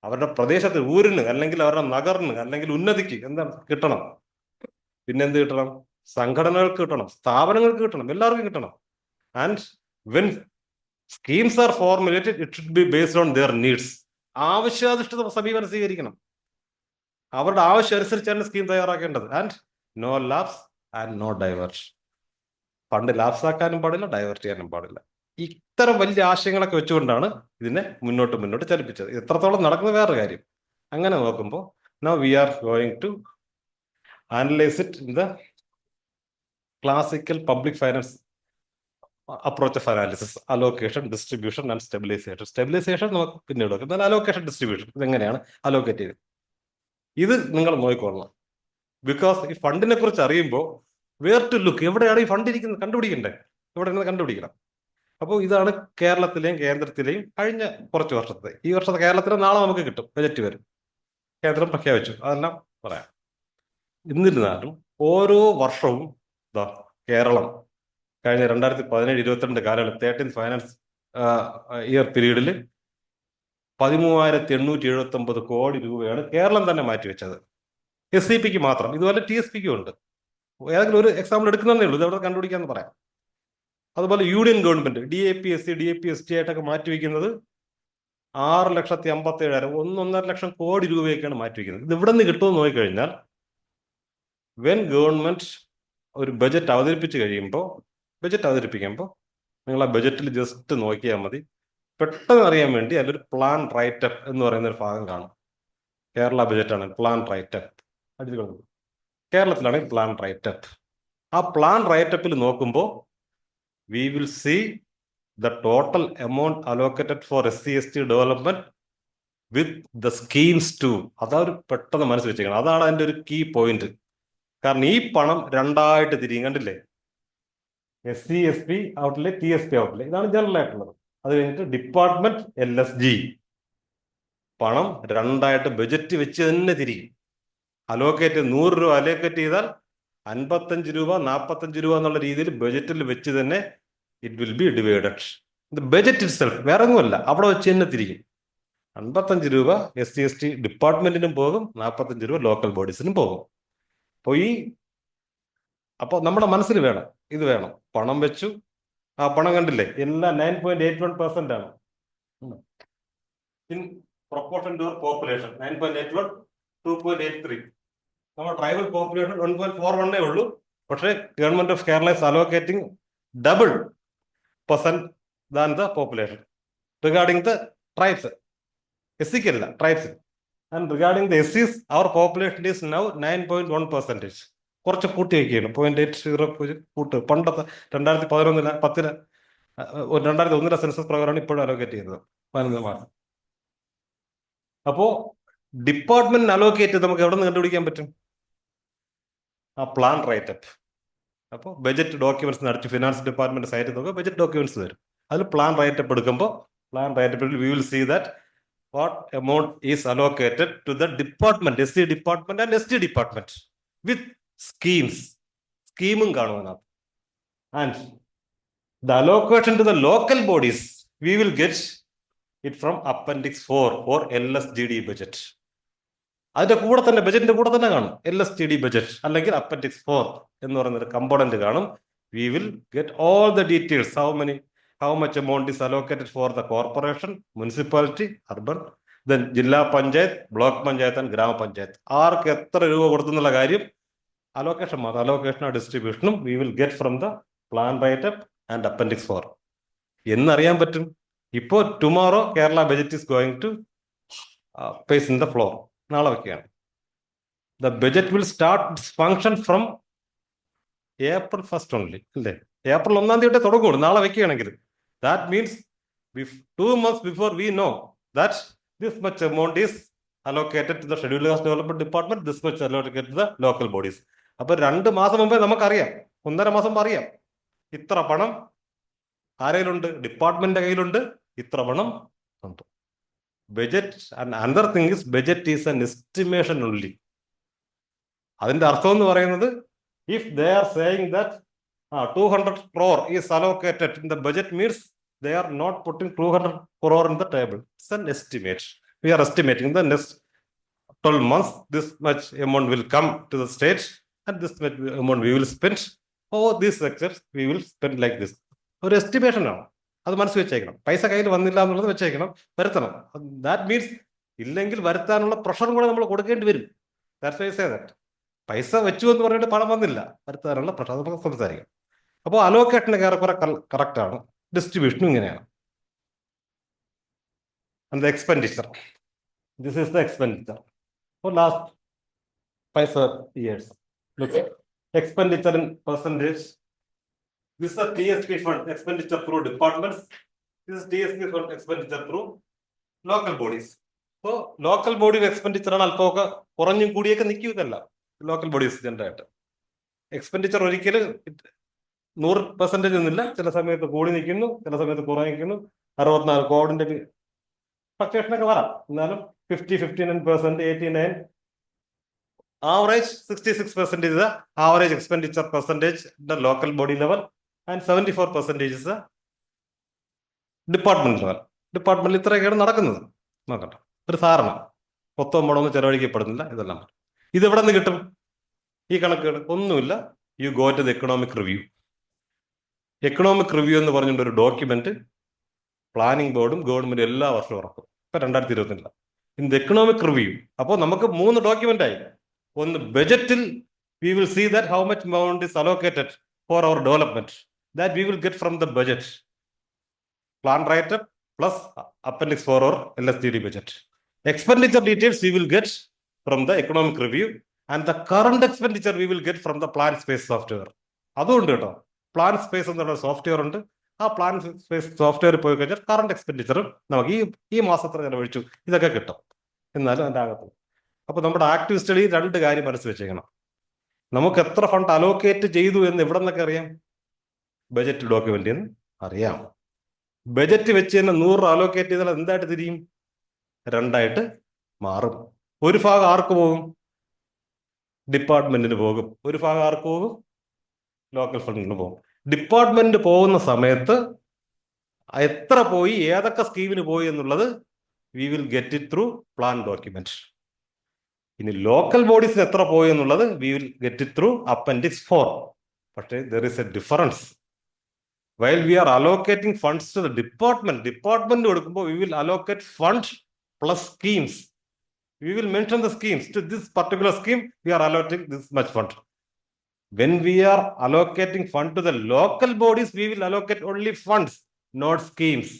അവരുടെ പ്രദേശത്ത്, ഊരിന്, അല്ലെങ്കിൽ അവരുടെ നഗറിന്, അല്ലെങ്കിൽ ഉന്നതിക്ക് എന്താണ് കിട്ടണം. പിന്നെന്ത് കിട്ടണം? സംഘടനകൾക്ക് കിട്ടണം, സ്ഥാപനങ്ങൾക്ക് കിട്ടണം, എല്ലാവർക്കും കിട്ടണം. And when schemes are formulated, it should be based on their needs. ആവശ്യാധിഷ്ഠിത സമീപനം സ്വീകരിക്കണം. അവരുടെ ആവശ്യം അനുസരിച്ചാണ് സ്കീം തയ്യാറാക്കേണ്ടത്. And no lapse and no diversion. Fund lapse ആക്കാനും പാടില്ല, ഡൈവേർട്ട് ചെയ്യാനും പാടില്ല. ഇത്തരം വലിയ ആശയങ്ങളൊക്കെ വെച്ചുകൊണ്ടാണ് ഇതിനെ മുന്നോട്ട് ചലിപ്പിച്ചത്. എത്രത്തോളം നടക്കുന്നത് വേറൊരു കാര്യം. അങ്ങനെ നോക്കുമ്പോൾ now we are going to analyze it in the classical public finance approach of analysis: allocation, distribution and stabilization. Stabilization നമുക്ക് പിന്നീട് നോക്കാം. എന്നാൽ allocation, distribution ഇതെങ്ങനെയാണ് അലോക്കേറ്റ് ചെയ്ത്, ഇത് നിങ്ങൾ നോക്കിക്കൊള്ളണം. ബിക്കോസ് ഈ ഫണ്ടിനെ കുറിച്ച് അറിയുമ്പോൾ വേർ ടു ലുക്ക്, എവിടെയാണ് ഈ ഫണ്ട് ഇരിക്കുന്നത് കണ്ടുപിടിക്കണ്ടേ, എവിടെയാണ് കണ്ടുപിടിക്കണം. അപ്പോൾ ഇതാണ് കേരളത്തിലെയും കേന്ദ്രത്തിലെയും കഴിഞ്ഞ കുറച്ച് വർഷത്തെ. ഈ വർഷത്തെ കേരളത്തിലെ നാളെ നമുക്ക് കിട്ടും, ബജറ്റ് വരും, കേന്ദ്രം പ്രഖ്യാപിച്ചു, അതെല്ലാം പറയാം. എന്നിരുന്നാലും ഓരോ വർഷവും കേരളം കഴിഞ്ഞ 2017-22 കാലയളവ് 13th ഫൈനാൻസ് ഇയർ പീരീഡിൽ 13,879 കോടി രൂപയാണ് കേരളം തന്നെ മാറ്റിവെച്ചത്. SCPക്ക് മാത്രം. ഇതുപോലെ TSPക്കും ഉണ്ട്. ഏതെങ്കിലും ഒരു എക്സാമ്പിൾ എടുക്കുന്നതേ ഉള്ളൂ, ഇതവിടെ കണ്ടുപിടിക്കാന്ന് പറയാം. അതുപോലെ യൂണിയൻ ഗവൺമെന്റ് DAPSC, DAPST ആയിട്ടൊക്കെ മാറ്റിവെക്കുന്നത് 6,57,000, 1.5 ലക്ഷം കോടി രൂപയൊക്കെയാണ് മാറ്റിവെക്കുന്നത്. ഇത് ഇവിടെ നിന്ന് കിട്ടുമെന്ന് നോക്കിക്കഴിഞ്ഞാൽ, വെൻ ഗവൺമെന്റ് ഒരു ബജറ്റ് അവതരിപ്പിക്കുമ്പോൾ നിങ്ങൾ ആ ബജറ്റിൽ ജസ്റ്റ് നോക്കിയാൽ മതി. പെട്ടെന്ന് അറിയാൻ വേണ്ടി അതിലൊരു പ്ലാൻ റൈറ്റപ്പ് എന്ന് പറയുന്ന ഒരു ഭാഗം കാണും. കേരള ബജറ്റാണ് പ്ലാൻ റൈറ്റപ്പ്. കേരളത്തിലാണ് പ്ലാൻ റൈറ്റപ്പ്. ആ പ്ലാൻ റൈറ്റപ്പിൽ നോക്കുമ്പോൾ we will see the total amount allocated for SC/ST development with the schemes too. അതൊരു പെട്ടെന്ന് മനസ്സിൽ വെച്ചേക്കണം. അതാണ് അതിൻ്റെ ഒരു കീ പോയിന്റ്. കാരണം ഈ പണം രണ്ടായിട്ട് തിരിയും, കണ്ടില്ലേ? SC/SP ഔട്ട്ലെ, TSP ഔട്ട്ലെ, ഇതാണ് ജനറൽ ആയിട്ടുള്ളത്. അത് കഴിഞ്ഞിട്ട് ഡിപ്പാർട്ട്മെന്റ് LSG, പണം രണ്ടായിട്ട് ബജറ്റ് വെച്ച് തന്നെ തിരിയും. അലോക്കേറ്റ് 100 രൂപ അലോക്കേറ്റ് ചെയ്താൽ 55 രൂപ 45 രൂപ എന്നുള്ള രീതിയിൽ ബജറ്റിൽ വെച്ച് തന്നെ it will be divided. Budget it self വേറെ ഒന്നുമല്ല, അവിടെ വെച്ച് തന്നെ തിരിക്കും. 55 രൂപ SC/ST ഡിപ്പാർട്ട്മെന്റിനും പോകും, 45 രൂപ ലോക്കൽ ബോഡീസിനും പോകും. അപ്പോൾ നമ്മുടെ മനസ്സിൽ വേണം, ഇത് വേണം. പണം വെച്ചു, ആ പണം കണ്ടില്ലേ, എല്ലാം 9.81% ആണ്. In proportion to population 9.81, 2.83. നമ്മുടെ ട്രൈബൽ പോപ്പുലേഷൻ 1.41 ഉള്ളൂ. പക്ഷേ government of Kerala is allocating double percent than the population regarding the tribes. SC അല്ല, tribes. And regarding the SCs, our population is now 9.1%. കുറച്ച് കൂട്ടി വയ്ക്കുകയാണ്, 0.80 കൂട്ട്. പണ്ടത്തെ 2011 2001 സെൻസസ് പ്രകാരമാണ് ഇപ്പോഴും അലോക്കേറ്റ് ചെയ്യുന്നത് 11 മാസം. അപ്പോ ഡിപ്പാർട്ട്മെന്റിന് അലോക്കേറ്റ് നമുക്ക് എവിടെ നിന്ന് കണ്ടുപിടിക്കാൻ പറ്റും? ആ പ്ലാൻ റൈറ്റപ്പ്. അപ്പോൾ ബജറ്റ് ഡോക്യുമെന്റ്സ് നടത്തി ഫിനാൻസ് ഡിപ്പാർട്ട്മെന്റ് സൈറ്റിൽ നോക്കുക, ബജറ്റ് ഡോക്യുമെന്റ്സ് വരും. അതിൽ പ്ലാൻ റൈറ്റപ്പ് എടുക്കുമ്പോൾ പ്ലാൻ റൈറ്റപ്പിൽ we will see that what amount is allocated to the department, SC department and ST department with schemes. Scheme കാണുവാനകത്ത്. And the allocation to the local bodies, we will get it from Appendix 4 or LSGD budget. അതിന്റെ കൂടെ തന്നെ, ബജറ്റിന്റെ കൂടെ തന്നെ കാണും LSGD budget അല്ലെങ്കിൽ Appendix 4 എന്ന് പറയുന്നൊരു കമ്പോണന്റ് കാണും. We will get all the details, how much amount is allocated for the corporation, municipality, urban, then ജില്ലാ പഞ്ചായത്ത്, ബ്ലോക്ക് പഞ്ചായത്ത് ആൻഡ് ഗ്രാമപഞ്ചായത്ത്. ആർക്ക് എത്ര രൂപ കൊടുത്തെന്നുള്ള കാര്യം അലോക്കേഷൻ മാത്രം, അലോക്കേഷനോ ഡിസ്ട്രിബ്യൂഷനും we will get from the plan writeup and appendix 4 എന്നറിയാൻ പറ്റും. ഇപ്പോൾ tomorrow Kerala budget is going to pace in the floor. നാളെ വയ്ക്കുകയാണ്. The budget will start function from April 1st only, അല്ലേ? April 1st തൊട്ടേ തുടങ്ങുള്ളൂ, നാളെ വെക്കുകയാണെങ്കിൽ. That means 2 months before we know that this much amount is allocated to the Scheduled Caste Development Department, this much allocated to the local bodies. അപ്പൊ 2 മാസം മുമ്പേ നമുക്കറിയാം, 1.5 മാസം അറിയാം, ഇത്ര പണം ആരെയിലുണ്ട്, ഡിപ്പാർട്ട്മെന്റിന്റെ കയ്യിലുണ്ട്, ഇത്ര പണം ഉണ്ട്. Budget and another thing is budget is an estimation only. അതിന്റെ അർത്ഥം എന്ന് പറയുന്നത്, if they are saying that 200 crore is allocated in the budget, means they are not putting 200 crore in the table. It's an estimate. We are estimating the next 12 months this much amount will come to the state and this much amount we will spend. These sectors we will spend like this. ഒരു estimation ആണ്, അത് മനസ്സിൽ വെച്ചേക്കണം. പൈസ കയ്യിൽ വന്നില്ല എന്നുള്ളത് വെച്ചേക്കണം, വരുത്തണം. ദാറ്റ് മീൻസ് ഇല്ലെങ്കിൽ വരുത്താനുള്ള പ്രഷറും കൂടെ നമ്മൾ കൊടുക്കേണ്ടി വരും. That's why say that. പൈസ വെച്ചു എന്ന് പറഞ്ഞിട്ട് പണം വന്നില്ല, വരുത്താനുള്ള പ്രശ്നം നമുക്ക് സംസാരിക്കാം. അപ്പോൾ അലോക്കേഷന് ഏറെക്കുറെ കറക്റ്റ് ആണ്, ഡിസ്ട്രിബ്യൂഷനും ഇങ്ങനെയാണ്. And the expenditure, this is the expenditure for last 5 years. Expenditure in percentage. This is the TSP fund expenditure through departments. This is TSP fund expenditure through local bodies. So local body expenditure ആണ് അല്പമൊക്കെ കുറഞ്ഞും കൂടിയൊക്കെ നിൽക്കുന്നതല്ല local bodies generate. Expenditure ഒരിക്കലും 100% ഒന്നുമില്ല, ചില സമയത്ത് കൂടി നിൽക്കുന്നു, ചില സമയത്ത് കുറഞ്ഞിരിക്കുന്നു. 64 കോഡിന്റെ ഫ്ലക്ച്വേഷനൊക്കെ വരാം. എന്നാലും 50, 59%, 89, average 66% is the average expenditure percentage at the local body level and 74% is the department level. ഡിപ്പാർട്ട്മെന്റിൽ ഇത്രയൊക്കെയാണ് നടക്കുന്നത്. നോക്കട്ടെ, ഒരു ധാരണ. മൊത്തം പണമൊന്നും ചെലവഴിക്കപ്പെടുന്നില്ല. ഇതെല്ലാം ഇത് എവിടെ നിന്ന് കിട്ടും ഈ കണക്കുകൾ? ഒന്നുമില്ല. You go to the economic review. Economic review എന്ന് പറഞ്ഞുകൊണ്ട് ഒരു ഡോക്യുമെന്റ് പ്ലാനിംഗ് ബോർഡും ഗവൺമെന്റും എല്ലാ വർഷവും ഇറക്കും. ഇപ്പൊ 2022 ഇൻ ദ എക്കണോമിക് റിവ്യൂ. അപ്പോൾ നമുക്ക് 3 ഡോക്യുമെന്റ് ആയി. ഒന്ന് ബജറ്റിൽ we will see that how much amount is allocated for our development. That we will get from the budget. Plan writeup plus appendix 4 or LSGD budget. Expenditure details we will get from the economic review and the current expenditure we will get from the plan space software. അതുകൊണ്ട് കേട്ടോ, plan space എന്നുള്ള software ഉണ്ട്. ആ plan space software പോയി കഴിഞ്ഞാൽ current എക്സ്പെൻഡിച്ചറും നമുക്ക് ഈ മാസത്തിൽ ചെലവഴിച്ചു ഇതൊക്കെ കിട്ടും. എന്നാലും അതിൻ്റെ അകത്ത് അപ്പോൾ നമ്മുടെ ആക്റ്റീവ് സ്റ്റഡി 2 കാര്യം മനസ്സിൽ വെച്ചേക്കണം. നമുക്ക് എത്ര ഫണ്ട് അലോക്കേറ്റ് ചെയ്തു എന്ന് എവിടെ നിന്നൊക്കെ അറിയാം? ബജറ്റ് ഡോക്യുമെന്റിൽ നിന്ന് അറിയാം. ബജറ്റ് വെച്ച് തന്നെ 100 അലോക്കേറ്റ് ചെയ്താൽ എന്തായിട്ട് തിരിയും? 2 ആയിട്ട് മാറും. ഒരു ഭാഗം ആർക്ക് പോകും? ഡിപ്പാർട്ട്മെന്റിന് പോകും. ഒരു ഭാഗം ആർക്ക് പോകും? ലോക്കൽ ഫണ്ടിന് പോകും. ഡിപ്പാർട്ട്മെന്റ് പോകുന്ന സമയത്ത് എത്ര പോയി, ഏതൊക്കെ സ്കീമിന് പോയി എന്നുള്ളത് V will get it through plan document. ഇനി ലോക്കൽ ബോഡീസിന് എത്ര പോയി എന്നുള്ളത് V will get it through appendix 4. പക്ഷേ there is A difference. While we are allocating funds to the department കൊടുക്കുമ്പോൾ we will allocate fund plus schemes. We will mention the schemes. To this particular scheme, we are allocating this much fund. When we are allocating fund to the local bodies, we will allocate only funds, not schemes.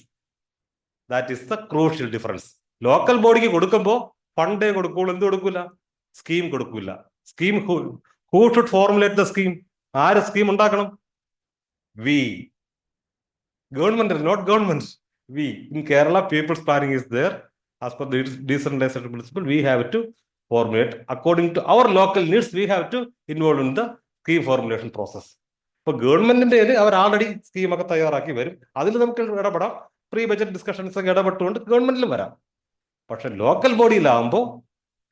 That is the crucial difference. Local body കൊടുക്കുമ്പോൾ funday കൊടുക്കുള്ളൂ, എന്ത് കൊടുക്കൂല? Scheme കൊടുക്കൂല. Scheme who should formulate the scheme? ആര് scheme ഉണ്ടാക്കണം? We. Government, not government. We. In Kerala, people's planning is there. As per the decentralized principle, we have to formulate according to our local needs. We have to involve in the scheme formulation process. ഇപ്പോൾ ഗവൺമെന്റിന്റെ അവർ already സ്കീമൊക്കെ തയ്യാറാക്കി വരും. അതിൽ നമുക്ക് ഇടപെടാം. Pre budget discussions ഒക്കെ ഇടപെട്ടുകൊണ്ട് ഗവൺമെന്റിലും വരാം. പക്ഷെ local ബോഡിയിലാവുമ്പോൾ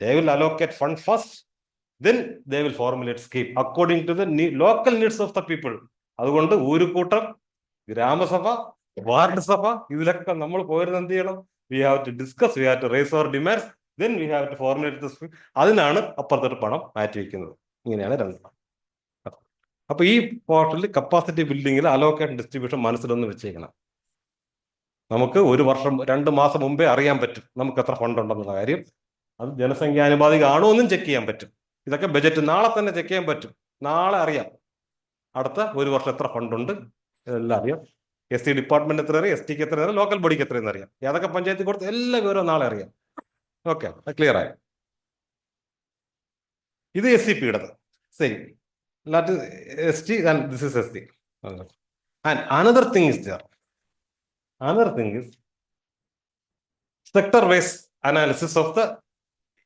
they will allocate fund first, then they will formulate scheme according to the local needs of the people. അതുകൊണ്ട് ഊരുകൂട്ടം, ഗ്രാമസഭ, വാർഡ് സഭ, ഇതിലൊക്കെ നമ്മൾ പോയിരുന്ന എന്ത് ചെയ്യണം? We have to discuss, we have to raise our demands, then we have to formulate the scheme. അതിനാണ് അപ്പുറത്തൊരു പണം മാറ്റിവെക്കുന്നത്. ഇങ്ങനെയാണ് രണ്ടെണ്ണം. അപ്പൊ ഈ പോർട്ടലിൽ കപ്പാസിറ്റി ബിൽഡിങ്ങിൽ അലോക്കേഷൻ ഡിസ്ട്രിബ്യൂഷൻ മനസ്സിലൊന്ന് വെച്ചേക്കണം. നമുക്ക് ഒരു വർഷം 2 മാസം മുമ്പേ അറിയാൻ പറ്റും നമുക്ക് എത്ര ഫണ്ട് ഉണ്ടെന്നുള്ള കാര്യം. അത് ജനസംഖ്യാനുപാതിക ആണോ എന്നും ചെക്ക് ചെയ്യാൻ പറ്റും. ഇതൊക്കെ ബജറ്റ് നാളെ തന്നെ ചെക്ക് ചെയ്യാൻ പറ്റും. നാളെ അറിയാം അടുത്ത ഒരു വർഷം എത്ര ഫണ്ടുണ്ട്, ഇതെല്ലാം അറിയാം. SC ഡിപ്പാർട്ട്മെന്റ് എത്ര അറിയാം, ST എത്ര അറിയാം, ലോക്കൽ ബോഡിക്ക് എത്രയെന്ന് അറിയാം, ഏതൊക്കെ പഞ്ചായത്തിൽ കൊടുത്ത് എല്ലാ വിവരവും നാളെ അറിയാം. ഓക്കെ, ക്ലിയർ ആയി. ഇത് SCP-യുടേത്. Same ST and this is SC. And another thing is there. Another thing is sector-wise analysis of the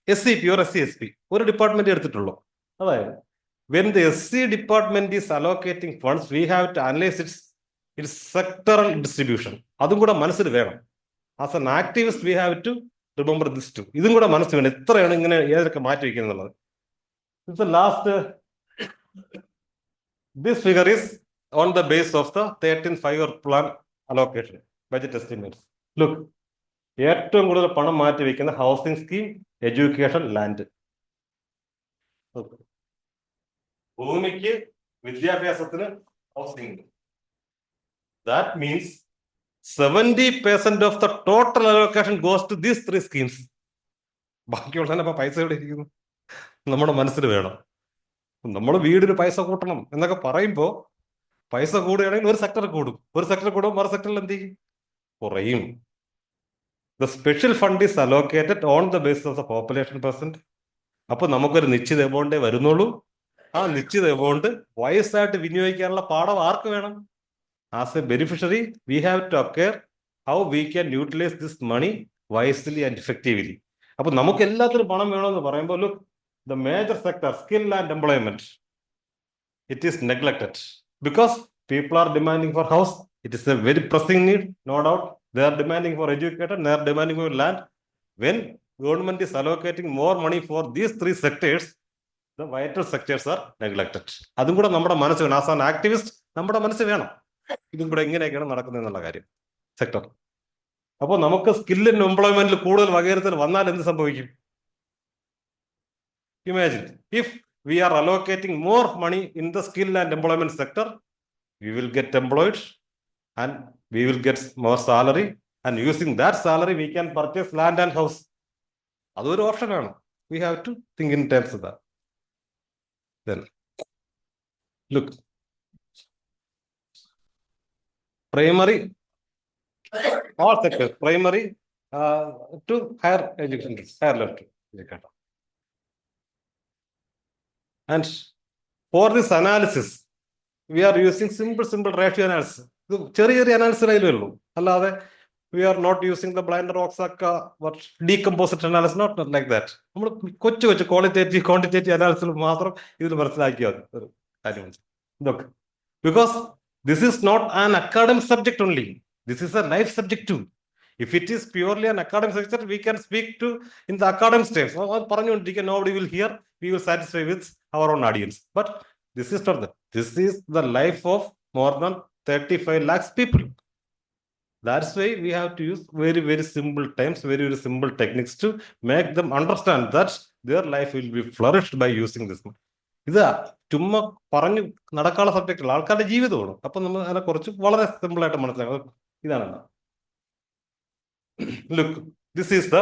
SCP or SCSP. ഒരു ഡിപ്പാർട്ട്മെന്റ് എടുത്തിട്ടുള്ളൂ. അതായത് when the SC department is allocating funds, we have to analyze its sectoral distribution. അതും കൂടെ മനസ്സിൽ വേണം. As an activist, we have to remember this too. ഇതും കൂടെ മനസ്സിൽ വേണം. എത്രയാണ് ഇങ്ങനെ ഏതൊക്കെ മാറ്റി വയ്ക്കുന്നത്. The last, this figure is on the base of the 13th 5-year plan allocation, budget estimates. Look, ഏറ്റവും കൂടുതൽ പണം മാറ്റി വയ്ക്കുന്ന ഹൗസിംഗ് സ്കീം, എഡ്യൂക്കേഷൻ, ലാൻഡ്. ഭൂമിക്ക്, വിദ്യാഭ്യാസത്തിന്, housing. That means 70% of the total allocation goes to these 3 schemes. ബാക്കിയുള്ളതിനപ്പോ പൈസ എവിടെ ഇരിക്കുന്നു? നമ്മുടെ മനസ്സിൽ വേണം. നമ്മൾ വീടിന് പൈസ കൂട്ടണം എന്നൊക്കെ പറയുമ്പോൾ പൈസ കൂടുകയാണെങ്കിൽ ഒരു സെക്ടർ കൂടും. ഒരു സെക്ടർ കൂടുമ്പോൾ മറു സെക്ടറിൽ എന്ത് ചെയ്യും? കുറയും. The special fund is allocated on the basis of the population percent. അപ്പൊ നമുക്കൊരു നിശ്ചിത എമൗണ്ടേ വരുന്നുള്ളൂ. ആ നിശ്ചിത എമൗണ്ട് വയസ്സായിട്ട് വിനിയോഗിക്കാനുള്ള പാഠം ആർക്ക് വേണം? As a beneficiary we have to acquire how we can utilise this money wisely and effectively. അപ്പൊ നമുക്ക് എല്ലാത്തിനും പണം വേണമെന്ന് പറയുമ്പോൾ look, the major sector, skill and employment, it is neglected because people are demanding for house. It is a very pressing need, no doubt. They are demanding for education, they are demanding for land. When government is allocating more money for these 3 sectors, the vital sectors are neglected. അതും കൂടെ നമ്മുടെ മനസ്സ് വേണം. As an activist നമ്മുടെ മനസ്സ് വേണം. ഇതും കൂടെ എങ്ങനെയൊക്കെയാണ് നടക്കുന്നത് എന്നുള്ള കാര്യം സെക്ടർ. അപ്പോൾ നമുക്ക് സ്കില്ലിനും എംപ്ലോയ്മെന്റിൽ കൂടുതൽ വകയിരുത്തൽ വന്നാൽ എന്ത് സംഭവിക്കും? Imagine if we are allocating more money in the skill and employment sector, we will get employed and we will get more salary, and using that salary we can purchase land and house. അതൊരു ഓപ്ഷനാണ്. We have to think in terms of that. Then look, primary, all sectors, primary to higher education, higher level education. And for this analysis, we are using simple ratio analysis. ചെറിയ analysis അതിലേ ഉള്ളൂ. അല്ലാതെ we are not using the blinder Oaxaca what decomposite analysis, not like that. നമ്മൾ കൊച്ചു qualitative quantitative analysis മാത്രം ഇതിൽ മനസ്സിലാക്കിയാൽ ഒരു കാര്യം. ഇതൊക്കെ because this is not an academic subject only. This is a life subject too. If it is purely an academic subject, we can speak to in the academic terms. പറഞ്ഞുകൊണ്ടിരിക്കുക, nobody will hear. we will satisfy with our own audience. But this is not this is the life of more than 35 lakhs people. That's why we have to use very, very simple terms, very, very simple techniques to make them understand that their life will be flourished by using this. ഇത് ചുമ്മാ പറഞ്ഞു നടക്കാനുള്ള സബ്ജക്റ്റുകൾ ആൾക്കാരുടെ ജീവിതമാണ്. അപ്പൊ നമ്മൾ അതിനെ കുറിച്ച് വളരെ സിമ്പിൾ ആയിട്ട് മനസ്സിലാക്കുക. ഇതാണ് look, this is the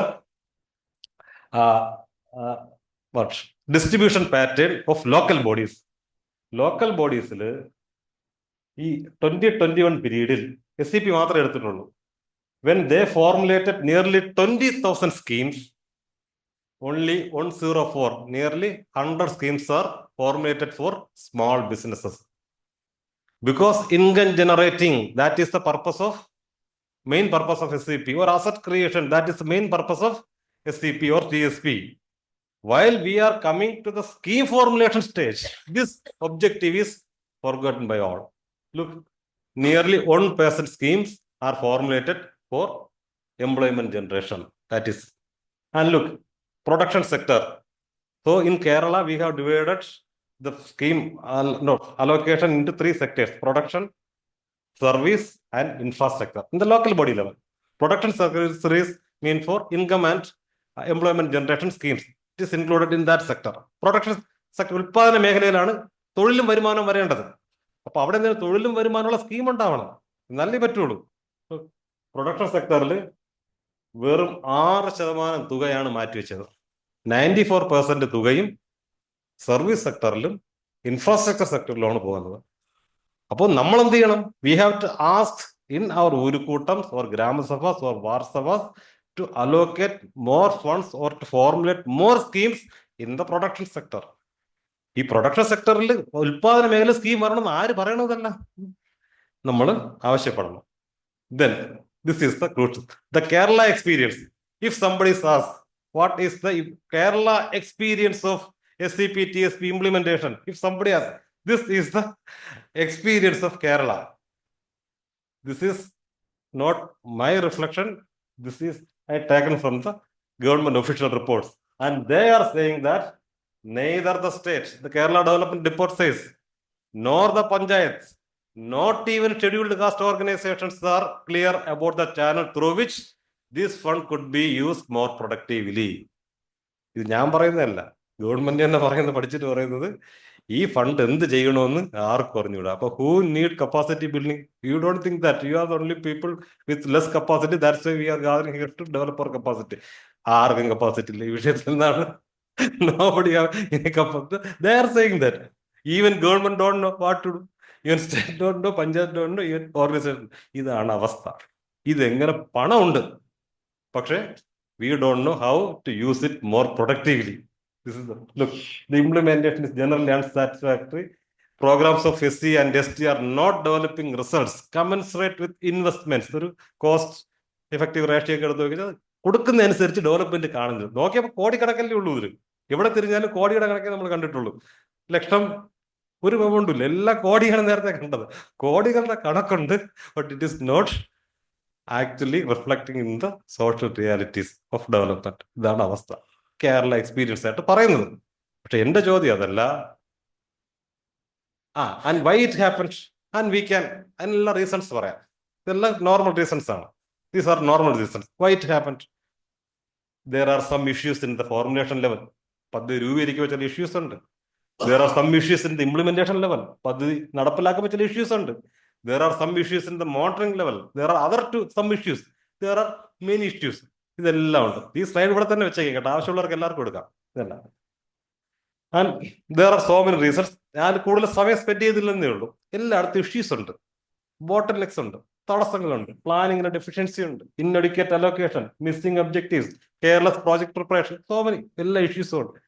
what distribution pattern of local bodies. Local ബോഡീസിൽ ഈ 2021 പീരീഡിൽ SCP മാത്രമേ എടുത്തിട്ടുള്ളൂ. When they formulated nearly 20,000 schemes, only 104, nearly 100 schemes are formulated for small businesses. Because income generating, that is the purpose of, main purpose of SCP, or asset creation, that is the main purpose of SCP or TSP. While we are coming to the scheme formulation stage, this objective is forgotten by all. Look, nearly 1% schemes are formulated for employment generation. That is, and look, production sector. So in Kerala, we have divided the scheme allocation into 3 sectors: production, service, and infrastructure. In the local body level, production service mean for income and employment generation schemes. It is included in that sector. Production sector ഉൽപാദന മേഖലയിലാണ് തൊഴിലും വരുമാനം വരേണ്ടത്. അപ്പൊ അവിടെ നിന്ന് തൊഴിലും വരുമാനമുള്ള സ്കീം ഉണ്ടാവണം, എന്നാലേ പറ്റുള്ളൂ. പ്രൊഡക്ഷൻ സെക്ടറിൽ വെറും 6% തുകയാണ് മാറ്റിവെച്ചത്. 94% തുകയും സർവീസ് സെക്ടറിലും ഇൻഫ്രാസ്ട്രക്ചർ സെക്ടറിലുമാണ് പോകുന്നത്. അപ്പോൾ നമ്മൾ എന്ത് ചെയ്യണം? We have to ask in our oorukoottams or gramasabhas or wardsabhas to allocate more funds or to formulate more schemes in the production sector. ഈ പ്രൊഡക്ഷൻ സെക്ടറിൽ ഉൽപാദന മേഖല സ്കീം വരണമെന്ന് ആര് പറയണതല്ല, നമ്മൾ ആവശ്യപ്പെടണം. Then this is the crucial, the Kerala experience. If somebody asks what is the Kerala experience of SCP TSP implementation, if somebody asks, this is the experience of Kerala. This is not my reflection. This is taken from the government official reports, and they are saying that neither the state, the Kerala Development Report says, nor the panchayats, not even scheduled caste organizations are clear about the channel through which this fund could be used more productively. ഇത് ഞാൻ പറയുന്നതല്ല, government തന്നെ പഠിച്ചിട്ട് പറയുന്നത് ഈ fund എന്ത് ചെയ്യണമെന്ന് ആർക്കും അറിഞ്ഞൂടാ. അപ്പൊ who need capacity building? You don't think that you are the only people with less capacity, that's why we are gathering here to develop our capacity. ആർക്കും കപ്പാസിറ്റി ഇല്ല ഈ വിഷയത്തിൽ നിന്നാണ്. Nobody have any capacity. They are saying that even government don't know what to do, even state don't know, panchayat don't know, even organization. ഇതാണ് അവസ്ഥ. ഇതെങ്ങനെ പണമുണ്ട്, പക്ഷെ we don't know how to use it more productively. This is look, the implementation is generally unsatisfactory. Programs of SC and ST are not developing results commensurate with investments. ഒരു cost effective ratio ഒക്കെ എടുത്ത് നോക്കിയാൽ കൊടുക്കുന്നതനുസരിച്ച് development കാണുന്നത്. നോക്കിയപ്പോൾ കോടിക്കണക്കല്ലേ ഉള്ളൂ. ഇതിൽ എവിടെ തിരിഞ്ഞാലും കോടിയുടെ കണക്കേ നമ്മൾ കണ്ടിട്ടുള്ളൂ. ലക്ഷം ഒരു എമൗണ്ടില്ല, എല്ലാ കോടിയാണ് നേരത്തെ കണ്ടത്. കോടികളുടെ കണക്കുണ്ട്, but it is not actually reflecting in the social realities of development. ഇതാണ് അവസ്ഥ, കേരള എക്സ്പീരിയൻസ് ആയിട്ട് പറയുന്നത്. പക്ഷെ എന്റെ ചോദ്യം അതല്ല. And why it happens, and we can അതിനുള്ള റീസൺസ് പറയാം. ഇതെല്ലാം നോർമൽ റീസൺസ് ആണ്. These are normal reasons. Why it happened? There are some issues in the formulation level. പദ്ധതി രൂപീകരിക്കുമ്പോൾ ചില ഇഷ്യൂസ് ഉണ്ട്. There are some issues in the implementation level. പദ്ധതി നടപ്പിലാക്കുമ്പോൾ ചില ഇഷ്യൂസ് ഉണ്ട്. There are some issues in the monitoring level. There are other some issues. There are many issues. ഇതെല്ലാം ഉണ്ട്. ഈ സ്ലൈഡ് ഇവിടെ തന്നെ വെച്ചേക്കാം കേട്ടോ, ആവശ്യമുള്ളവർക്ക് എല്ലാവർക്കും എടുക്കാം. ഇതെല്ലാം. And there are so many reasons. ഞാൻ കൂടുതൽ സമയം സ്പെൻഡ് ചെയ്തില്ലെന്നേ ഉള്ളൂ. എല്ലായിടത്തും ഇഷ്യൂസ് ഉണ്ട്, ബോട്ടിൽ നെക്സ് ഉണ്ട്, തടസ്സങ്ങളുണ്ട്, പ്ലാനിങ്ങിന്റെ ഡെഫിഷ്യൻസി ഉണ്ട്, inadequate allocation, missing objectives, careless project preparation, so many, എല്ലാ ഇഷ്യൂസും ഉണ്ട്.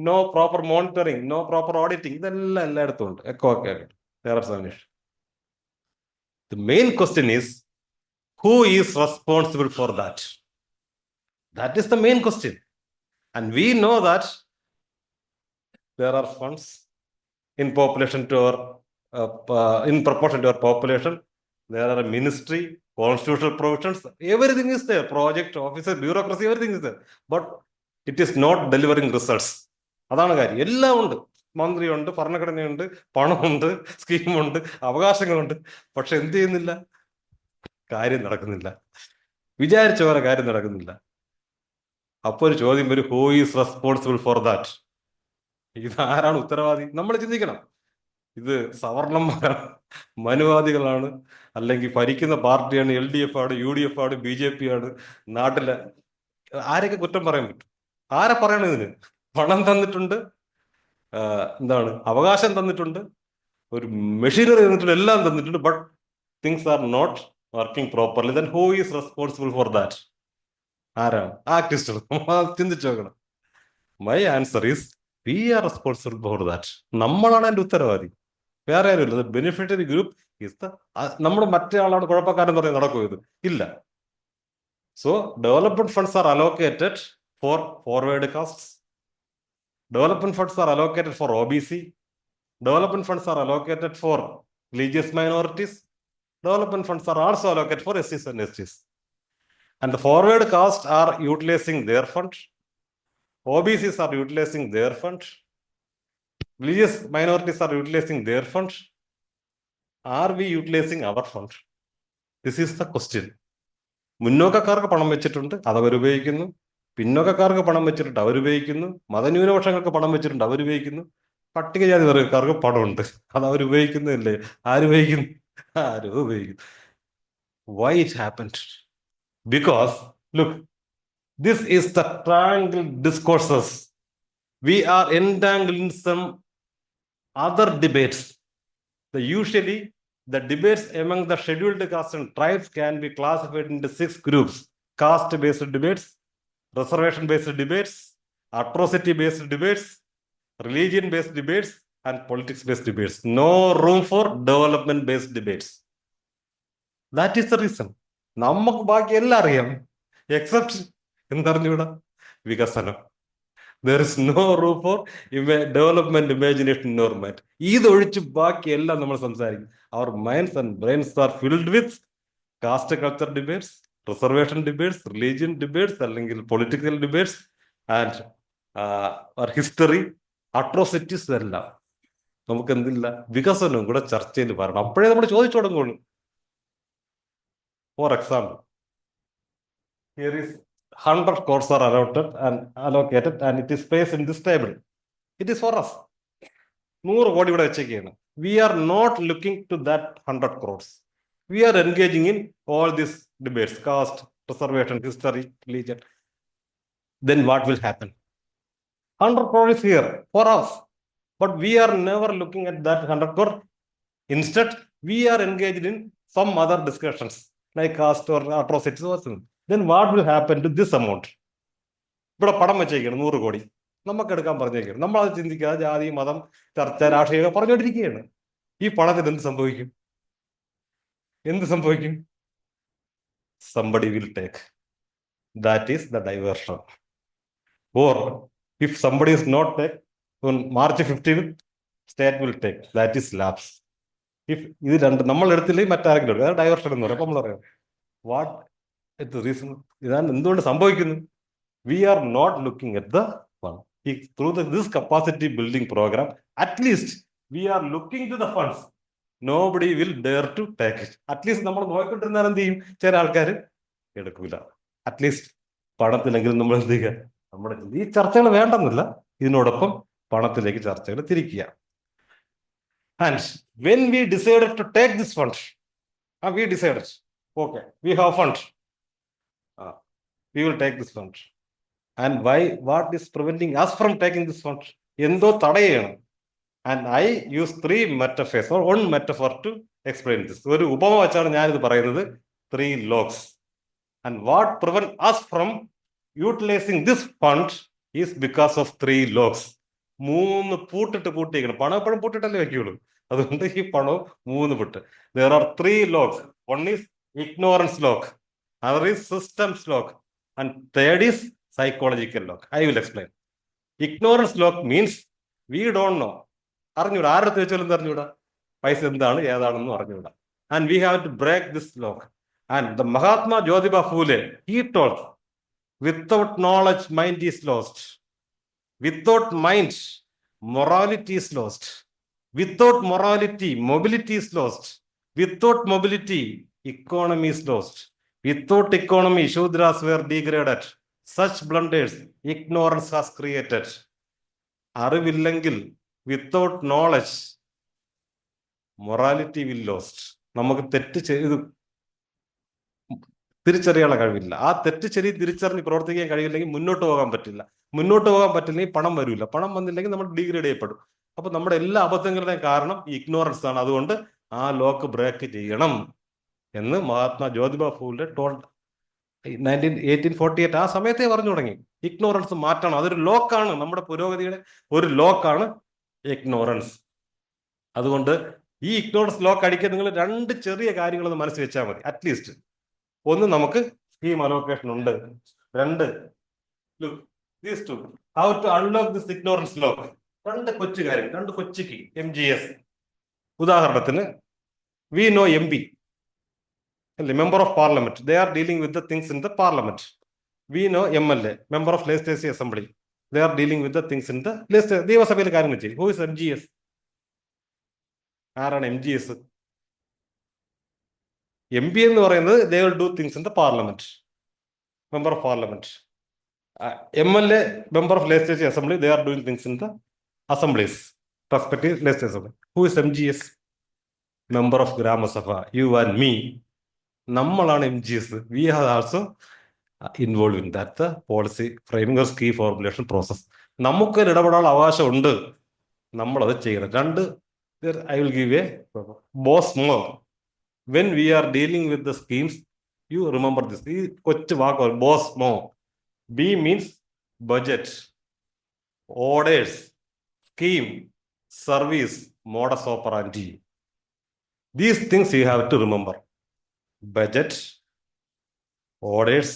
No proper monitoring, no proper auditing, ഇതെല്ലാം എല്ലായിടത്തും ഉണ്ട്. The main question is, who is responsible for that? That is the main question. And we know that there are funds in population to our in proportion to our population. There are a ministry, constitutional provisions, everything is there, project officer, bureaucracy, everything is there, but it is not delivering results. അതാണ് കാര്യം. എല്ലാം ഉണ്ട്. മന്ത്രിയുണ്ട്, ഭരണഘടനയുണ്ട്, പണമുണ്ട്, സ്കീമുണ്ട്, അവകാശങ്ങളുണ്ട്. പക്ഷെ എന്ത് ചെയ്യുന്നില്ല? കാര്യം നടക്കുന്നില്ല. വിചാരിച്ച പോലെ കാര്യം നടക്കുന്നില്ല. അപ്പോൾ ഒരു ചോദ്യം വരും, who is responsible for that? ഇതാരാണ് ഉത്തരവാദി? നമ്മൾ ചിന്തിക്കണം. ഇത് സവർണന്മാരാണ്, മനുവാദികളാണ്, അല്ലെങ്കിൽ ഭരിക്കുന്ന പാർട്ടിയാണ്, LDF ആണ്, UDF ആണ്, BJP ആണ്, നാട്ടിലെ ആരൊക്കെ കുറ്റം പറയാൻ പറ്റും? ആരെ പറയണം ഇതിന്? പണം തന്നിട്ടുണ്ട്, എന്താണ്, അവകാശം തന്നിട്ടുണ്ട്, ഒരു മെഷീനറി തന്നിട്ടുണ്ട്, എല്ലാം തന്നിട്ടുണ്ട്. But things are not working properly. Then who is responsible for that? ആരാണ്? ആക്ടിവിസ്റ്റ്. ചിന്തിച്ചു നോക്കണം. My answer is we are responsible for that. നമ്മളാണ് അതിന്റെ ഉത്തരവാദി, വേറെ ആരുമില്ല. ബെനിഫിഷ്യറി ഗ്രൂപ്പ് ഈസ് ദ, നമ്മൾ മറ്റേ ആളാണ് കുഴപ്പക്കാരെന്ന് പറഞ്ഞാൽ നടക്കും ഇത്? ഇല്ല. So development funds R allocated four forward castes, development funds are allocated for OBC, development funds are allocated for religious minorities, development funds are also allocated for SCs and STs. And the forward caste are utilizing their fund, OBCs are utilizing their fund, religious minorities are utilizing their fund. Are we utilizing our fund? This is the question. മുന്നോക്കക്കാർക്ക് പണം വെച്ചിട്ടുണ്ട്, അതവർ ഉപയോഗിക്കുന്നു. പിന്നോക്കക്കാർക്ക് പണം വെച്ചിട്ടുണ്ട്, അവരുപയോഗിക്കുന്നു. മതന്യൂനപക്ഷങ്ങൾക്ക് പണം വെച്ചിട്ടുണ്ട്, അവരുപയോഗിക്കുന്നു. പട്ടികജാതി വർഗ്ഗക്കാർക്ക് പണമുണ്ട്, അത് അവരുപയോഗിക്കുന്നില്ലേ? ആരുപയോഗിക്കുന്നു? ആരും ഉപയോഗിക്കുന്നു. Why it happened? Because look, this is the triangle discourses. We are entangled in some other debates. Usually the debates among the scheduled castes and tribes can be classified into 6 groups: caste-based debates, reservation-based debates, atrocity-based debates, religion-based debates, and politics-based debates. No room for development-based debates. That is the reason. നമുക്ക് ബാക്കി എല്ലാം അറിയാം, except എന്തറിഞ്ഞൂടാ? വികസനം. There is no room for development, imagination in our mind. ഇതൊഴിച്ച് ബാക്കി എല്ലാം നമ്മൾ സംസാരിക്കും. Our minds and brains are filled with caste culture debates, reservation debates, religion debates, അല്ലെങ്കിൽ political debates, and our history, atrocities എല്ലാം. നമുക്ക് എന്തില്ല? വികസനവും കൂടെ ചർച്ചയിൽ വരണം. അപ്പോഴേ നമ്മൾ ചോദിച്ചു തുടങ്ങുള്ളൂ. For example, here is 100 crores are allocated and it is placed in this table. It is for us. 100 കോടി ഇവിടെ വെച്ചേക്കാണ്. We are not looking to that 100 crores. We are engaging in all these debates: caste, reservation, history, religion. Then what will happen? 100 crores is here for us, but we are never looking at that 100 crore. Instead, we are engaged in some other discussions like caste or atrocities or something. Then what will happen to this amount? ഇവിടെ പണം വെച്ചേക്കാണ് 100 കോടി, നമുക്ക് എടുക്കാൻ പറഞ്ഞേക്കാണ്. നമ്മൾ അത് ചിന്തിക്കാതെ ജാതി, മതം, ചർച്ച, രാഷ്ട്രീയം പറഞ്ഞുകൊണ്ടിരിക്കുകയാണ്. ഈ പണത്തിന് എന്ത് സംഭവിക്കും? എന്ത് സംഭവിക്കും? Somebody will take. That is the diversion. Or if somebody is not take, on March 15th, state will take. That is lapse. If ഇത് രണ്ട് നമ്മൾ എടുത്തില്ലെങ്കിൽ മറ്റാരെങ്കിലും എടുക്കും. അതാണ് ഡൈവേർഷൻ എന്ന് പറയാം. നമ്മൾ പറയാം വാട്ട് ഇറ്റ് റീസൺ. ഇതാണ് എന്തുകൊണ്ട് സംഭവിക്കുന്നു? We are not looking at the fund. Through this capacity building program, at least we are looking to the funds. Nobody will dare to take it. At least നമ്മൾ നോക്കിക്കൊണ്ടിരുന്നാൽ എന്ത് ചെയ്യും? ചില ആൾക്കാർ എടുക്കൂല. At least പണത്തിലെങ്കിലും നമ്മൾ എന്ത് ചെയ്യുക? നമ്മുടെ ഈ ചർച്ചകൾ വേണ്ടെന്നില്ല, ഇതിനോടൊപ്പം പണത്തിലേക്ക് ചർച്ചകൾ തിരിക്കുക. And when we decided to take this fund, we decided, okay, we have fund, we will take this fund. And why? What is preventing us from taking this fund? എന്തോ തടയണം. And I use 3 metaphors or 1 metaphor to explain this. ഒരു ഉപമ വെച്ചാണ് ഞാനിത് പറയുന്നത്. 3 logs. And what prevent us from utilizing this fund is because of 3 logs. 3 പൂട്ടിക്കണം. പണം എപ്പോഴും പൂട്ടിട്ടല്ലേ വെക്കുള്ളൂ. അതുകൊണ്ട് ഈ പണവും 3 പൂട്ട്. There are 3 logs. One is ignorance log, other is systems log, and third is psychological log. I will explain. Ignorance log means we don't know. അറിഞ്ഞൂടാ, ആരുടെ വെച്ചാലും അറിഞ്ഞൂടാ, പൈസ എന്താണ് ഏതാണെന്നും അറിഞ്ഞൂടാ. And we have to break this log. And the Mahatma Jyotiba Phule, he told, without knowledge mind is lost. Without mind, morality is lost. Without morality, mobility is lost. Without mobility, economy is lost. Without economy, Shudras were degraded. Such blunders ignorance has created. അറിവില്ലെങ്കിൽ, without knowledge, morality will lost. നമുക്ക് തെറ്റ് ചെയ്ത് തിരിച്ചറിയാനുള്ള കഴിവില്ല. ആ തെറ്റ് ശരി തിരിച്ചറിഞ്ഞ് പ്രവർത്തിക്കാൻ കഴിയില്ലെങ്കിൽ മുന്നോട്ട് പോകാൻ പറ്റില്ല. മുന്നോട്ട് പോകാൻ പറ്റില്ലെങ്കിൽ പണം വരില്ല. പണം വന്നില്ലെങ്കിൽ നമ്മൾ ഡീഗ്രേഡ് ചെയ്യപ്പെടും. അപ്പൊ നമ്മുടെ എല്ലാ അബദ്ധങ്ങളുടെയും കാരണം ഈ ഇഗ്നോറൻസ് ആണ്. അതുകൊണ്ട് ആ ലോക്ക് ബ്രേക്ക് ചെയ്യണം എന്ന് മഹാത്മാ ജ്യോതിബ ഫൂലെ 1848 ആ സമയത്തേ പറഞ്ഞു തുടങ്ങി. ഇഗ്നോറൻസ് മാറ്റണം. അതൊരു ലോക്കാണ്, നമ്മുടെ പുരോഗതിയുടെ ഒരു ലോക്കാണ് ഇഗ്നോറൻസ്. അതുകൊണ്ട് ഈ ഇഗ്നോറൻസ് ലോക്ക് അടിക്കാൻ നിങ്ങൾ 2 ചെറിയ കാര്യങ്ങളൊന്ന് മനസ്സിൽ വെച്ചാൽ മതി. അറ്റ്ലീസ്റ്റ് ഒന്ന്, നമുക്ക് സ്കീം അലോക്കേഷൻ ഉണ്ട്. 2, these 2, how to unlock this ignorance lock. 2 കൊച്ചു കാര്യം, 2 കൊച്ചുക്ക് MGS. ഉദാഹരണത്തിന്, we know MP, member of parliament, they are dealing with the things in the parliament. We know MLA, member of legislative assembly, they are dealing with the things in the നിയമസഭയിൽ കാര്യങ്ങൾ ചെയ്യും. Who is MGS? ആരാണ് MGS? MP എന്ന് പറയുന്നത് they will do things in the parliament, member of parliament. MLA, member of legislative assembly, they are doing things in the assemblies, respective legislative assembly. Who is MGS? Member of Grama Sabha, you and me. നമ്മളാണ് MGS. We are also involved in that, the policy framing or scheme formulation process. നമുക്ക് ഇടപെടാനുള്ള അവകാശമുണ്ട്, നമ്മളത് ചെയ്യണം. 2, I will give a boss more. When we are dealing with the schemes, you remember this. ഈ കൊച്ചു വാക്ക് boss more. B means budget, orders, scheme, service, modus operandi. These things you have to remember. Budget, orders.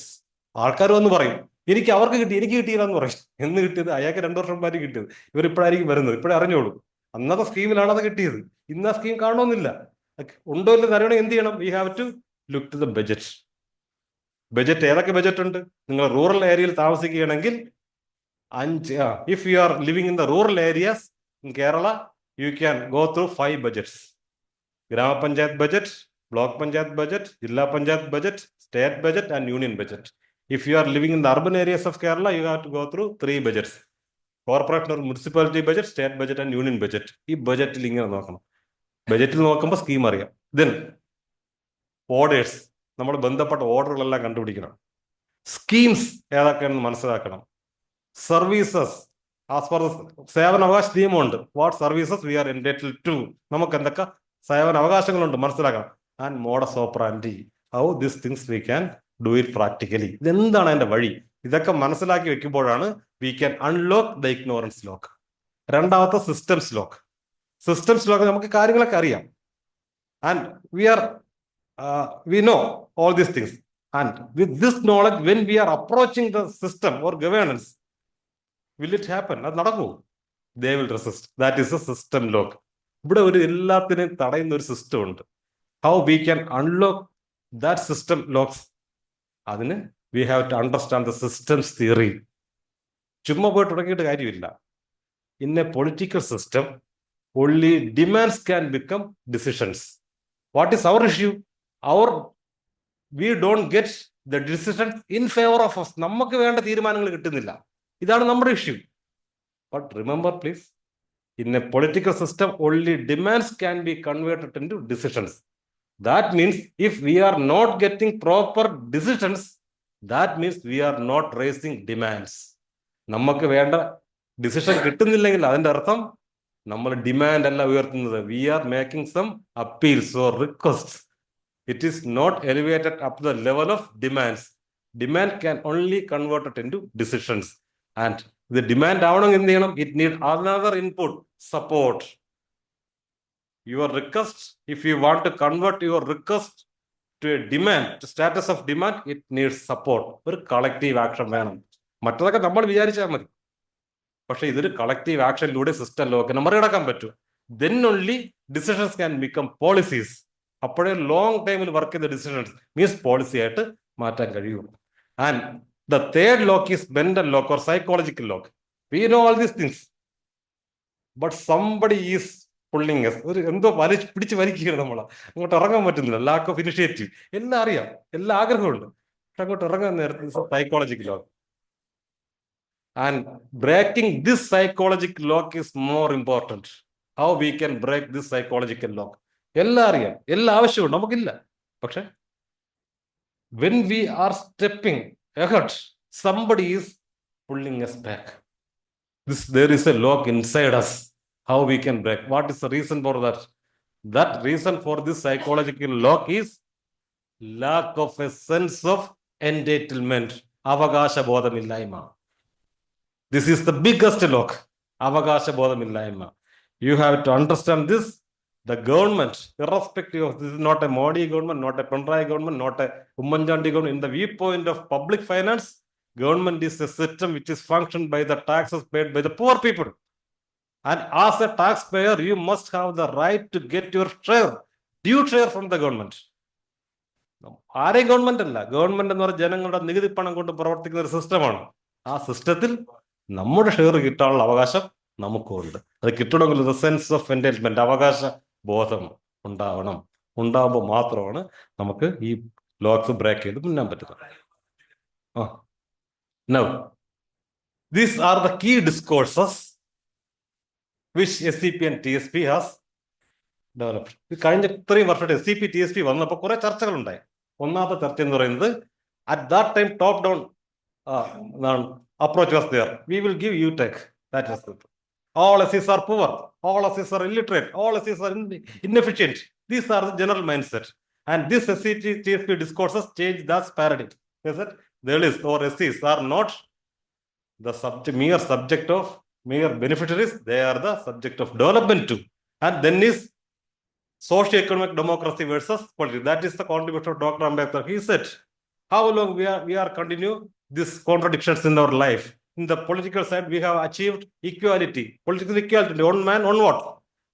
ആൾക്കാർ വന്ന് പറയും, എനിക്ക് അവർക്ക് കിട്ടി, എനിക്ക് കിട്ടിയില്ലെന്ന് പറയും. എന്ന് കിട്ടിയത് അയാൾക്ക് 2 വർഷം മുമ്പാണ് കിട്ടിയത്. ഇവരിപ്പോഴായിരിക്കും വരുന്നത്, ഇപ്പോഴേ അറിഞ്ഞോളൂ. അന്നത്തെ സ്കീമിലാണ് അത് കിട്ടിയത്. ഇന്ന് ആ സ്കീം കാണണമെന്നില്ല. ഉണ്ടോ ഇല്ലെന്ന് അറിയണമെങ്കിൽ എന്ത് ചെയ്യണം? We have to look to the budget. Budget ഏതൊക്കെ ബജറ്റ് ഉണ്ട്? നിങ്ങൾ റൂറൽ ഏരിയയിൽ താമസിക്കുകയാണെങ്കിൽ 5, if you are living in the rural areas in Kerala, you can go through 5 budgets. Grama panchayat budget, block panchayat budget, jilla panchayat budget, state budget and union budget. If you are living in the urban areas of Kerala, you have to go through 3 budgets. Corporation or municipality budget, state budget and union budget. ഈ ബജറ്റിൽ ഇങ്ങനെ നോക്കണം. ബജറ്റിൽ നോക്കുമ്പോൾ scheme അറിയാം. Then orders, നമ്മൾ ബന്ധപ്പെട്ട ഓർഡറുകളെല്ലാം കണ്ടുപിടിക്കണം. സ്കീംസ് ഏതൊക്കെയാണെന്ന് മനസ്സിലാക്കണം. സർവീസസ്, ആസ് പെർ സേവന അവകാശ നിയമമുണ്ട്. What services we are entitled to, നമുക്ക് എന്തൊക്കെ സേവന അവകാശങ്ങളുണ്ട് മനസ്സിലാക്കണം. And modus operandi, how this things we can do it practically. ഇതെന്താണ് അതിന്റെ വഴി? ഇതൊക്കെ മനസ്സിലാക്കി വെക്കുമ്പോഴാണ് we can unlock the ignorance lock. രണ്ടാമത്തെ സിസ്റ്റംസ് ലോക്ക്. സിസ്റ്റംസ് ലോക്ക് നമുക്ക് കാര്യങ്ങളൊക്കെ അറിയാം. And we know all these things, and with this knowledge, when we are approaching the system or governance, will it happen? അത് നടക്കൂ? They will resist. That is a system lock. ഇവിടെ ഒരു എല്ലാത്തിനെയും തടയുന്ന ഒരു സിസ്റ്റം ഉണ്ട്. How we can unlock that system locks? അതിന് we have to understand the systems theory. ചുമ്മാ പോയി തുടങ്ങിയിട്ട് കാര്യമില്ല. In a political system, only demands can become decisions. What is our issue? We don't get the decisions in favor of us. നമുക്ക് വേണ്ട തീരുമാനങ്ങൾ കിട്ടുന്നില്ല. ഇതാണ് നമ്മുടെ issue. But remember please, in a political system, only demands can be converted into decisions. That means if we are not getting proper decisions, that means we are not raising demands. നമുക്ക് വേണ്ട decision കിട്ടുന്നില്ലെങ്കിൽ അതിന്റെ അർത്ഥം നമ്മൾ demand അല്ല ഉയർത്തുന്നത്. We are making some appeals or requests. It is not elevated up to the level of demands. Demand can only convert it into decisions. And the demand ആവണമെങ്കിൽ എന്ത് ചെയ്യണം? It need another input, support. Your request, if you want to convert your request to a demand, to status of demand, it needs support. ഒരു collective action വേണം. മറ്റതൊക്കെ നമ്മൾ വിചാരിച്ചാൽ മതി. പക്ഷെ ഇതൊരു കളക്റ്റീവ് ആക്ഷനിലൂടെ സിസ്റ്റം ലോക്കിനെ മറികടക്കാൻ പറ്റും. Then only decisions can become policies. അപ്പോഴേ ലോങ് ടൈമിൽ വർക്ക് ചെയ്ത ഡിസിഷൻസ് മീൻസ് പോളിസി ആയിട്ട് മാറ്റാൻ കഴിയും. And the third lock is mental lock or psychological lock. We know all these things. But somebody is pulling us. ഒരു എന്തോ പിടിച്ച് വലിക്കുകയാണ് നമ്മളെ. അങ്ങോട്ട് ഇറങ്ങാൻ പറ്റുന്നില്ല. Lack of initiative. എല്ലാം അറിയാം, എല്ലാ ആഗ്രഹമുണ്ട്. പക്ഷെ അങ്ങോട്ട് ഇറങ്ങാൻ നേരത്തെ psychological lock. And breaking this psychological lock is more important. How we can break this psychological lock. എല്ലാം അറിയാം, എല്ലാ ആവശ്യമുണ്ട്, നമുക്കില്ല. പക്ഷെ when we are stepping ahead, somebody is pulling us back. There is a lock inside us. How we can break? What is the reason for that? That reason for this psychological lock is lack of a sense of entitlement. Avakasha bodhamillaima. This is the biggest lock. Avakasha bodhamillaima. You have to understand this. The government, irrespective of this, is not a Modi government, not a Pinarayi government, not a Ummanchandi government. In the viewpoint of public finance, government is a system which is functioned by the taxes paid by the poor people. And as a taxpayer, you must have the right to get your share, due share from the government. ആരെയും government അല്ല, government എന്ന് പറഞ്ഞാൽ ജനങ്ങളുടെ നികുതി പണം കൊണ്ട് പ്രവർത്തിക്കുന്ന ഒരു സിസ്റ്റമാണ്. ആ സിസ്റ്റത്തിൽ നമ്മുടെ ഷെയർ കിട്ടാനുള്ള അവകാശം നമുക്കുണ്ട്. അത് കിട്ടണമെങ്കിൽ സെൻസ് ഓഫ് എന്റൈറ്റിൽമെന്റ്, അവകാശ ബോധം ഉണ്ടാവണം. ഉണ്ടാകുമ്പോൾ മാത്രമാണ് നമുക്ക് ഈ ലോക്സ് ബ്രേക്ക് ചെയ്ത് മുന്നാൻ പറ്റുന്നത്. Now, these are the key discourses which SCP and TSP has developed. കഴിഞ്ഞ ഇത്രയും വർഷമായിട്ട് SCP TSP വന്നപ്പോൾ കുറെ ചർച്ചകൾ ഉണ്ടായി. ഒന്നാമത്തെ ചർച്ച എന്ന് പറയുന്നത്, at that time top down approach was there. We will give you tech. That was it. All SCs are poor, all SCs are illiterate, all SCs are inefficient. These are the general mindset. And this SCP TSP discourses change that paradigm. Is it? The Dalits or SCs are not the mere subject of mere beneficiaries, they are the subject of development too. And then is socio-economic democracy versus politics. That is the contribution of Dr. Ambedkar. He said, how long we are continue these contradictions in our life. In the political side, we have achieved equality, political equality, one man, one vote.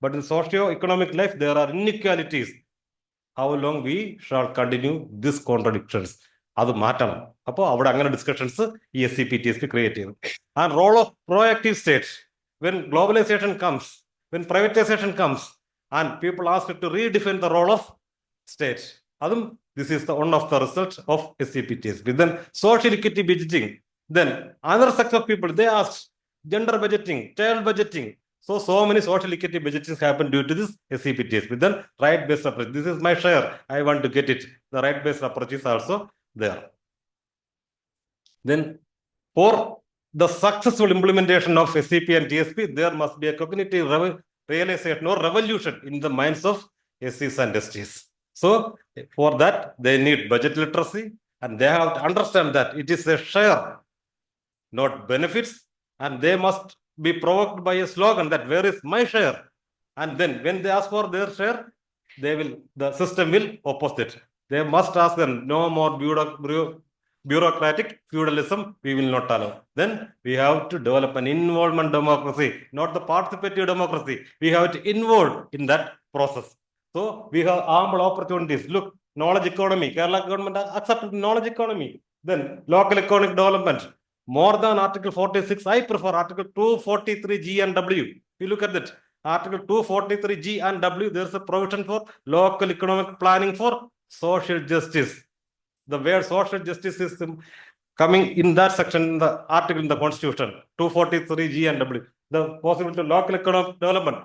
But in socio-economic life, there are inequalities. How long we shall continue these contradictions? അത് മാറ്റണം. അപ്പോൾ അവിടെ അങ്ങനെ discussions ഈ SCP TSP create ചെയ്തു. And role of proactive state when globalisation comes, when privatisation comes and people ask to redefine the role of state. അതും this is the one of the results of SCP TSP. Then social equity budgeting. Then other sector of people, they ask gender budgeting, child budgeting. So many social equity budgetings happen due to this SCP TSP. Then right-based approach. This is my share. I want to get it. The right-based approach is also there. Then for the successful implementation of SCP and TSP, there must be a cognitive realization or revolution in the minds of SCs and STs. So for that, they need budget literacy, and they have to understand that it is a share, not benefits, and they must be provoked by a slogan that where is my share? And then when they ask for their share, the system will oppose it. They must ask them, no more bureaucratic feudalism, we will not allow. Then we have to develop an involvement democracy, not the participative democracy. We have to involve in that process. So we have ample opportunities. Look, knowledge economy. Kerala government accepted knowledge economy. Then local economic development. More than Article 46, I prefer Article 243G and W. You look at that. Article 243G and W, there's a provision for local economic planning for social justice. The word social justice is coming in that section in the article in the Constitution, 243G and W. The possibility of local economic development.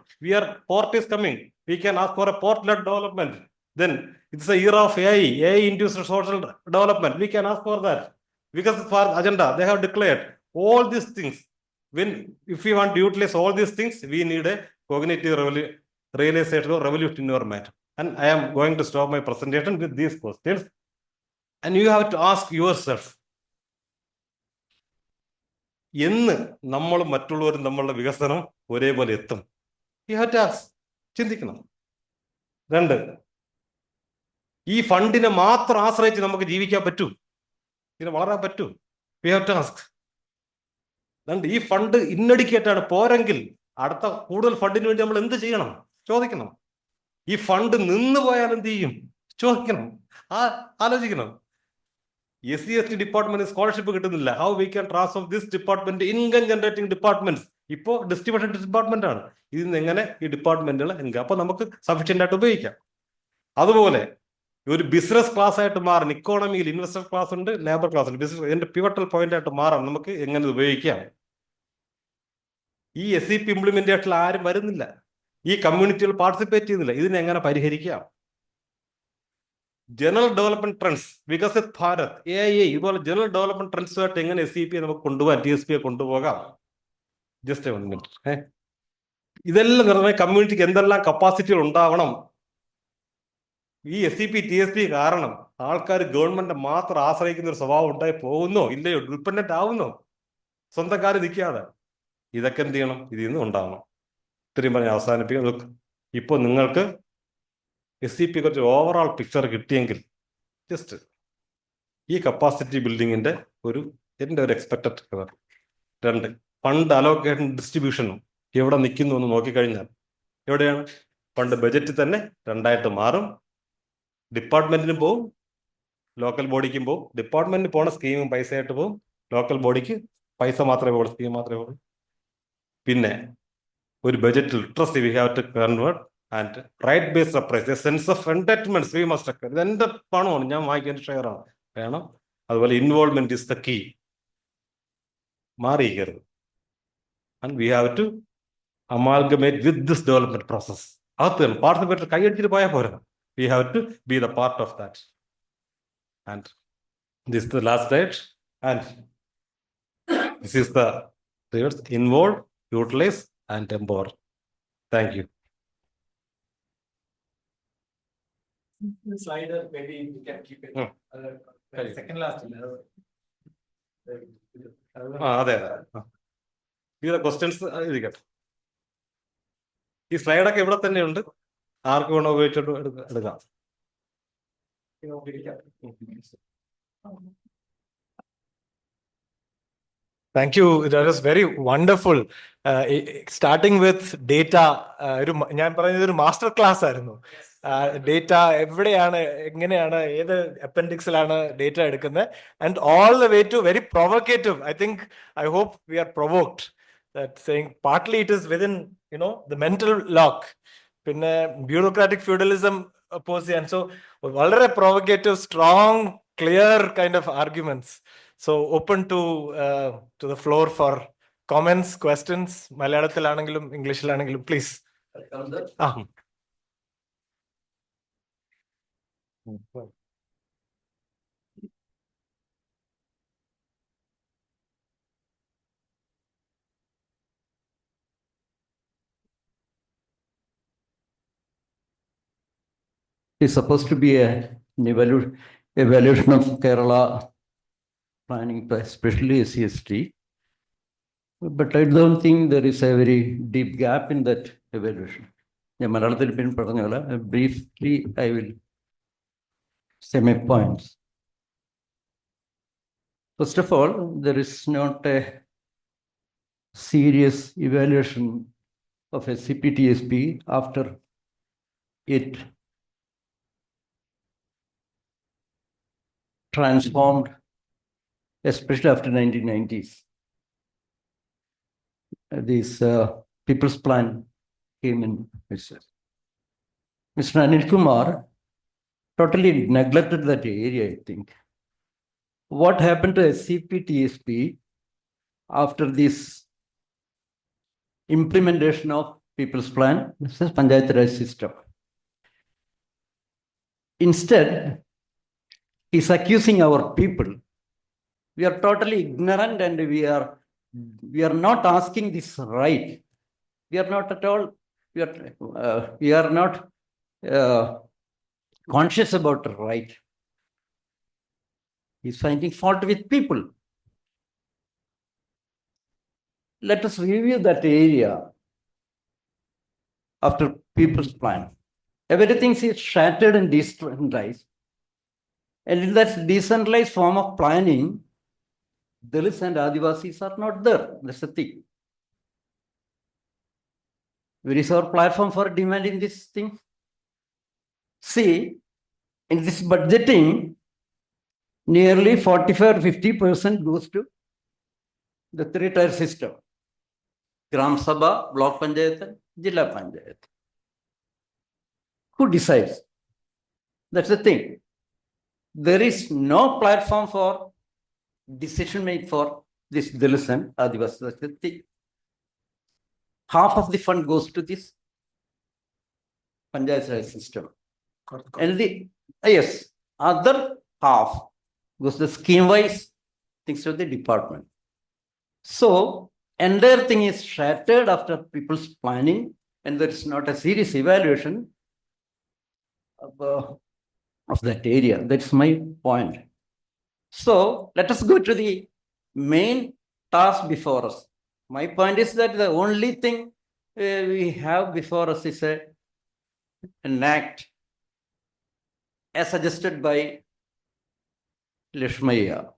Port is coming. We can ask for a port-led development. Then it's the era of AI induced social development. We can ask for that. Because for agenda, they have declared all these things. If we want to utilize all these things, we need a cognitive realization or revolution in our mind. And I am going to stop my presentation with these questions. And you have to ask yourself, എന്ന് നമ്മളും മറ്റുള്ളവരും നമ്മളുടെ വികസനം ഒരേപോലെ എത്തും? You have to ask. ചിന്തിക്കണം. 2, ഈ ഫണ്ടിനെ മാത്രം ആശ്രയിച്ച് നമുക്ക് ജീവിക്കാൻ പറ്റൂ? ഇതിനെ വളരാൻ പറ്റൂ? We have to ask. 2, ഈ ഫണ്ട് ഇന്നഡിക്കേറ്റാണ്, പോരെങ്കിൽ അടുത്ത കൂടുതൽ ഫണ്ടിന് വേണ്ടി നമ്മൾ എന്ത് ചെയ്യണം? ചോദിക്കണം. ഈ ഫണ്ട് നിന്ന് പോയാൽ എന്ത് ചെയ്യും? ചോദിക്കണം. ആലോചിക്കണം. SC/ST ഡിപ്പാർട്ട്മെന്റ് സ്കോളർഷിപ്പ് കിട്ടുന്നില്ല. How we can transform this department income generating departments. ഇപ്പോൾ ഡിസ്ട്രിബ്യൂഷൻ ഡിപ്പാർട്ട്മെന്റ് ആണ്. ഇതിൽ നിന്ന് എങ്ങനെ ഈ ഡിപ്പാർട്ട്മെന്റുകൾ ഇൻകം അപ്പൊ നമുക്ക് സഫീഷ്യന്റ് ആയിട്ട് ഉപയോഗിക്കാം. അതുപോലെ ഒരു ബിസിനസ് ക്ലാസ് ആയിട്ട് മാറാൻ, ഇക്കോണമിയിൽ ഇൻവെസ്റ്റർ ക്ലാസ് ഉണ്ട്, ലേബർ ക്ലാസ് ഉണ്ട്. ബിസിനസ് ഇതിന്റെ പിവട്ടൽ പോയിന്റ് ആയിട്ട് മാറാൻ നമുക്ക് എങ്ങനെ ഉപയോഗിക്കാം. ഈ SEP ഇംപ്ലിമെന്റേഷനിൽ ആരും വരുന്നില്ല, ഈ കമ്മ്യൂണിറ്റികൾ പാർട്ടിസിപ്പേറ്റ് ചെയ്യുന്നില്ല. ഇതിനെ എങ്ങനെ പരിഹരിക്കാം? General development trends, Viksit Bharat, AI ഇതുപോലെ ജനറൽ ഡെവലപ്മെന്റ് ട്രെൻഡ്സുമായിട്ട് എങ്ങനെ SEP നമുക്ക് കൊണ്ടുപോകാൻ, TSP കൊണ്ടുപോകാം. Just 1 minute. ഇതെല്ലാം നിറഞ്ഞ കമ്മ്യൂണിറ്റിക്ക് എന്തെല്ലാം കപ്പാസിറ്റികൾ ഉണ്ടാവണം. ഈ SEP TSP കാരണം ആൾക്കാർ ഗവൺമെന്റ് മാത്രം ആശ്രയിക്കുന്ന ഒരു സ്വഭാവം ഉണ്ടായി പോകുന്നോ ഇല്ലയോ? ഡിപ്പെൻഡന്റ് ആവുന്നോ സ്വന്തം കാര്യം നിൽക്കാതെ? ഇതൊക്കെ എന്ത് ചെയ്യണം? ഇതിൽ നിന്ന് ഉണ്ടാവണം. ഇത്രയും പറഞ്ഞ് അവസാനിപ്പിക്കാം. ഇപ്പോൾ നിങ്ങൾക്ക് SEP കുറച്ച് ഓവറോൾ പിക്ചർ കിട്ടിയെങ്കിൽ ജസ്റ്റ് ഈ കപ്പാസിറ്റി ബിൽഡിങ്ങിന്റെ എൻ്റെ ഒരു എക്സ്പെക്റ്റഡ് 2 ഫണ്ട് അലോക്കേഷൻ ഡിസ്ട്രിബ്യൂഷനും എവിടെ നിൽക്കുന്നു എന്ന് നോക്കിക്കഴിഞ്ഞാൽ എവിടെയാണ്? ഫണ്ട് ബജറ്റിൽ തന്നെ 2ആയിട്ട് മാറും. ഡിപ്പാർട്ട്മെന്റിനും പോവും, ലോക്കൽ ബോഡിക്കും പോവും. ഡിപ്പാർട്ട്മെന്റിന് പോണ സ്കീമും പൈസയായിട്ട് പോവും, ലോക്കൽ ബോഡിക്ക് പൈസ മാത്രമേ പോകുള്ളൂ, സ്കീം മാത്രമേ പോകുള്ളൂ. പിന്നെ ഒരു budget literacy we have to convert and right based appraise, sense of entitlements we must occur. ഇത് എന്റെ പണമാണ്, ഞാൻ വാങ്ങിക്കാൻ ഷെയർ ആണ് വേണം. അതുപോലെ ഇൻവോൾവ്മെന്റ് ഇസ് ദ കീ. മാറിയിരിക്കരുത്. And we have to amalgamate with this development process. അകത്ത് പാർട്ടിസിപ്പേറ്റ് കൈയടിച്ചിട്ട് പോയാൽ പോരാ. We have to be the part of that. And this is the last slide. And this is the words: involve, utilize, and empower. Thank you. Slider, maybe we can keep it. Second last. അതെ. ഇതിലെ questions ഇരിക്കട്ടെ. ഈ സ്ലൈഡൊക്കെ ഇവിടെ തന്നെയുണ്ട്, ആർക്ക് വേണോ ഉപയോഗിച്ചിട്ട് എടുക്കാം. Thank you. That was very wonderful. Starting with data, ഞാൻ പറയുന്നത് ഒരു മാസ്റ്റർ ക്ലാസ് ആയിരുന്നു. ഡേറ്റ എവിടെയാണ്, എങ്ങനെയാണ്, ഏത് അപ്പൻഡിക്സിലാണ് ഡേറ്റ എടുക്കുന്നത്, and all the way to very provocative. I hope we are provoked. That saying partly it is within the mental lock. പിന്നെ ബ്യൂറോക്രാറ്റിക് ഫ്യൂഡലിസം oppose ചെയ്യാൻ. സോ വളരെ provocative, strong, clear kind of arguments. So open to the floor for comments, questions. മലയാളത്തിലാണെങ്കിലും ഇംഗ്ലീഷിലാണെങ്കിലും please. It's supposed to be an evaluation of Kerala planning, especially SC/ST. But I don't think there is a very deep gap in that evaluation. Briefly, I will say my points. First of all, there is not a serious evaluation of SCP-TSP after it transformed, especially after 1990s. This People's Plan came in. Mr. Anil Kumar totally neglected that area, I think. What happened to SCP-TSP after this implementation of People's Plan? This is Panchayat Raj system. Instead, he's accusing our people. We are totally ignorant and we are not asking this right. We are not at all, we are not conscious about the right. He's finding fault with people. Let us review that area after People's Plan. Everything is shattered and decentralized. And in that decentralized form of planning, Dalits and Adivasis are not there. That's the thing. Where is our platform for demanding this thing? See, in this budgeting, nearly 45-50% goes to the three-tier system. Gram Sabha, Block Panchayat, Jilla Panchayat. Who decides? That's the thing. There is no platform for decision made for this Dalits and Adivasi. That's the thing. Half of the fund goes to this Panchayat Raj system. And the yes, other half goes to scheme-wise things to the department. So entire thing is shattered after people's planning, and there is not a serious evaluation of that area. That's my point. So let us go to the main task before us. My point is that the only thing we have before us is an act as suggested by Lishmaya.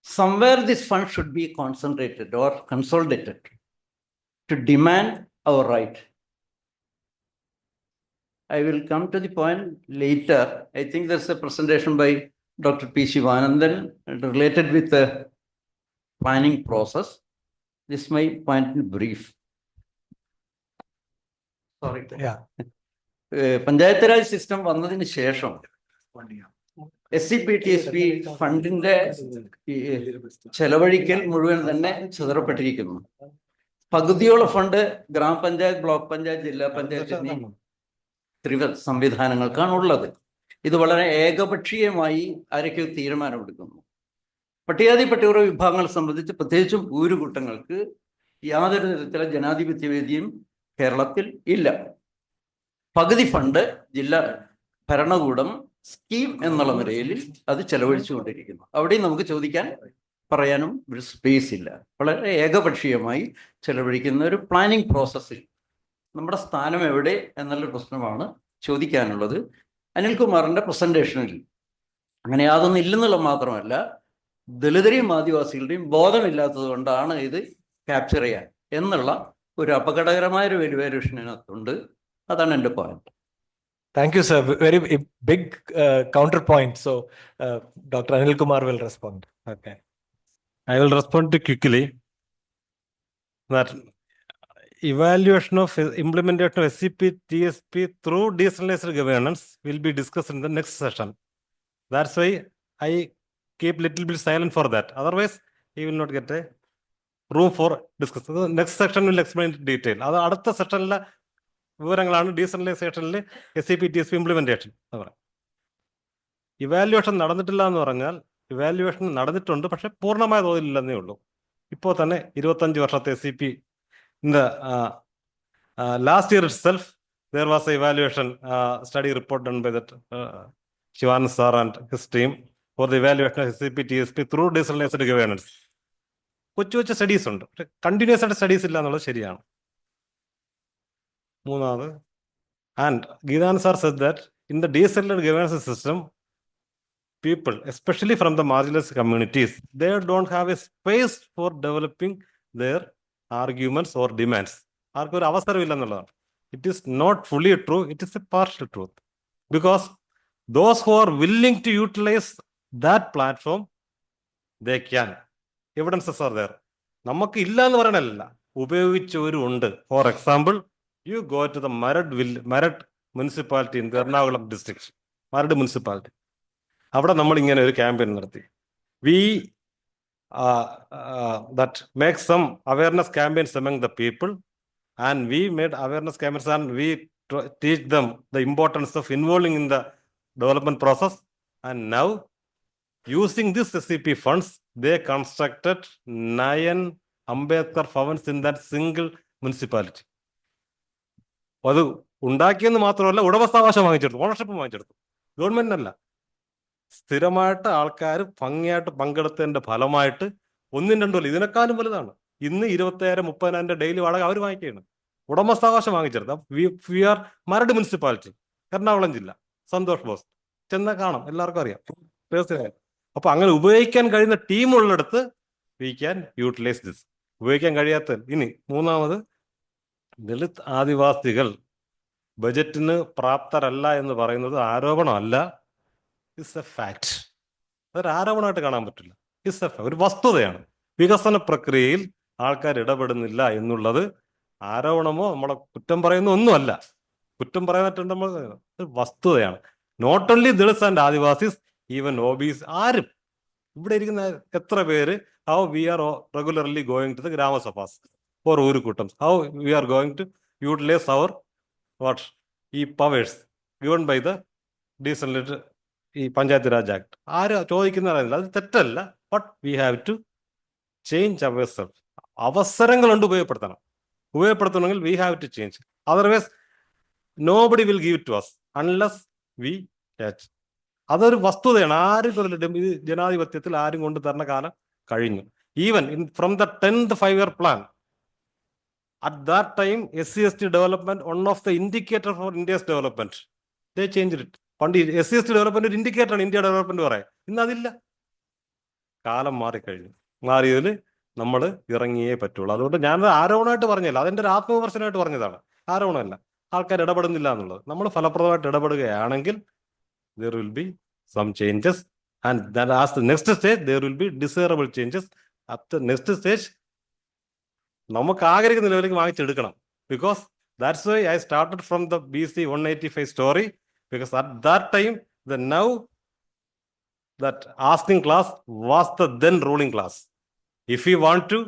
Somewhere this fund should be concentrated or consolidated to demand our right. I will come to the point later. I think there's a presentation by Dr. P. Shivanandan related with the planning process. This is my point in brief. Sorry. Yeah. Panchayat Raj system വന്നതിന് ശേഷം SCPTSP ഫണ്ടിന്റെ ചെലവഴിക്കൽ മുഴുവൻ തന്നെ ചിതറപ്പെട്ടിരിക്കുന്നു. പകുതിയോളം fund ഗ്രാമപഞ്ചായത്ത്, block panchayat, ജില്ലാ പഞ്ചായത്ത് എന്നീ ത്രിവിധ സംവിധാനങ്ങൾക്കാണ് ഉള്ളത്. ഇത് വളരെ ഏകപക്ഷീയമായി ആരൊക്കെ തീരുമാനമെടുക്കുന്നു. പട്ടികജാതി പട്ടികവർഗ വിഭാഗങ്ങളെ സംബന്ധിച്ച് പ്രത്യേകിച്ചും ഭൂരികൂട്ടങ്ങൾക്ക് യാതൊരു തരത്തിലുള്ള ജനാധിപത്യവേദിയും കേരളത്തിൽ ഇല്ല. പകുതി ഫണ്ട് ജില്ലാ ഭരണകൂടം സ്കീം എന്നുള്ള നിലയിൽ അത് ചെലവഴിച്ചുകൊണ്ടിരിക്കുന്നു. അവിടെയും നമുക്ക് ചോദിക്കാൻ പറയാനും ഒരു സ്പേസ് ഇല്ല. വളരെ ഏകപക്ഷീയമായി ചെലവഴിക്കുന്ന ഒരു പ്ലാനിങ് പ്രോസസ്സിൽ നമ്മുടെ സ്ഥാനം എവിടെ എന്നുള്ളൊരു പ്രശ്നമാണ് ചോദിക്കാനുള്ളത്. അനിൽകുമാറിന്റെ പ്രസന്റേഷനിൽ അങ്ങനെ യാതൊന്നും ഇല്ലെന്നുള്ള മാത്രമല്ല, ദളിതരെയും ആദിവാസികളുടെയും ബോധമില്ലാത്തത് കൊണ്ടാണ് ഇത് ക്യാപ്ചർ ചെയ്യാൻ എന്നുള്ള ഒരു അപകടകരമായ ഒരു വാല്യുവേഷനകത്തുണ്ട്. അതാണ് എൻ്റെ point. Thank you, sir. Very big counterpoint. So, Dr. Anil Kumar will respond. Okay. I will respond to quickly that evaluation of implementation of SCP TSP through decentralized governance will be discussed in the next session. That's why I keep little bit silent for that. Otherwise, he will not get a room for discussion. The next section will explain in detail. അത് അടുത്ത സെഷനിലെ വിവരങ്ങളാണ് ഡീസെൻട്രലൈസേഷനിൽ SCP-TSP implementation. Evaluation നടന്നിട്ടില്ല എന്ന് പറഞ്ഞാൽ evaluation നടന്നിട്ടുണ്ട്, പക്ഷെ പൂർണ്ണമായ തോതിലില്ലെന്നേ ഉള്ളൂ. ഇപ്പോൾ തന്നെ 25 വർഷത്തെ SCP in the last year itself there was a evaluation study report done by that Shivan sir and his team for the evaluation of SCP-TSP through decentralized governance. കൊച്ചു സ്റ്റഡീസ് ഉണ്ട്, പക്ഷെ കണ്ടിന്യൂസ് ആയിട്ട് സ്റ്റഡീസ് ഇല്ല എന്നുള്ളത് ശരിയാണ്. മൂന്നാമത്, and Gidan sir said that in the decentralized governance system, people, especially from the marginalized communities, they don't have a space for developing their arguments or demands. ആർക്കും ഒരു അവസരമില്ല എന്നുള്ളതാണ്. It is not fully true, it is a partial truth. Because those who are willing to utilize that platform, they can. Evidences are there. നമുക്ക് ഇല്ല എന്ന് പറയണല്ല, ഉപയോഗിച്ചവരും ഉണ്ട്. For example, you go to the Marad municipality in Ernakulam district, Marad municipality. അവിടെ നമ്മൾ ഇങ്ങനെ ഒരു campaign നടത്തി. We that make some awareness campaigns among the people, and we made awareness campaigns and we teach them the importance of involving in the development process. And now, using this SCP funds, they constructed 9 Ambedkar Bhavans in that single municipality. അത് ഉണ്ടാക്കിയെന്ന് മാത്രമല്ല, ഉടമസ്ഥാവകാശം വാങ്ങിച്ചെടുത്തു, ownership വാങ്ങിച്ചെടുത്തു. ഗവൺമെന്റിനല്ല, സ്ഥിരമായിട്ട് ആൾക്കാർ ഭംഗിയായിട്ട് പങ്കെടുത്തതിന്റെ ഫലമായിട്ട് 1-2 കൊല്ലം ഇതിനേക്കാളും വലുതാണ്. ഇന്ന് 20,000-30,000 ഡെയിലി വാടക അവർ വാങ്ങിക്കുകയാണ്. ഉടമസ്ഥാവകാശം വാങ്ങിച്ചെടുത്ത we are Maradu municipality, Ernakulam jilla, Santhosh boss ചെന്ന കാണാം, എല്ലാവർക്കും അറിയാം. അപ്പൊ അങ്ങനെ ഉപയോഗിക്കാൻ കഴിയുന്ന ടീമുള്ളിടത്ത് വി ക്യാൻ യൂട്ടിലൈസ് ദിസ്. ഉപയോഗിക്കാൻ കഴിയാത്ത ഇനി മൂന്നാമത്, ദളിത് ആദിവാസികൾ ബജറ്റിന് പ്രാപ്തരല്ല എന്ന് പറയുന്നത് ആരോപണമല്ല, ഇറ്റ്സ് എ ഫാക്ട്. അതൊരു ആരോപണമായിട്ട് കാണാൻ പറ്റില്ല. ഒരു വസ്തുതയാണ്. വികസന പ്രക്രിയയിൽ ആൾക്കാർ ഇടപെടുന്നില്ല എന്നുള്ളത് ആരോപണമോ നമ്മളെ കുറ്റം പറയുന്ന ഒന്നുമല്ല. കുറ്റം പറയാനായിട്ട് നമ്മൾ വസ്തുതയാണ്. Not only Dalits and Adivasis, even OBs, ആരും ഇവിടെ ഇരിക്കുന്ന എത്ര പേര്, how we are regularly going to the gramasabhas for oorukoottams, how we are going to utilise our ഈ powers given by the decent ഈ പഞ്ചായത്ത് രാജ് ആക്ട്. ആരും ചോദിക്കുന്നതല്ല, അത് തെറ്റല്ല. But we have to change our self. അവസരങ്ങളുണ്ട്, ഉപയോഗപ്പെടുത്തണമെങ്കിൽ we have to change. Otherwise nobody will give to us unless we catch. അതൊരു വസ്തുതയാണ്. ആരും ഇത് ജനാധിപത്യത്തിൽ ആരും കൊണ്ട് തരുന്ന കാലം കഴിഞ്ഞു. Even from the 10th 5-year plan, at that time SC/ST development, one of the indicator for India's development, they changed it. പണ്ട് SC/ST ഡെവലപ്മെന്റ് ഒരു ഇൻഡിക്കേറ്റർ ആണ് ഇന്ത്യ ഡെവലപ്മെന്റ് പറയാൻ. ഇന്ന് അതില്ല. കാലം മാറിക്കഴിഞ്ഞു. മാറിയതിൽ നമ്മൾ ഇറങ്ങിയേ പറ്റുള്ളൂ. അതുകൊണ്ട് ഞാനത് ആരോപണമായിട്ട് പറഞ്ഞില്ല, അതെന്റെ ഒരു ആത്മവിമർശനമായിട്ട് പറഞ്ഞതാണ്. ആരോപണമല്ല. ആൾക്കാർ ഇടപെടുന്നില്ല എന്നുള്ളത്. നമ്മൾ ഫലപ്രദമായിട്ട് ഇടപെടുകയാണെങ്കിൽ there will be some changes, and then as the next stage there will be desirable changes. At the next stage നമുക്ക് ആഗ്രഹിക്കുന്ന ലെവലിലേക്ക് വാങ്ങിച്ചെടുക്കണം. Because that's why I started from the BC 185 story, because at that time the now that asking class was the then ruling class. If you want to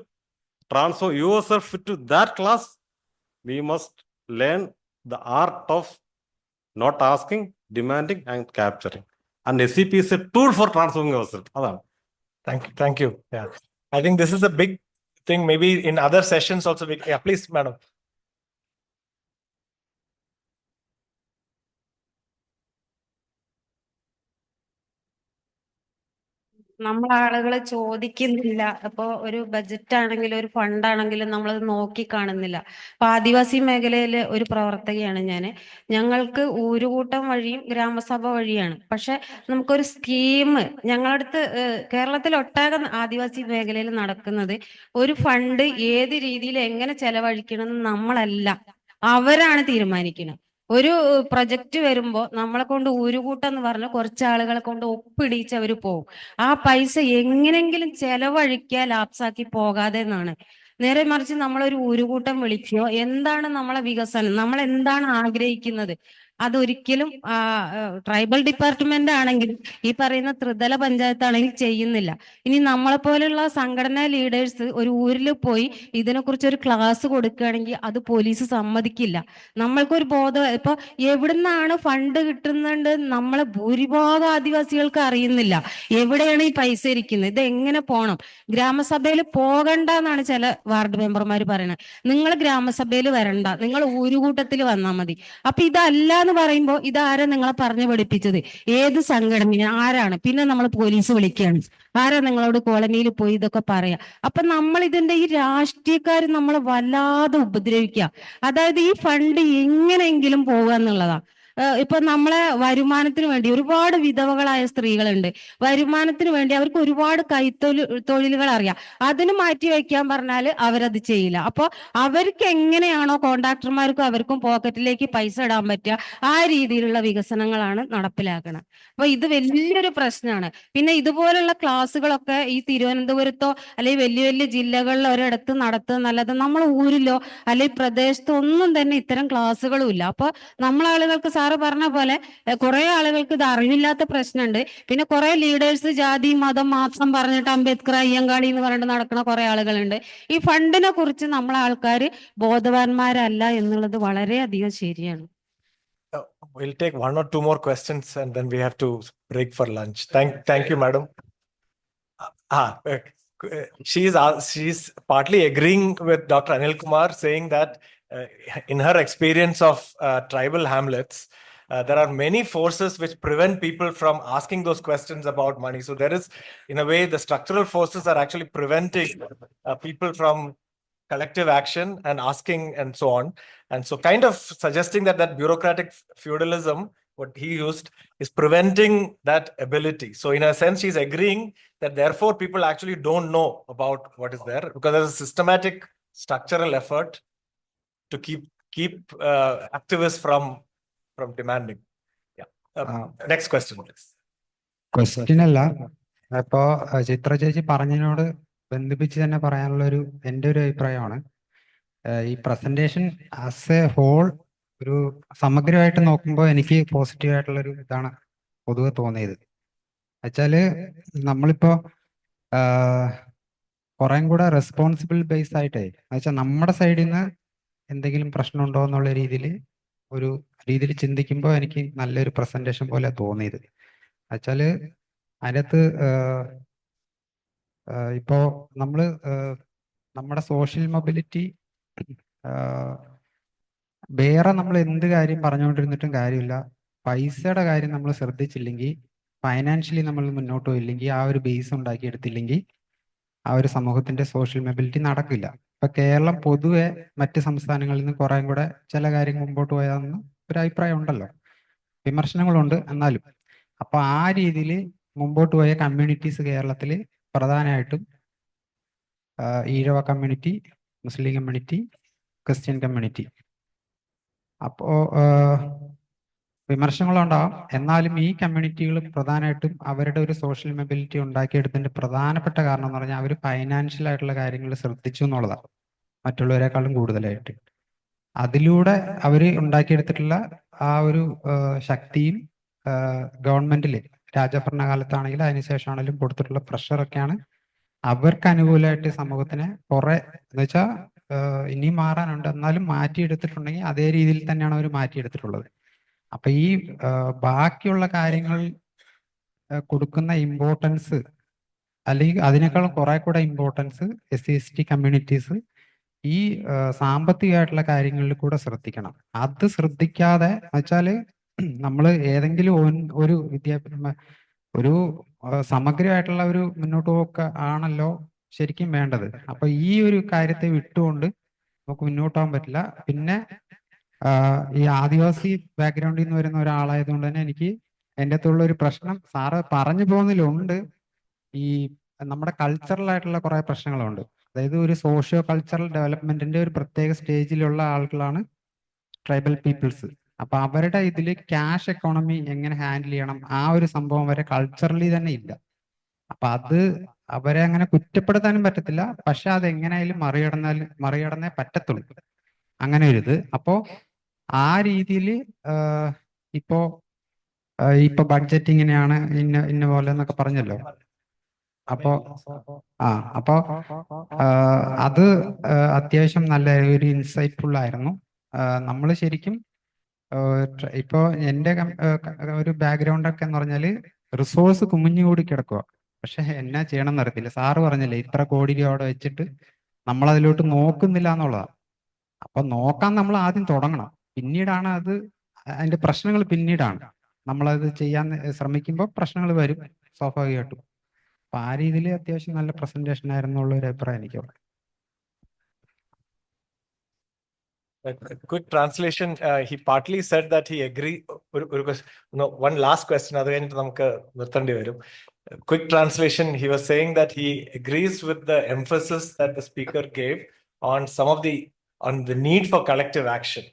transform yourself to that class, we must learn the art of not asking, demanding and capturing. And SCP is a tool for transforming ourselves. Thank you. Yeah, I think this is a big thing. Maybe in other sessions also. Yeah, please, madam. നമ്മൾ ആളുകളെ ചോദിക്കുന്നില്ല. അപ്പൊ ഒരു budget ആണെങ്കിലും ഒരു fund ആണെങ്കിലും നമ്മളത് നോക്കി കാണുന്നില്ല. അപ്പൊ ആദിവാസി മേഖലയിലെ ഒരു പ്രവർത്തകയാണ് ഞാൻ. ഞങ്ങൾക്ക് ഊരുകൂട്ടം വഴിയും ഗ്രാമസഭ വഴിയാണ്. പക്ഷെ നമുക്കൊരു സ്കീം ഞങ്ങളടുത്ത് കേരളത്തിലൊട്ടാകെ ആദിവാസി മേഖലയിൽ നടക്കുന്നത്, ഒരു ഫണ്ട് ഏത് രീതിയിൽ എങ്ങനെ ചെലവഴിക്കണമെന്ന് നമ്മളല്ല, അവരാണ് തീരുമാനിക്കുന്നത്. ഒരു പ്രൊജക്റ്റ് വരുമ്പോ നമ്മളെ കൊണ്ട് ഊരുകൂട്ടം എന്ന് പറഞ്ഞ് കുറച്ച് ആളുകളെ കൊണ്ട് ഒപ്പിടിച്ച് അവര് പോകും. ആ പൈസ എങ്ങനെങ്കിലും ചെലവഴിക്കുക, ലാപ്സാക്കി പോകാതെ എന്നാണ്. നേരെ മറിച്ച് നമ്മളൊരു ഊരുകൂട്ടം വിളിക്കുകയോ, എന്താണ് നമ്മളെ വികസനം, നമ്മൾ എന്താണ് ആഗ്രഹിക്കുന്നത്, അതൊരിക്കലും ട്രൈബൽ ഡിപ്പാർട്ട്മെന്റ് ആണെങ്കിലും ഈ പറയുന്ന ത്രിതല പഞ്ചായത്ത് ആണെങ്കിൽ ചെയ്യുന്നില്ല. ഇനി നമ്മളെ പോലുള്ള സംഘടനാ ലീഡേഴ്സ് ഒരു ഊരിൽ പോയി ഇതിനെക്കുറിച്ച് ഒരു ക്ലാസ് കൊടുക്കുകയാണെങ്കിൽ അത് പോലീസ് സമ്മതിക്കില്ല. നമ്മൾക്കൊരു ബോധം, ഇപ്പൊ എവിടുന്നാണ് ഫണ്ട് കിട്ടുന്നുണ്ട് നമ്മളെ ഭൂരിഭാഗം ആദിവാസികൾക്ക് അറിയുന്നില്ല. എവിടെയാണ് ഈ പൈസ ഇരിക്കുന്നത്, ഇത് എങ്ങനെ പോകണം. ഗ്രാമസഭയിൽ പോകണ്ട എന്നാണ് ചില വാർഡ് മെമ്പർമാർ പറയുന്നത്. നിങ്ങൾ ഗ്രാമസഭയിൽ വരണ്ട, നിങ്ങൾ ഊരുകൂട്ടത്തിൽ വന്നാൽ മതി. അപ്പൊ ഇതല്ല എന്ന് പറയുമ്പോൾ ഇതാരാ നിങ്ങളെ പറഞ്ഞു പഠിപ്പിച്ചത്, ഏത് സംഘടന, ആരാണ്? പിന്നെ നമ്മൾ പോലീസ് വിളിക്കുകയാണ്, ആരാ നിങ്ങളോട് കോളനിയിൽ പോയി ഇതൊക്കെ പറയാ. അപ്പൊ നമ്മൾ ഇതിന്റെ ഈ രാഷ്ട്രീയക്കാർ നമ്മളെ വല്ലാതെ ഉപദ്രവിക്കുക. അതായത് ഈ ഫണ്ട് എങ്ങനെയെങ്കിലും പോവുക എന്നുള്ളതാ. ഇപ്പൊ നമ്മളെ വരുമാനത്തിന് വേണ്ടി ഒരുപാട് വിധവകളായ സ്ത്രീകളുണ്ട്. വരുമാനത്തിന് വേണ്ടി അവർക്ക് ഒരുപാട് തൊഴിലുകൾ അറിയാം. അതിന് മാറ്റി വയ്ക്കാൻ പറഞ്ഞാൽ അവരത് ചെയ്യില്ല. അപ്പൊ അവർക്ക് എങ്ങനെയാണോ കോൺട്രാക്ടർമാർക്കും അവർക്കും പോക്കറ്റിലേക്ക് പൈസ ഇടാൻ പറ്റുക, ആ രീതിയിലുള്ള വികസനങ്ങളാണ് നടപ്പിലാക്കണം. അപ്പൊ ഇത് വലിയൊരു പ്രശ്നമാണ്. പിന്നെ ഇതുപോലുള്ള ക്ലാസ്സുകളൊക്കെ ഈ തിരുവനന്തപുരത്തോ അല്ലെങ്കിൽ വലിയ വലിയ ജില്ലകളിലോ ഒരിടത്ത് നടത്തുക നല്ലത്. നമ്മളെ ഊരിലോ അല്ലെങ്കിൽ പ്രദേശത്തോ ഒന്നും തന്നെ ഇത്തരം ക്ലാസ്സുകളും ഇല്ല. അപ്പൊ നമ്മളാളുകൾക്ക് സാറ് പറഞ്ഞ പോലെ കുറെ ആളുകൾക്ക് ഇത് അറിവില്ലാത്ത പ്രശ്നമുണ്ട്. പിന്നെ കുറെ ലീഡേഴ്സ് ജാതി മതം മാത്രം പറഞ്ഞിട്ട് അംബേദ്കർ അയ്യങ്കാളി എന്ന് പറഞ്ഞിട്ട് നടക്കുന്ന കുറെ ആളുകളുണ്ട്. ഈ ഫണ്ടിനെ കുറിച്ച് നമ്മളെ ആൾക്കാർ ബോധവാന്മാരല്ല എന്നുള്ളത് വളരെയധികം ശരിയാണ്. We'll take 1 or 2 more questions and then we have to break for lunch. Thank you, madam. She's partly agreeing with Dr. Anil Kumar, saying that in her experience of tribal hamlets, there are many forces which prevent people from asking those questions about money. So there is, in a way, the structural forces are actually preventing people from collective action and asking and so on. And so kind of suggesting that bureaucratic feudalism, what he used, is preventing that ability. So in a sense, she's agreeing that therefore people actually don't know about what is there, because there's a systematic structural effort to keep activists from demanding. Yeah. Next question, please. Question alla അപ്പോൾ ചിത്ര ചേച്ചി പറഞ്ഞതിനോട് ബന്ധിപ്പിച്ച് തന്നെ പറയാനുള്ള എൻ്റെ ഒരു അഭിപ്രായമാണ് ഈ presentation as A whole ഒരു സമഗ്രമായിട്ട് നോക്കുമ്പോൾ എനിക്ക് പോസിറ്റീവായിട്ടുള്ളൊരു ഇതാണ് പൊതുവെ തോന്നിയത്. വെച്ചാല് നമ്മളിപ്പോൾ കുറേം കൂടെ റെസ്പോൺസിബിൾ ബേസ് ആയിട്ടേ എന്നുവെച്ചാൽ നമ്മുടെ സൈഡിൽ നിന്ന് എന്തെങ്കിലും പ്രശ്നമുണ്ടോ എന്നുള്ള രീതിയിൽ ചിന്തിക്കുമ്പോൾ എനിക്ക് നല്ലൊരു പ്രസന്റേഷൻ പോലെ തോന്നിയത്. വെച്ചാൽ അതിനകത്ത് ഇപ്പോൾ നമ്മൾ നമ്മുടെ സോഷ്യൽ മൊബിലിറ്റി വേറെ നമ്മൾ എന്ത് കാര്യം പറഞ്ഞുകൊണ്ടിരുന്നിട്ടും കാര്യമില്ല. പൈസയുടെ കാര്യം നമ്മൾ ശ്രദ്ധിച്ചില്ലെങ്കിൽ, ഫൈനാൻഷ്യലി നമ്മൾ മുന്നോട്ട് പോയില്ലെങ്കിൽ, ആ ഒരു ബേസ് ഉണ്ടാക്കിയെടുത്തില്ലെങ്കിൽ ആ ഒരു സമൂഹത്തിന്റെ സോഷ്യൽ മൊബിലിറ്റി നടക്കില്ല. ഇപ്പൊ കേരളം പൊതുവെ മറ്റ് സംസ്ഥാനങ്ങളിൽ നിന്ന് കുറേം കൂടെ ചില കാര്യങ്ങൾ മുമ്പോട്ട് പോയാന്ന് ഒരു അഭിപ്രായം ഉണ്ടല്ലോ, വിമർശനങ്ങളുണ്ട് എന്നാലും. അപ്പൊ ആ രീതിയിൽ മുമ്പോട്ട് പോയ കമ്മ്യൂണിറ്റീസ് കേരളത്തിൽ പ്രധാനമായിട്ടും Ezhava community, Muslim community, Christian community. അപ്പോൾ വിമർശനങ്ങളുണ്ടാവാം, എന്നാലും ഈ കമ്മ്യൂണിറ്റികൾ പ്രധാനമായിട്ടും അവരുടെ ഒരു സോഷ്യൽ മൊബിലിറ്റി ഉണ്ടാക്കിയെടുത്തതിന്റെ പ്രധാനപ്പെട്ട കാരണം എന്ന് പറഞ്ഞാൽ അവർ ഫൈനാൻഷ്യൽ ആയിട്ടുള്ള കാര്യങ്ങൾ ശ്രദ്ധിച്ചു എന്നുള്ളതാണ്, മറ്റുള്ളവരെക്കാളും കൂടുതലായിട്ട്. അതിലൂടെ അവർ ഉണ്ടാക്കിയെടുത്തിട്ടുള്ള ആ ഒരു ശക്തിയും ഗവൺമെന്റിൽ രാജഭരണകാലത്താണെങ്കിലും അതിനുശേഷമാണെങ്കിലും കൊടുത്തിട്ടുള്ള പ്രഷറൊക്കെയാണ് അവർക്ക് അനുകൂലമായിട്ട് സമൂഹത്തിനെ കുറെ എന്ന് വെച്ചാൽ ഇനിയും മാറാനുണ്ട്, എന്നാലും മാറ്റിയെടുത്തിട്ടുണ്ടെങ്കിൽ അതേ രീതിയിൽ തന്നെയാണ് അവർ മാറ്റിയെടുത്തിട്ടുള്ളത്. അപ്പൊ ഈ ബാക്കിയുള്ള കാര്യങ്ങൾ കൊടുക്കുന്ന ഇമ്പോർട്ടൻസ്, അല്ലെങ്കിൽ അതിനേക്കാളും കുറെ കൂടെ ഇമ്പോർട്ടൻസ് SC/ST കമ്മ്യൂണിറ്റീസ് ഈ സാമ്പത്തികമായിട്ടുള്ള കാര്യങ്ങളിൽ കൂടെ ശ്രദ്ധിക്കണം. അത് ശ്രദ്ധിക്കാതെ വെച്ചാല് നമ്മൾ ഏതെങ്കിലും ഒരു ഒരു സമഗ്രമായിട്ടുള്ള ഒരു മുന്നോട്ട് പോക്ക് ആണല്ലോ ശരിക്കും വേണ്ടത്. അപ്പൊ ഈ ഒരു കാര്യത്തെ വിട്ടുകൊണ്ട് നമുക്ക് മുന്നോട്ട് പോകാൻ പറ്റില്ല. പിന്നെ ഈ ആദിവാസി ബാക്ക്ഗ്രൗണ്ടിൽ നിന്ന് വരുന്ന ഒരാളായതുകൊണ്ട് തന്നെ എനിക്ക് എൻ്റെ അകത്തുള്ള ഒരു പ്രശ്നം സാറ് പറഞ്ഞു പോകുന്നതിലുണ്ട്. ഈ നമ്മുടെ കൾച്ചറൽ ആയിട്ടുള്ള കുറെ പ്രശ്നങ്ങളുണ്ട്. അതായത് ഒരു സോഷ്യോ കൾച്ചറൽ ഡെവലപ്മെന്റിന്റെ ഒരു പ്രത്യേക സ്റ്റേജിലുള്ള ആളുകളാണ് ട്രൈബൽ പീപ്പിൾസ്. അപ്പൊ അവരുടെ ഇതിൽ ക്യാഷ് എക്കോണമി എങ്ങനെ ഹാൻഡിൽ ചെയ്യണം, ആ ഒരു സംഭവം വരെ കൾച്ചറലി തന്നെ ഇല്ല. അപ്പൊ അത് അവരെ അങ്ങനെ കുറ്റപ്പെടുത്താനും പറ്റത്തില്ല, പക്ഷെ അത് എങ്ങനെയായാലും മറികടന്നേ പറ്റത്തുള്ളൂ, അങ്ങനെ ഒരു ഇത്. അപ്പോ ആ രീതിയിൽ ഇപ്പൊ ബഡ്ജറ്റ് ഇങ്ങനെയാണ് ഇന്ന പോലെ എന്നൊക്കെ പറഞ്ഞല്ലോ. അപ്പോ അപ്പോ അത് അത്യാവശ്യം നല്ല ഒരു ഇൻസൈറ്റ്ഫുൾ ആയിരുന്നു. നമ്മൾ ശരിക്കും ഇപ്പോ എൻ്റെ ഒരു ബാക്ക്ഗ്രൗണ്ട് ഒക്കെ എന്ന് പറഞ്ഞാല് റിസോഴ്സ് കുമിഞ്ഞുകൂടി കിടക്കുക, പക്ഷെ എന്നാ ചെയ്യണം എന്നറിയത്തില്ല. സാറ് പറഞ്ഞില്ലേ ഇത്ര കോടി രൂപ അവിടെ വെച്ചിട്ട് നമ്മൾ അതിലോട്ട് നോക്കുന്നില്ല എന്നുള്ളതാണ്. അപ്പൊ നോക്കാൻ നമ്മൾ ആദ്യം തുടങ്ങണം, പിന്നീടാണ് അതിന്റെ പ്രശ്നങ്ങൾ പിന്നീടാണ്. നമ്മളത് ചെയ്യാൻ ശ്രമിക്കുമ്പോൾ പ്രശ്നങ്ങൾ വരും സ്വാഭാവികമായിട്ടും. അപ്പൊ ആ രീതിയിൽ അത്യാവശ്യം നല്ല പ്രസന്റേഷൻ ആയിരുന്നു ഉള്ള ഒരു അഭിപ്രായം എനിക്ക്. A quick translation. He partly said that he agreed. One last question. Quick translation. He was saying that he agrees with the emphasis that the speaker gave on on the need for collective action,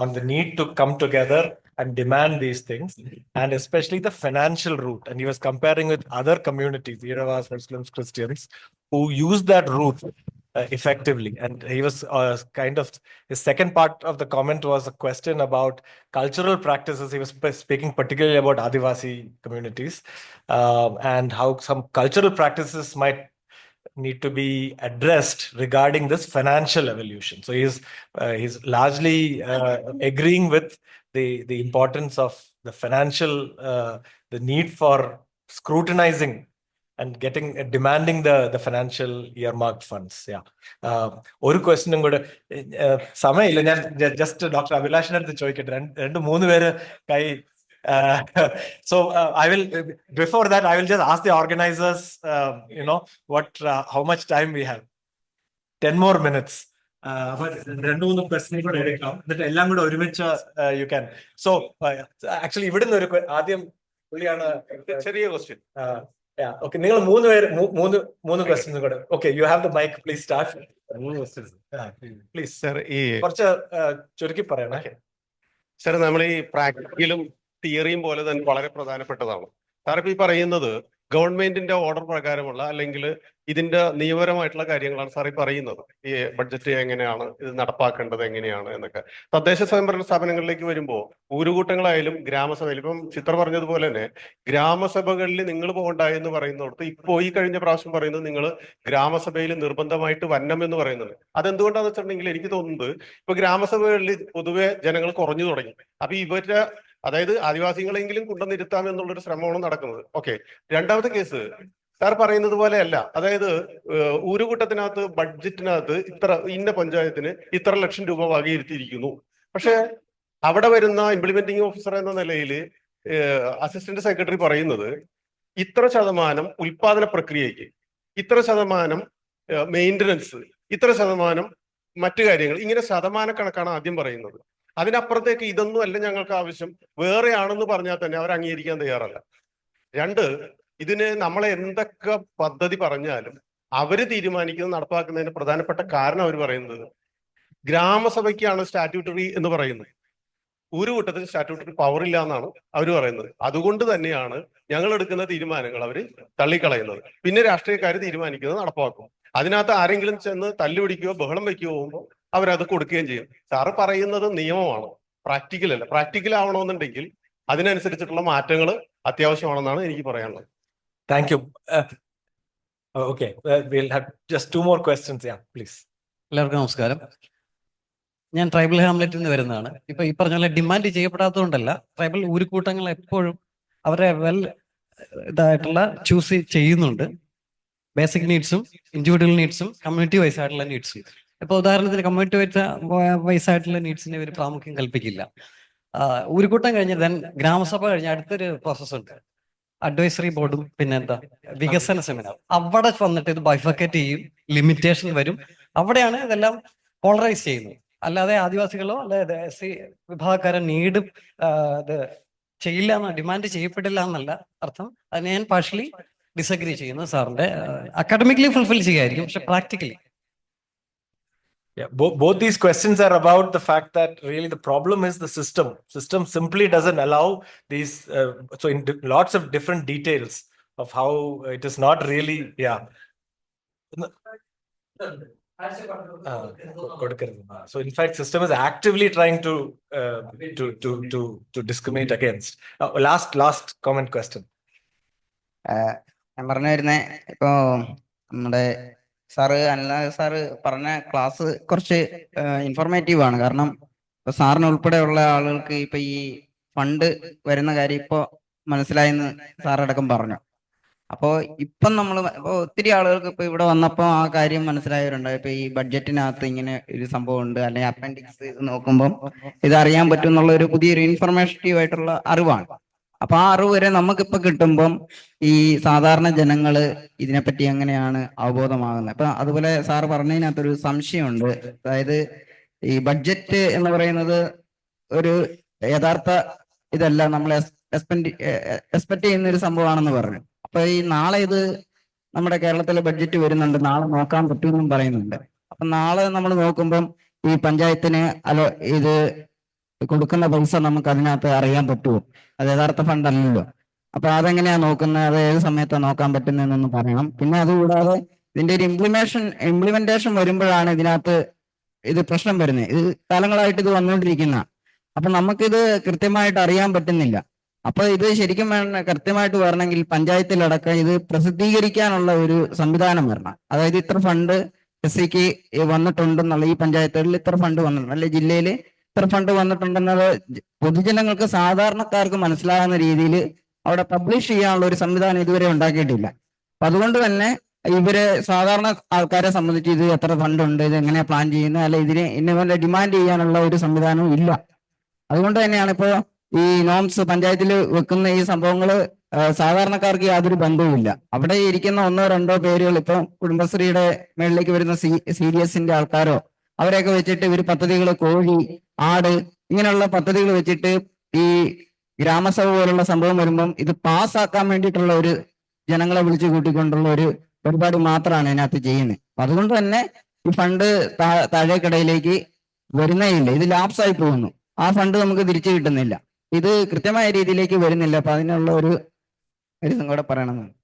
on the need to come together and demand these things, and especially the financial route. And he was comparing with other communities, Yeravas, Muslims, Christians, who use that route effectively. And he was his second part of the comment was a question about cultural practices. He was speaking particularly about Adivasi communities and how some cultural practices might need to be addressed regarding this financial evolution. So he's largely agreeing with the importance of the financial, the need for scrutinizing and demanding the financial earmarked funds. ഒരു ക്വസ്റ്റ്യനും കൂടെ സമയമില്ല, ഞാൻ just doctor അഭിലാഷിന്റെ അടുത്ത് ചോദിക്കട്ടെ. രണ്ട് മൂന്ന് പേര് കൈ. So I will, before that, I will just ask the organizers, how much time we have. 10 more minutes. രണ്ടു മൂന്ന് ക്വസ്റ്റ്യൻ കൂടെ എടുക്കാം, എന്നിട്ട് എല്ലാം കൂടെ ഒരുമിച്ച് യു ക്യാൻ. സോ ആക്ച്വലി ഇവിടുന്ന് ഒരു ആദ്യം പുള്ളിയാണ് ചെറിയ ക്വസ്റ്റ്യൻ. ഓക്കെ, നിങ്ങൾ മൂന്ന് പേര് മൂന്ന് ക്വസ്റ്റ്യൻസ് കൂടെ. Okay, you have the mic, please start. Please sir, കുറച്ച് ചുരുക്കി പറയണേ. സർ, നമ്മൾ ഈ പ്രാക്ടിക്കലും തിയറിയും പോലെ തന്നെ വളരെ പ്രധാനപ്പെട്ടതാണ്. സാർ ഇപ്പൊ ഈ പറയുന്നത് ഗവൺമെന്റിന്റെ ഓർഡർ പ്രകാരമുള്ള അല്ലെങ്കിൽ ഇതിന്റെ നിയമപരമായിട്ടുള്ള കാര്യങ്ങളാണ് സാർ ഈ പറയുന്നത്. ഈ ബഡ്ജറ്റ് എങ്ങനെയാണ് ഇത് നടപ്പാക്കേണ്ടത് എങ്ങനെയാണ് എന്നൊക്കെ. തദ്ദേശ സ്വയംഭരണ സ്ഥാപനങ്ങളിലേക്ക് വരുമ്പോൾ ഊരുകൂട്ടങ്ങളായാലും ഗ്രാമസഭയിൽ, ഇപ്പം ചിത്ര പറഞ്ഞതുപോലെ തന്നെ ഗ്രാമസഭകളിൽ നിങ്ങൾ പോകണ്ടായി എന്ന് പറയുന്നിടത്ത് ഇപ്പോൾ ഈ കഴിഞ്ഞ പ്രാവശ്യം പറയുന്നത് നിങ്ങൾ ഗ്രാമസഭയിൽ നിർബന്ധമായിട്ട് വന്നം എന്ന് പറയുന്നുണ്ട്. അതെന്തുകൊണ്ടാന്ന് വെച്ചിട്ടുണ്ടെങ്കിൽ എനിക്ക് തോന്നുന്നത് ഇപ്പൊ ഗ്രാമസഭകളിൽ പൊതുവെ ജനങ്ങൾ കുറഞ്ഞു തുടങ്ങി. അപ്പൊ ഇവരുടെ അതായത് ആദിവാസികളെങ്കിലും കൊണ്ടുവന്നിരുത്താം എന്നുള്ളൊരു ശ്രമമാണ് നടക്കുന്നത്. ഓക്കെ, രണ്ടാമത്തെ കേസ് സാർ പറയുന്നത് പോലെയല്ല. അതായത് ഊരുകൂട്ടത്തിനകത്ത് ബഡ്ജറ്റിനകത്ത് ഇന്ന പഞ്ചായത്തിന് ഇത്ര ലക്ഷം രൂപ വകയിരുത്തിയിരിക്കുന്നു. പക്ഷെ അവിടെ വരുന്ന ഇംപ്ലിമെന്റിംഗ് ഓഫീസർ എന്ന നിലയിൽ അസിസ്റ്റന്റ് സെക്രട്ടറി പറയുന്നത് ഇത്ര ശതമാനം ഉൽപാദന പ്രക്രിയയ്ക്ക്, ഇത്ര ശതമാനം മെയിൻ്റനൻസ്, ഇത്ര ശതമാനം മറ്റു കാര്യങ്ങൾ, ഇങ്ങനെ ശതമാനക്കണക്കാണ് ആദ്യം പറയുന്നത്. അതിനപ്പുറത്തേക്ക് ഇതൊന്നും അല്ല ഞങ്ങൾക്ക് ആവശ്യം, വേറെയാണെന്ന് പറഞ്ഞാൽ തന്നെ അവർ അംഗീകരിക്കാൻ തയ്യാറല്ല. രണ്ട്, ഇതിന് നമ്മളെ എന്തൊക്കെ പദ്ധതി പറഞ്ഞാലും അവര് തീരുമാനിക്കുന്നത് നടപ്പാക്കുന്നതിന് പ്രധാനപ്പെട്ട കാരണം അവർ പറയുന്നത് ഗ്രാമസഭയ്ക്കാണ് സ്റ്റാറ്റ്യൂട്ടറി എന്ന് പറയുന്നത്. ഒരു കൂട്ടത്തിൽ സ്റ്റാറ്റ്യൂട്ടറി പവർ ഇല്ല എന്നാണ് അവർ പറയുന്നത്. അതുകൊണ്ട് തന്നെയാണ് ഞങ്ങൾ എടുക്കുന്ന തീരുമാനങ്ങൾ അവർ തള്ളിക്കളയുന്നത്. പിന്നെ രാഷ്ട്രീയക്കാർ തീരുമാനിക്കുന്നത് നടപ്പാക്കും. അതിനകത്ത് ആരെങ്കിലും ചെന്ന് തല്ലുപിടിക്കുകയോ ബഹളം വയ്ക്കുകയോ പോകുമ്പോൾ അവരത് കൊടുക്കുകയും ചെയ്യും. സാറ് പറയുന്നത് നിയമമാണ്, പ്രാക്ടിക്കൽ അല്ല. പ്രാക്ടിക്കൽ ആവണമെന്നുണ്ടെങ്കിൽ അതിനനുസരിച്ചിട്ടുള്ള മാറ്റങ്ങൾ അത്യാവശ്യമാണെന്നാണ് എനിക്ക് പറയാനുള്ളത്. Thank you. Okay, we'll have just 2 more questions. Yeah, please. എല്ലാവർക്കും നമസ്കാരം. ഞാൻ ട്രൈബൽ ഹാംലെറ്റിൽ നിന്ന് വരുന്നതാണ്. ഇപ്പൊ ഈ പറഞ്ഞ പോലെ ഡിമാൻഡ് ചെയ്യപ്പെടാത്തതുകൊണ്ടല്ല, ട്രൈബൽ ഊരുകൂട്ടങ്ങൾ എപ്പോഴും അവരെ ഇതായിട്ടുള്ള ചൂസ് ചെയ്യുന്നുണ്ട്. ബേസിക് നീഡ്സും ഇൻഡിവിജ്വൽ നീഡ്സും കമ്മ്യൂണിറ്റി വൈസ് ആയിട്ടുള്ള നീഡ്സും. ഇപ്പൊ ഉദാഹരണത്തിന് കമ്മ്യൂണിറ്റി വൈസ് ആയിട്ടുള്ള നീഡ്സിന് ഒരു പ്രാമുഖ്യം കൽപ്പിക്കില്ല. ഊരുകൂട്ടം കഴിഞ്ഞ് ദെൻ ഗ്രാമസഭ കഴിഞ്ഞ അടുത്തൊരു പ്രോസസ് ഉണ്ട്, അഡ്വൈസറി ബോർഡും പിന്നെ വികസന സെമിനാർ. അവിടെ വന്നിട്ട് ഇത് ബൈഫക്കേറ്റ് ചെയ്യും, ലിമിറ്റേഷൻ വരും. അവിടെയാണ് ഇതെല്ലാം പോളറൈസ് ചെയ്യുന്നത്. അല്ലാതെ ആദിവാസികളോ അല്ലാതെ SC വിഭാഗക്കാരോ നീഡും ഇത് ചെയ്യില്ല എന്ന്, ഡിമാൻഡ് ചെയ്യപ്പെടില്ല എന്നല്ല അർത്ഥം. അതിനെ ഞാൻ പാർഷ്യലി ഡിസഗ്രി ചെയ്യുന്നു. സാറിന്റെ അക്കാഡമിക്കലി ഫുൾഫിൽ ചെയ്യായിരിക്കും, പക്ഷെ practically. Yeah, both these questions are about the fact that really the problem is the system. System simply doesn't allow these. So in lots of different details of how it is not really. Yeah. So in fact, system is actively trying to discriminate against. Last comment question. ഞാൻ പറഞ്ഞു വരുന്നേ, ഇപ്പോ നമ്മുടെ sir പറഞ്ഞ class കുറച്ച് informative ആണ്. കാരണം ഇപ്പൊ സാറിന് ഉൾപ്പെടെയുള്ള ആളുകൾക്ക് ഇപ്പൊ ഈ ഫണ്ട് വരുന്ന കാര്യം ഇപ്പൊ മനസ്സിലായെന്ന് സാറടക്കം പറഞ്ഞു. അപ്പോ ഇപ്പം ഇപ്പൊ ഒത്തിരി ആളുകൾക്ക് ഇപ്പൊ ഇവിടെ വന്നപ്പോ ആ കാര്യം മനസ്സിലായവരുണ്ട്. ഇപ്പൊ ഈ ബഡ്ജറ്റിനകത്ത് ഇങ്ങനെ ഒരു സംഭവം ഉണ്ട്, അല്ലെങ്കിൽ അപ്പൻഡിക്സ് നോക്കുമ്പോൾ ഇത് അറിയാൻ പറ്റും എന്നുള്ള ഒരു പുതിയൊരു ഇൻഫർമേറ്റീവ് ആയിട്ടുള്ള അറിവാണ്. അപ്പൊ ആ അറിവ് വരെ നമുക്കിപ്പൊ കിട്ടുമ്പം ഈ സാധാരണ ജനങ്ങള് ഇതിനെപ്പറ്റി എങ്ങനെയാണ് അവബോധമാകുന്നത്? അപ്പൊ അതുപോലെ സാറ് പറഞ്ഞതിനകത്തൊരു സംശയമുണ്ട്. അതായത് ഈ ബഡ്ജറ്റ് എന്ന് പറയുന്നത് ഒരു യഥാർത്ഥ ഇതല്ല, നമ്മൾ എക്സ്പെക്ട് ചെയ്യുന്ന ഒരു സംഭവമാണെന്ന് പറഞ്ഞു. അപ്പൊ ഈ നാളെ ഇത് നമ്മുടെ കേരളത്തിലെ ബഡ്ജറ്റ് വരുന്നുണ്ട്, നാളെ നോക്കാൻ പറ്റുമെന്നും പറയുന്നുണ്ട്. അപ്പൊ നാളെ നമ്മൾ നോക്കുമ്പം ഈ പഞ്ചായത്തിന് ഇത് കൊടുക്കുന്ന പൈസ നമുക്ക് അതിനകത്ത് അറിയാൻ പറ്റുമോ? അത് യഥാർത്ഥ ഫണ്ട് അല്ലല്ലോ. അപ്പൊ അതെങ്ങനെയാ നോക്കുന്നത്? അത് ഏത് സമയത്താണ് നോക്കാൻ പറ്റുന്നതെന്നൊന്ന് പറയണം. പിന്നെ അതുകൂടാതെ ഇതിന്റെ ഒരു ഇംപ്ലിമെന്റേഷൻ വരുമ്പോഴാണ് ഇതിനകത്ത് ഇത് പ്രശ്നം വരുന്നത്. ഇത് കാലങ്ങളായിട്ട് ഇത് വന്നുകൊണ്ടിരിക്കുന്ന, അപ്പൊ നമുക്കിത് കൃത്യമായിട്ട് അറിയാൻ പറ്റുന്നില്ല. അപ്പൊ ഇത് ശരിക്കും കൃത്യമായിട്ട് വരണമെങ്കിൽ പഞ്ചായത്തിലടക്കം ഇത് പ്രസിദ്ധീകരിക്കാനുള്ള ഒരു സംവിധാനം വരണം. അതായത് ഇത്ര ഫണ്ട് SCക്ക് വന്നിട്ടുണ്ടെന്നുള്ള, ഈ പഞ്ചായത്തുകളിൽ ഇത്ര ഫണ്ട് വന്നിട്ടുണ്ട്, അല്ലെ ജില്ലയിൽ ഇത്ര ഫണ്ട് വന്നിട്ടുണ്ടെന്നത് പൊതുജനങ്ങൾക്ക് സാധാരണക്കാർക്ക് മനസ്സിലാകുന്ന രീതിയിൽ അവിടെ പബ്ലിഷ് ചെയ്യാനുള്ള ഒരു സംവിധാനം ഇതുവരെ ഉണ്ടാക്കിയിട്ടില്ല. അപ്പൊ അതുകൊണ്ട് തന്നെ ഇവര് സാധാരണ ആൾക്കാരെ സംബന്ധിച്ച് ഇത് എത്ര ഫണ്ട് ഉണ്ട്, ഇത് എങ്ങനെയാ പ്ലാൻ ചെയ്യുന്നത്, അല്ലെ ഇതിന് ഇന്ന ഡിമാൻഡ് ചെയ്യാനുള്ള ഒരു സംവിധാനവും ഇല്ല. അതുകൊണ്ട് തന്നെയാണ് ഇപ്പോൾ ഈ നോംസ് പഞ്ചായത്തിൽ വെക്കുന്ന ഈ സംഭവങ്ങള് സാധാരണക്കാർക്ക് യാതൊരു ബന്ധവുമില്ല. അവിടെ ഇരിക്കുന്ന 1-2 പേരുകൾ, ഇപ്പൊ കുടുംബശ്രീയുടെ മേളിലേക്ക് വരുന്ന CDSന്റെ ആൾക്കാരോ അവരെയൊക്കെ വെച്ചിട്ട് ഇവർ പദ്ധതികൾ, കോഴി, ആട്, ഇങ്ങനെയുള്ള പദ്ധതികൾ വെച്ചിട്ട് ഈ ഗ്രാമസഭ പോലുള്ള സംഭവം വരുമ്പം ഇത് പാസ്സാക്കാൻ വേണ്ടിയിട്ടുള്ള ഒരു ജനങ്ങളെ വിളിച്ചു കൂട്ടിക്കൊണ്ടുള്ള ഒരു പരിപാടി മാത്രമാണ് ഇതിനകത്ത് ചെയ്യുന്നത്. അപ്പൊ അതുകൊണ്ട് തന്നെ ഈ ഫണ്ട് താഴേക്കടയിലേക്ക് വരുന്നേ ഇല്ല, ഇത് ലാപ്സായി പോകുന്നു. ആ ഫണ്ട് നമുക്ക് തിരിച്ചു കിട്ടുന്നില്ല, ഇത് കൃത്യമായ രീതിയിലേക്ക് വരുന്നില്ല. അപ്പൊ അതിനുള്ള ഒരു ഇതും കൂടെ പറയണമെന്ന്.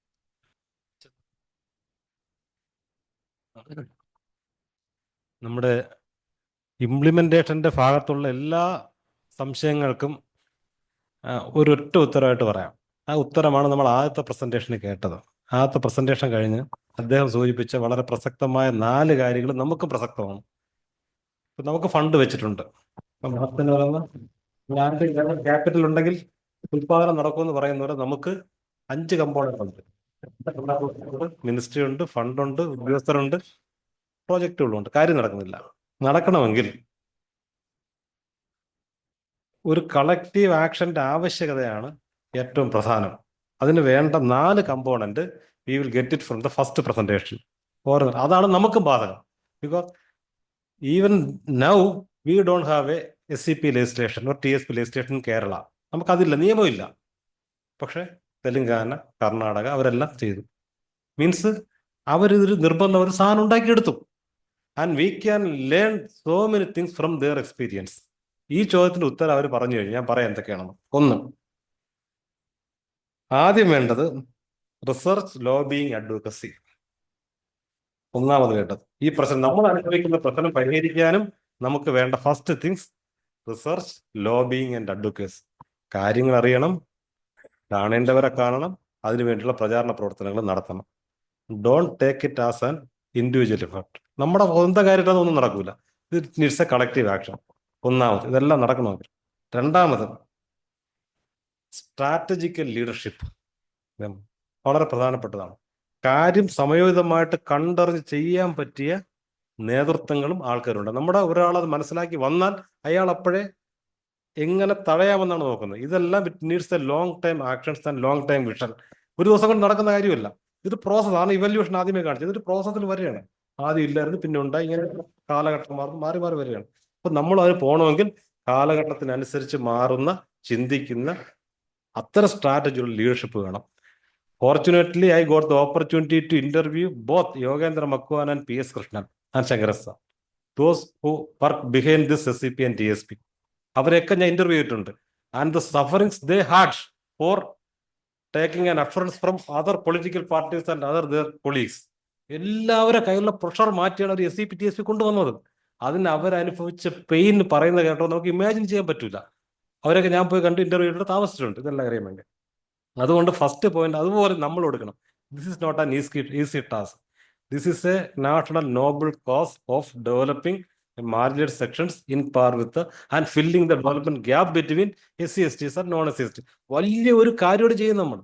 നമ്മുടെ ഇംപ്ലിമെന്റേഷന്റെ ഭാഗത്തുള്ള എല്ലാ സംശയങ്ങൾക്കും ഒരൊറ്റ ഉത്തരമായിട്ട് പറയാം. ആ ഉത്തരമാണ് നമ്മൾ ആദ്യത്തെ പ്രസന്റേഷനിൽ കേട്ടത്. ആദ്യത്തെ പ്രസന്റേഷൻ കഴിഞ്ഞ് അദ്ദേഹം സൂചിപ്പിച്ച വളരെ പ്രസക്തമായ 4 കാര്യങ്ങൾ നമുക്ക് പ്രസക്തമാണ്. ഇപ്പം നമുക്ക് ഫണ്ട് വെച്ചിട്ടുണ്ട്. ഇപ്പം മഹത്തിന് പറയുന്ന ലാൻഡ് ക്യാപിറ്റൽ ഉണ്ടെങ്കിൽ ഉൽപാദനം നടക്കുമെന്ന് പറയുന്നവരെ നമുക്ക് 5 കമ്പോണന്റ് ഉണ്ട്. മിനിസ്ട്രി ഉണ്ട്, ഫണ്ടുണ്ട്, ഉദ്യോഗസ്ഥരുണ്ട്, പ്രോജക്റ്റുകളുണ്ട്. കാര്യം നടക്കുന്നില്ല. നടക്കണമെങ്കിൽ ഒരു കളക്റ്റീവ് ആക്ഷന്റെ ആവശ്യകതയാണ് ഏറ്റവും പ്രധാനം. അതിന് വേണ്ട 4 component we will get it from the first presentation. അതാണ് നമുക്കും ബാധകം. Because even now we don't have a SCP legislation or TSP legislation in Kerala. നമുക്കതില്ല, നിയമമില്ല. പക്ഷെ തെലങ്കാന, കർണാടക അവരെല്ലാം ചെയ്തു. മീൻസ് അവരിതൊരു നിർബന്ധം ഒരു സാധനം ഉണ്ടാക്കിയെടുത്തു. And we can learn so many things from their experience. ഈ ചോദ്യത്തിന്റെ ഉത്തരം അവർ പറഞ്ഞു കഴിഞ്ഞു. ഞാൻ പറയാം എന്തൊക്കെയാണെന്ന്. 1, ആദ്യം വേണ്ടത് റിസർച്ച്, ലോബിയിങ്, അഡ്വക്കസി. ഒന്നാമത് വേണ്ടത് ഈ പ്രശ്നം, നമ്മൾ അനുഭവിക്കുന്ന പ്രശ്നം പരിഹരിക്കാനും നമുക്ക് വേണ്ട first things research, lobbying and advocacy. കാര്യങ്ങൾ അറിയണം, കാണേണ്ടവരെ കാണണം, അതിനുവേണ്ടിയുള്ള പ്രചാരണ പ്രവർത്തനങ്ങൾ നടത്തണം. Don't take it as an individual effort. നമ്മുടെ സ്വന്തം കാര്യത്തിൽ അതൊന്നും നടക്കൂല. ഇത് നീഡ്സ് എ കളക്റ്റീവ് ആക്ഷൻ. ഒന്നാമത് ഇതെല്ലാം നടക്കണമെങ്കിൽ. രണ്ടാമത് സ്ട്രാറ്റജിക്കൽ ലീഡർഷിപ്പ് വളരെ പ്രധാനപ്പെട്ടതാണ്. കാര്യം സമയോചിതമായിട്ട് കണ്ടറിഞ്ഞ് ചെയ്യാൻ പറ്റിയ നേതൃത്വങ്ങളും ആൾക്കാരുണ്ട്. നമ്മുടെ ഒരാളത് മനസ്സിലാക്കി വന്നാൽ അയാൾ അപ്പോഴേ എങ്ങനെ തടയാമെന്നാണ് നോക്കുന്നത്. ഇതെല്ലാം it needs A long time actions and long time vision. ഒരു ദിവസം കൊണ്ട് നടക്കുന്ന കാര്യമല്ല. ഇത് പ്രോസസ്സാണ്. ഇവല്യൂഷൻ ആദ്യമേ കാണിച്ചത്. ഇതൊരു പ്രോസസ്സിൽ വരികയാണ്. ആദ്യം ഇല്ലായിരുന്നു, പിന്നെ ഉണ്ടായി, ഇങ്ങനെ കാലഘട്ടം മാറി മാറി വരികയാണ്. അപ്പൊ നമ്മൾ അതിന് പോകണമെങ്കിൽ കാലഘട്ടത്തിനനുസരിച്ച് മാറുന്ന, ചിന്തിക്കുന്ന അത്തരം സ്ട്രാറ്റജിയുള്ള ലീഡർഷിപ്പ് വേണം. Fortunately, I got the opportunity to interview both Yogendra Makwan and PS Krishnan and Shankarasa, those who work behind this SCP and TSP. അവരെയൊക്കെ ഞാൻ ഇന്റർവ്യൂ ചെയ്തിട്ടുണ്ട്. And the sufferings they had for taking an offence from other political parties and other their colleagues. എല്ലാവരുടെ കയ്യിലുള്ള pressure മാറ്റിയാണ് അവർ SCP TSP കൊണ്ടുവന്നത്. അതിന് അവരനുഭവിച്ച pain പറയുന്ന കേട്ടോ നമുക്ക് ഇമാജിൻ ചെയ്യാൻ പറ്റൂല. അവരൊക്കെ ഞാൻ പോയി കണ്ട് ഇന്റർവ്യൂ ചെയ്തിട്ട് താമസിച്ചിട്ടുണ്ട്, ഇതെല്ലാം അറിയാൻ വേണ്ടി. അതുകൊണ്ട് ഫസ്റ്റ് പോയിന്റ് അതുപോലെ നമ്മൾ കൊടുക്കണം. This is not an easy task. This is a national noble cause of developing marginal sections in par with and filling the development gap between SC/STs and non-SC/ST. വലിയ ഒരു കാര്യത്തോട് ചെയ്യും നമ്മൾ.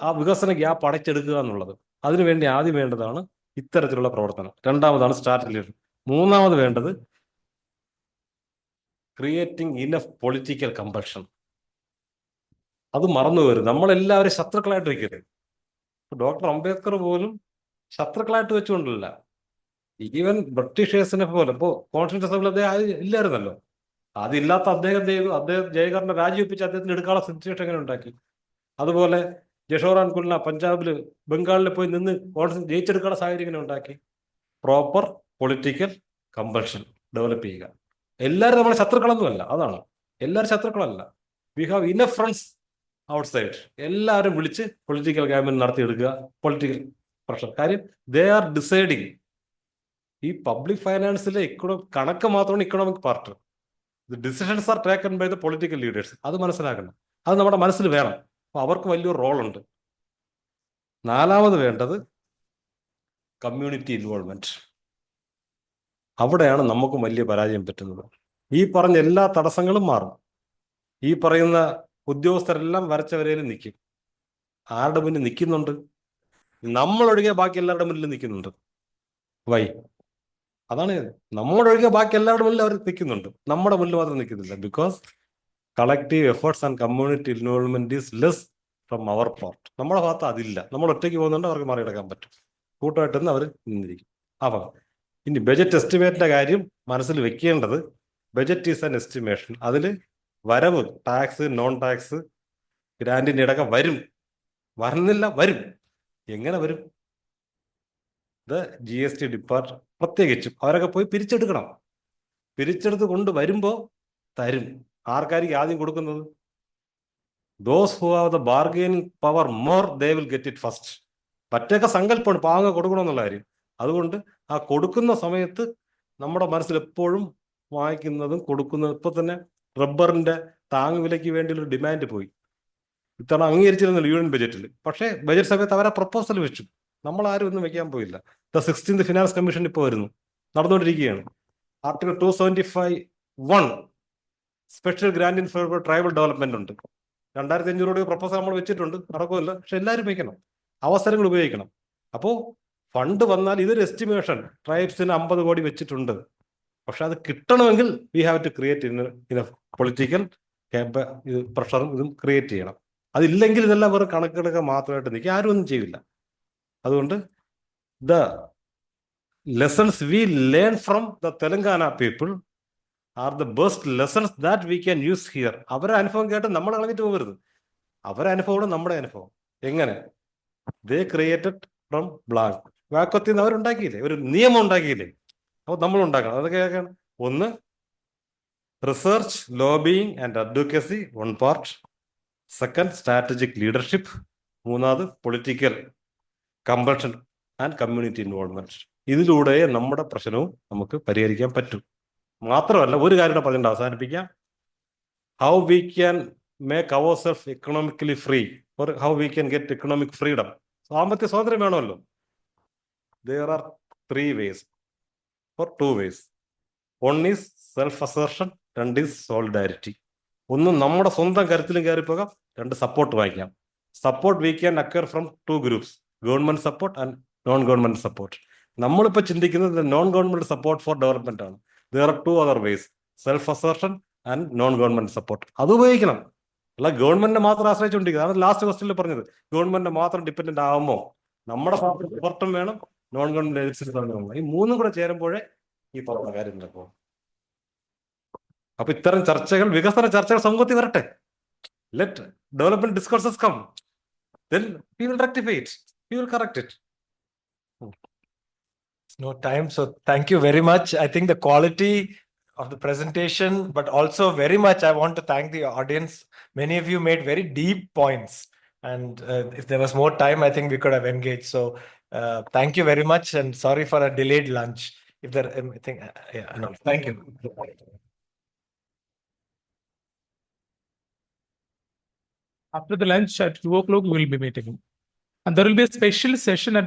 ആ വികസന ഗ്യാപ്പ് അടച്ചെടുക്കുക എന്നുള്ളത്. അതിനുവേണ്ടി ആദ്യം വേണ്ടതാണ് ഇത്തരത്തിലുള്ള പ്രവർത്തനം. രണ്ടാമതാണ് സ്ട്രാറ്റജി. മൂന്നാമത് വേണ്ടത് ക്രിയേറ്റിംഗ് ഇനഫ് പൊളിറ്റിക്കൽ കമ്പൾഷൻ. അത് മറന്നു വരും. നമ്മളെല്ലാവരും ശത്രുക്കളായിട്ട് വെക്കരുത്. ഡോക്ടർ അംബേദ്കർ പോലും ശത്രുക്കളായിട്ട് വെച്ചുകൊണ്ടല്ല. ഈവൻ ബ്രിട്ടീഷേഴ്സിനെ പോലെ ഇപ്പോ കോൺസ്റ്റിറ്റ്യൂഷൻ അസംബ്ലി അദ്ദേഹം ഇല്ലായിരുന്നല്ലോ. അതില്ലാത്ത അദ്ദേഹം ജയകറിനെ രാജിവെപ്പിച്ച് അദ്ദേഹത്തിന് എടുക്കാനുള്ള സിറ്റുവേഷൻ എങ്ങനെ ഉണ്ടാക്കി. അതുപോലെ ജഷോറാൻ കുൽന പഞ്ചാബില്, ബംഗാളിൽ പോയി നിന്ന് ജയിച്ചെടുക്കാനുള്ള സാഹചര്യം എങ്ങനെ ഉണ്ടാക്കി. പ്രോപ്പർ പൊളിറ്റിക്കൽ കമ്പൾഷൻ ഡെവലപ്പ് ചെയ്യുക. എല്ലാവരും നമ്മളെ ശത്രുക്കളൊന്നുമല്ല, അതാണ്. എല്ലാവരും ശത്രുക്കളല്ല. We have enough friends outside. എല്ലാവരും വിളിച്ച് പൊളിറ്റിക്കൽ ക്യാമ്പയിൻ നടത്തിയെടുക്കുക. Political pressure. കാര്യം ദേ ആർ ഡിസൈഡിങ്. ഈ പബ്ലിക് ഫൈനാൻസിലെ കണക്ക് മാത്രമാണ് economic part. The decisions are taken by the political leaders. അത് മനസ്സിലാക്കണം. അത് നമ്മുടെ മനസ്സിൽ വേണം. അപ്പൊ അവർക്ക് വലിയൊരു റോളുണ്ട്. നാലാമത് വേണ്ടത് കമ്മ്യൂണിറ്റി ഇൻവോൾവ്മെന്റ്. അവിടെയാണ് നമുക്കും വലിയ പരാജയം പറ്റുന്നത്. ഈ പറഞ്ഞ എല്ലാ തടസ്സങ്ങളും മാറും. ഈ പറയുന്ന ഉദ്യോഗസ്ഥരെല്ലാം വരച്ച വരയിൽ നിൽക്കും. ആരുടെ മുന്നിൽ നിൽക്കുന്നുണ്ട്? നമ്മളൊഴികെ ബാക്കി എല്ലാവരുടെ മുന്നിൽ നിൽക്കുന്നുണ്ട്. വൈ? അതാണ് നമ്മളൊഴികെ ബാക്കി എല്ലാവരുടെ മുന്നിൽ അവർ നിൽക്കുന്നുണ്ട്, നമ്മുടെ മുന്നിൽ മാത്രം നിൽക്കുന്നില്ല. Because collective efforts and community involvement is less from our part. നമ്മുടെ ഭാഗത്ത് അതില്ല. നമ്മൾ ഒറ്റയ്ക്ക് പോകുന്നുണ്ട്, അവർക്ക് മറികടക്കാൻ പറ്റും. കൂട്ടമായിട്ടൊന്ന് അവർ നിന്നിരിക്കും. അപ്പം ഇനി ബജറ്റ് എസ്റ്റിമേറ്റിന്റെ കാര്യം മനസ്സിൽ വെക്കേണ്ടത്, ബജറ്റ് ഈസ് ആൻ എസ്റ്റിമേഷൻ. അതിൽ വരവ്, ടാക്സ്, നോൺ ടാക്സ്, ഗ്രാൻഡിന്റെ ഇടയ്ക്ക് വരും. വരും. എങ്ങനെ വരും? GST ഡിപ്പാർട്ട്മെന്റ് പ്രത്യേകിച്ചും അവരൊക്കെ പോയി പിരിച്ചെടുക്കണം. പിരിച്ചെടുത്ത് കൊണ്ട് വരുമ്പോൾ തരും. ആർക്കായിരിക്കും ആദ്യം കൊടുക്കുന്നത്? Those who have the bargaining power more, they will get it first. മറ്റൊക്കെ സങ്കല്പമാണ് പാവങ്ങൾ കൊടുക്കണമെന്നുള്ള കാര്യം. അതുകൊണ്ട് ആ കൊടുക്കുന്ന സമയത്ത് നമ്മുടെ മനസ്സിൽ എപ്പോഴും വാങ്ങിക്കുന്നതും കൊടുക്കുന്നതും. ഇപ്പൊ തന്നെ റബ്ബറിന്റെ താങ്ങുവിലയ്ക്ക് വേണ്ടിയുള്ള ഡിമാൻഡ് പോയി. ഇത്തവണ അംഗീകരിച്ചിരുന്നില്ല യൂണിയൻ ബജറ്റിൽ. പക്ഷേ ബജറ്റ് സമയത്ത് അവരെ പ്രപ്പോസൽ വെച്ചു. നമ്മൾ ആരും ഒന്നും വെക്കാൻ പോയില്ല. 16th ഫിനാൻസ് കമ്മീഷൻ ഇപ്പോൾ വരുന്നു, നടന്നുകൊണ്ടിരിക്കുകയാണ്. Article 275(1) special grand in favour tribal development ഉണ്ട്. 2500 കോടി പ്രപ്പോസൽ നമ്മൾ വെച്ചിട്ടുണ്ട്, നടക്കുമല്ല. പക്ഷെ എല്ലാവരും വയ്ക്കണം, അവസരങ്ങൾ ഉപയോഗിക്കണം. അപ്പോൾ ഫണ്ട് വന്നാൽ ഇതൊരു എസ്റ്റിമേഷൻ, ട്രൈബ്സിന് 50 കോടി വെച്ചിട്ടുണ്ട്. പക്ഷെ അത് കിട്ടണമെങ്കിൽ we have to create in political ഇത് പ്രഷറും ഇതും ക്രിയേറ്റ് ചെയ്യണം. അതില്ലെങ്കിൽ ഇതെല്ലാം വെറും കണക്കെടുക്കുക മാത്രമായിട്ട് നിൽക്കുക, ആരും ഒന്നും ചെയ്യില്ല. അതുകൊണ്ട് the lessons we learn from the Telangana people are the best lessons that we can use here. അവരെ അനുഭവം കേട്ട് നമ്മൾ കളഞ്ഞിട്ട് പോകരുത്. അവരെ അനുഭവമാണ് നമ്മുടെ അനുഭവം. എങ്ങനെ ദേ ക്രിയേറ്റഡ് ഫ്രം ബ്ലാങ്ക്. വാക്കത്തിൽ നിന്ന് അവരുണ്ടാക്കിയില്ലേ, ഒരു നിയമം ഉണ്ടാക്കിയില്ലേ. അപ്പോൾ നമ്മൾ ഉണ്ടാക്കണം. അതൊക്കെയാണ്. ഒന്ന്, research, lobbying and advocacy, one part. Second, strategic leadership. മൂന്നാമത്, political compulsion and community involvement. ഇതിലൂടെ നമ്മുടെ പ്രശ്നവും നമുക്ക് പരിഹരിക്കാൻ പറ്റും. മാത്രമല്ല, ഒരു കാര്യം പറഞ്ഞിട്ട് അവസാനിപ്പിക്കാം. How we can make our self economically free, or how we can get economic freedom. സാമ്പത്തിക സ്വാതന്ത്ര്യം വേണമല്ലോ. there are 3 ways or 2 ways. One is self-assertion, രണ്ട് is solidarity. ഒന്ന്, നമ്മുടെ സ്വന്തം കരുത്തിലും കയറിപ്പോകാം. രണ്ട്, സപ്പോർട്ട് വാങ്ങിക്കാം. Support we can acquire from 2 groups, government support and non government support. നമ്മളിപ്പോൾ ചിന്തിക്കുന്നത് non government support for development ആണ്. there are 2 other ways, self-assertion and non government support. അത് ഉപയോഗിക്കണം. അല്ല ഗവൺമെന്റിനെ മാത്രം ആശ്രയിച്ചുകൊണ്ടിരിക്കുക. അതാണ് ലാസ്റ്റ് ക്വസ്റ്റ്യനിൽ പറഞ്ഞത്. ഗവൺമെന്റിനെ മാത്രം ഡിപ്പെൻഡന്റ് ആകുമ്പോൾ നമ്മുടെ സപ്പോർട്ടും വേണം, നോൺ ഗവൺമെന്റ് ഏജൻസീസ് വേണം. ഈ മൂന്നും കൂടെ ചേരുമ്പോഴേ ഈ പറഞ്ഞ കാര്യം നടക്കും. അപ്പൊ ഇത്തരം ചർച്ചകൾ, വികസന ചർച്ചകൾ സമൂഹത്തിൽ വരട്ടെ. Let development discourses come, then we will rectify it, we will correct it. No time, so thank you very much. I think the quality of the presentation, but also very much I want to thank the audience. Many of you made very deep points, and if there was more time, I think we could have engaged. So thank you very much, and sorry for a delayed lunch. If there, I think, yeah, no, thank you. After the lunch at 2 o'clock, we will be meeting. And there will be a special session at